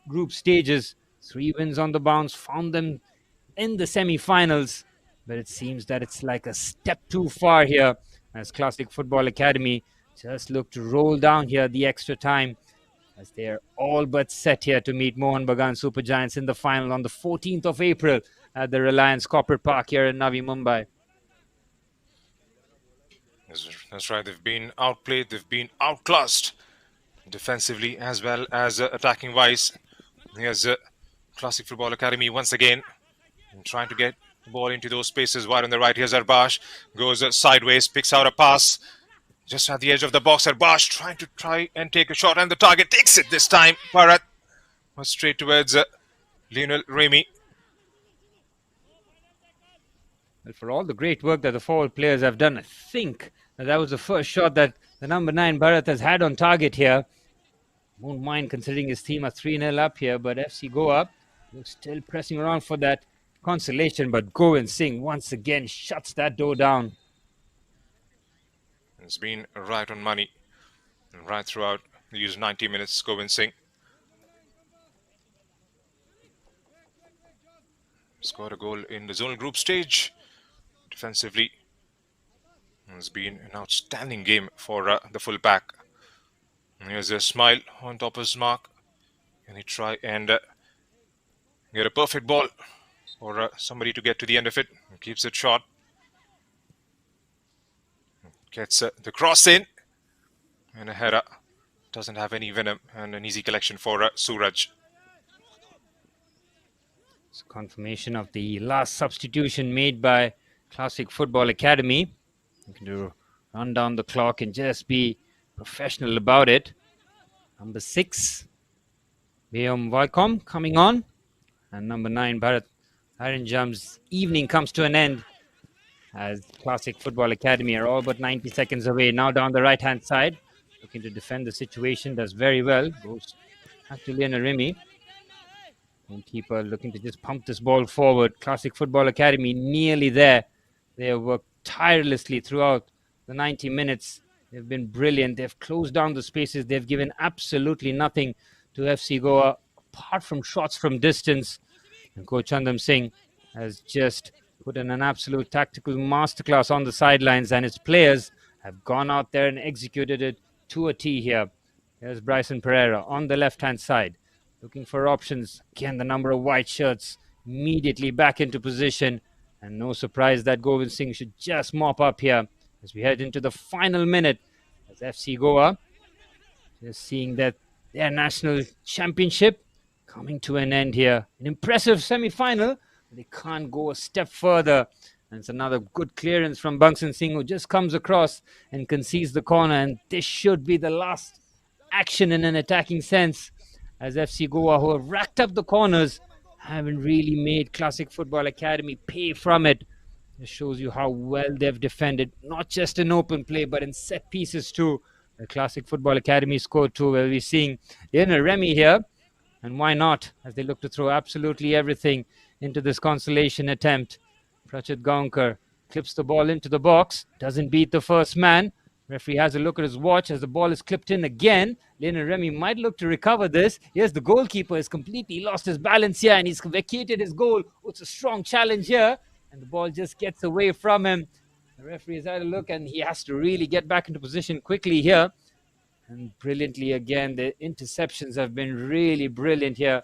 group stages. 3 wins on the bounce found them in the semi-finals, but it seems that it's like a step too far here as Classic Football Academy just look to roll down here the extra time, as they are all but set here to meet Mohan Bagan Super Giants in the final on the 14th of April at the Reliance Corporate Park here in Navi Mumbai. That's right. They've been outplayed. They've been outclassed defensively as well as attacking wise. Here's Classic Football Academy once again trying to get the ball into those spaces wide on the right. Here's Arbash, goes sideways, picks out a pass just at the edge of the box. Arbash trying to take a shot, and the target takes it this time. Bharat was straight towards Lionel Remy. Well, for all the great work that the forward players have done, I think that was the first shot that the number 9 Bharat has had on target here. Won't mind considering his team are 3-0 up here, but FC Goa still pressing around for that consolation, but Govind Singh once again shuts that door down. It's been right on money right throughout these 90 minutes. Govind Singh scored a goal in the zonal group stage. Defensively, it's been an outstanding game for the fullback. Here's a smile on top of his mark. Can he try and get a perfect ball for somebody to get to the end of it? Keeps it short. Gets the cross in. And a header. Doesn't have any venom, and an easy collection for Suraj. It's a confirmation of the last substitution made by Classic Football Academy. You can do run down the clock and just be professional about it. Number 6, Bayom Vaikom coming on. And number 9, Bharat Haranjam's evening comes to an end as Classic Football Academy are all but 90 seconds away. Now down the right-hand side, looking to defend the situation, does very well. Goes back to Lionel Remy. Goalkeeper looking to just pump this ball forward. Classic Football Academy nearly there. They have worked tirelessly throughout the 90 minutes. They've been brilliant. They've closed down the spaces. They've given absolutely nothing to FC Goa apart from shots from distance. And Coach Chandam Singh has just put in an absolute tactical masterclass on the sidelines, and his players have gone out there and executed it to a T here. There's Bryson Pereira on the left-hand side, looking for options. Again, the number of white shirts immediately back into position. And no surprise that Govind Singh should just mop up here as we head into the final minute. As FC Goa just seeing that their national championship coming to an end here. An impressive semi-final. They can't go a step further. And it's another good clearance from Bangsan Singh, who just comes across and concedes the corner. And this should be the last action in an attacking sense, as FC Goa, who have racked up the corners, haven't really made Classic Football Academy pay from it. It shows you how well they've defended, not just in open play, but in set pieces too. The Classic Football Academy scored too. We'll be seeing Lionel Remy here. And why not, as they look to throw absolutely everything into this consolation attempt. Prachit Gaonkar clips the ball into the box, doesn't beat the first man. Referee has a look at his watch as the ball is clipped in again. Lionel Remy might look to recover this. Yes, the goalkeeper has completely lost his balance here and he's vacated his goal. Oh, it's a strong challenge here. And the ball just gets away from him. The referee has had a look and he has to really get back into position quickly here. And brilliantly again, the interceptions have been really brilliant here.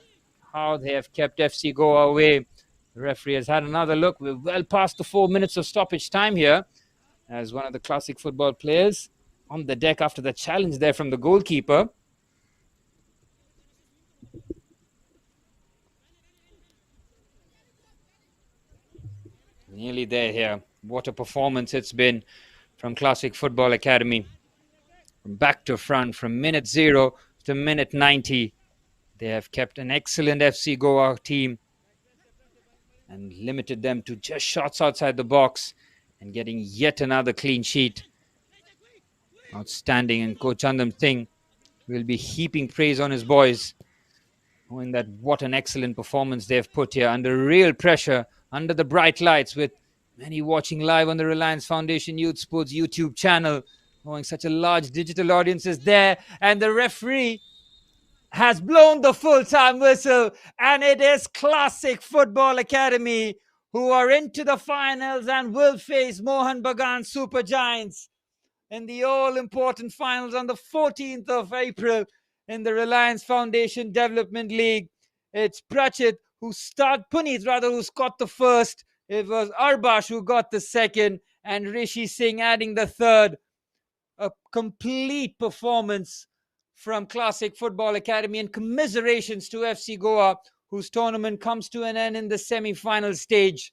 How they have kept FC Goa away. The referee has had another look. We're well past the 4 minutes of stoppage time here, as one of the Classic Football players on the deck after the challenge there from the goalkeeper. Nearly there here. What a performance it's been from Classic Football Academy. From back to front, from minute 0 to minute 90. They have kept an excellent FC Goa team and limited them to just shots outside the box and getting yet another clean sheet. Outstanding. And Coach Andam Singh will be heaping praise on his boys, knowing that what an excellent performance they've put here under real pressure, under the bright lights, with many watching live on the Reliance Foundation Youth Sports YouTube channel, knowing such a large digital audience is there. And the referee has blown the full-time whistle, and it is Classic Football Academy who are into the finals and will face Mohan Bagan Super Giants in the all-important finals on the 14th of April in the Reliance Foundation Development League. It's Prachit Puneet who's got the first. It was Arbash who got the second, and Rishi Singh adding the third. A complete performance from Classic Football Academy, and commiserations to FC Goa, whose tournament comes to an end in the semi-final stage.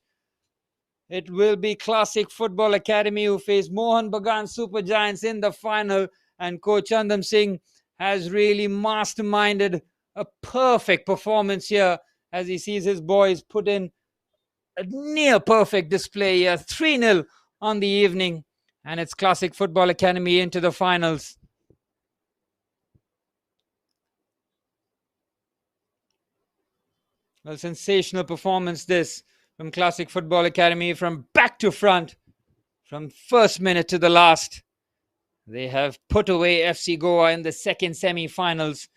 It will be Classic Football Academy who face Mohan Bagan Super Giants in the final, and Coach Andam Singh has really masterminded a perfect performance here as he sees his boys put in a near perfect display here, 3-0 on the evening, and it's Classic Football Academy into the finals. Well, sensational performance this from Classic Football Academy, from back to front, from first minute to the last. They have put away FC Goa in the second semi-finals,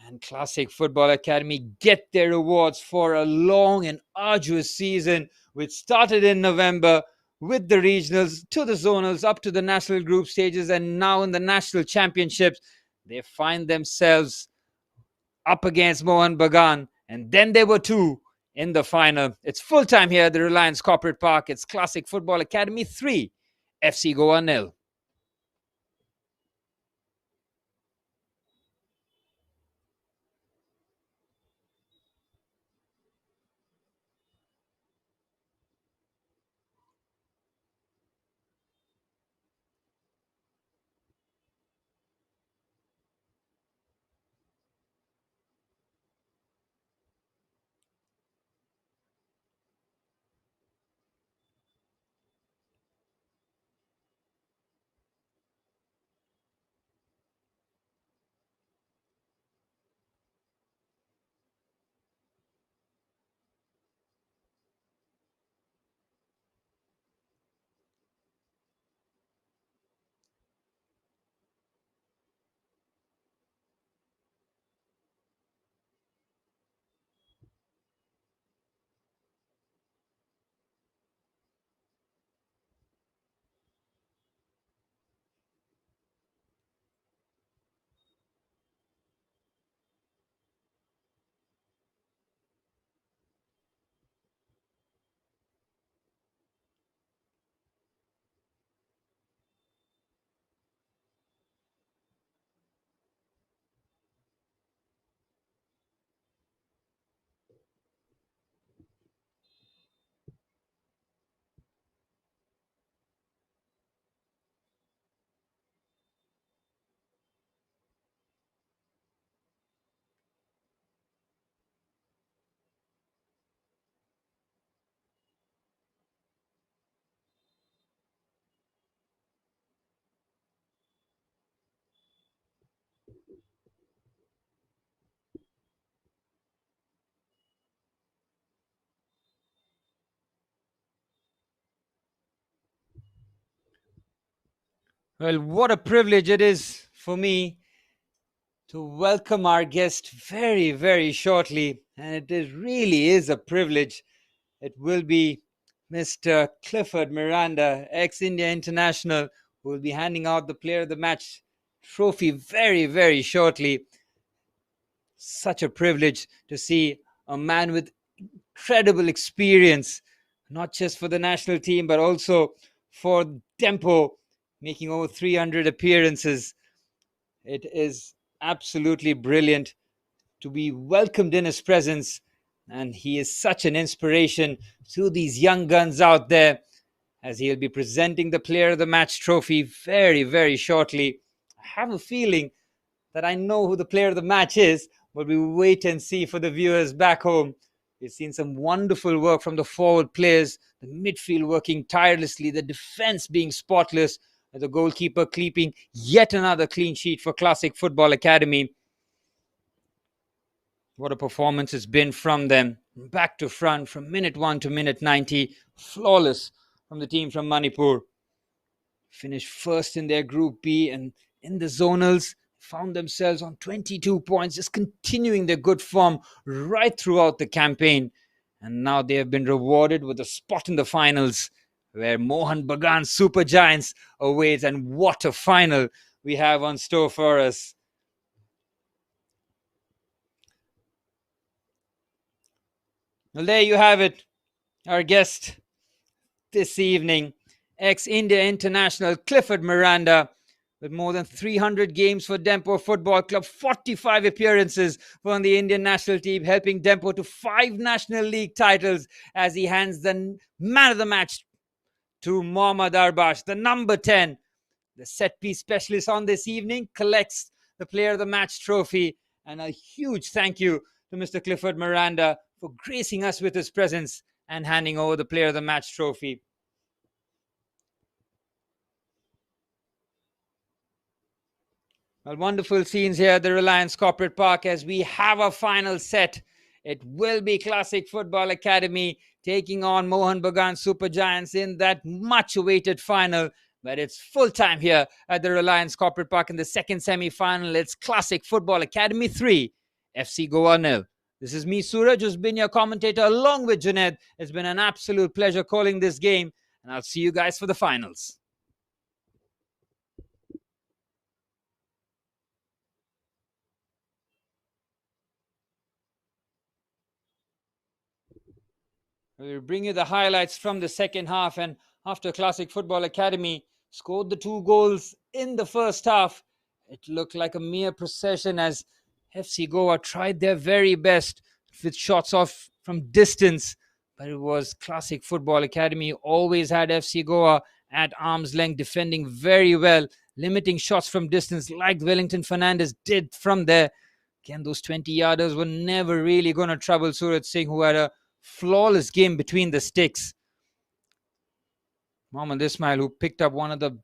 and Classic Football Academy get their rewards for a long and arduous season, which started in November with the regionals to the zonals up to the national group stages, and now in the national championships. They find themselves up against Mohan Bagan, and then there were two in the final. It's full time here at the Reliance Corporate Park. It's Classic Football Academy 3, FC Goa 0. Well, what a privilege it is for me to welcome our guest very, very shortly. And really is a privilege. It will be Mr. Clifford Miranda, ex-India international, who will be handing out the Player of the Match trophy very, very shortly. Such a privilege to see a man with incredible experience, not just for the national team, but also for Dempo, making over 300 appearances. It is absolutely brilliant to be welcomed in his presence. And he is such an inspiration to these young guns out there, as he'll be presenting the Player of the Match trophy very, very shortly. I have a feeling that I know who the Player of the Match is, but we will wait and see for the viewers back home. We've seen some wonderful work from the forward players, the midfield working tirelessly, the defense being spotless, and the goalkeeper keeping yet another clean sheet for Classic Football Academy. What a performance it's been from them, back to front, from minute 1 to minute 90. Flawless from the team from Manipur. Finished first in their Group B, and in the zonals, found themselves on 22 points, just continuing their good form right throughout the campaign. And now they have been rewarded with a spot in the finals, where Mohan Bagan's Super Giants awaits. And what a final we have on store for us. Well, there you have it. Our guest this evening, ex-India international Clifford Miranda, with more than 300 games for Dempo Football Club, 45 appearances for the Indian national team, helping Dempo to 5 National League titles, as he hands the man of the match to Mohammad Arbash, the number 10. The set-piece specialist on this evening collects the Player of the Match trophy. And a huge thank you to Mr. Clifford Miranda for gracing us with his presence and handing over the Player of the Match trophy. Well, wonderful scenes here at the Reliance Corporate Park as we have a final set. It will be Classic Football Academy taking on Mohan Bagan Super Giants in that much-awaited final. But it's full time here at the Reliance Corporate Park in the second semi-final. It's Classic Football Academy 3, FC Goa 0. This is me, Suraj, who's been your commentator along with Junaid. It's been an absolute pleasure calling this game, and I'll see you guys for the finals. We'll bring you the highlights from the second half. And after Classic Football Academy scored the 2 goals in the first half, it looked like a mere procession as FC Goa tried their very best with shots off from distance. But it was Classic Football Academy always had FC Goa at arm's length, defending very well, limiting shots from distance like Wellington Fernandez did from there. Again, those 20-yarders were never really going to trouble Surat Singh, who had a flawless game between the sticks. Mohammad Ismail, who picked up one of the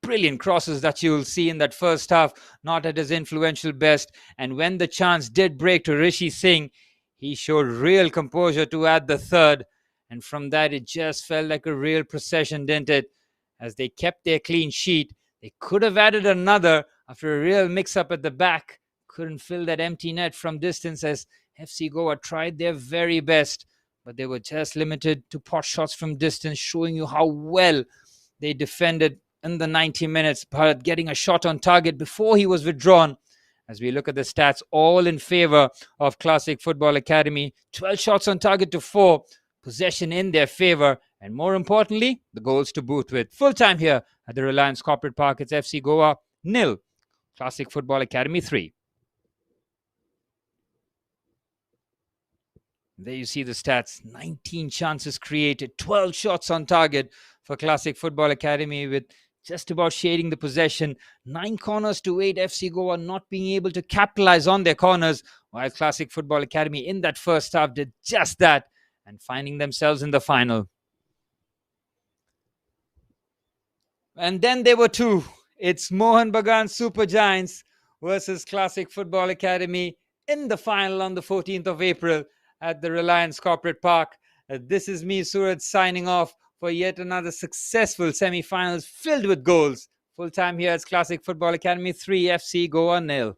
brilliant crosses that you will see in that first half, not at his influential best. And when the chance did break to Rishi Singh, he showed real composure to add the third. And from that, it just felt like a real procession, didn't it? As they kept their clean sheet, they could have added another after a real mix-up at the back. Couldn't fill that empty net from distance as FC Goa tried their very best, but they were just limited to pot shots from distance, showing you how well they defended in the 90 minutes, but getting a shot on target before he was withdrawn. As we look at the stats, all in favor of Classic Football Academy. 12 shots on target to 4, possession in their favor, and more importantly, the goals to boot with. Full time here at the Reliance Corporate Park. It's FC Goa 0, Classic Football Academy 3. There you see the stats. 19 chances created, 12 shots on target for Classic Football Academy, with just about shading the possession. 9 corners to 8. FC Goa not being able to capitalize on their corners, while Classic Football Academy in that first half did just that and finding themselves in the final. And then there were 2. It's Mohan Bagan Super Giants versus Classic Football Academy in the final on the 14th of April at the Reliance Corporate Park. This is me, Suraj, signing off for yet another successful semi-finals filled with goals, Full time here. It's Classic Football Academy 3, FC Goa 0.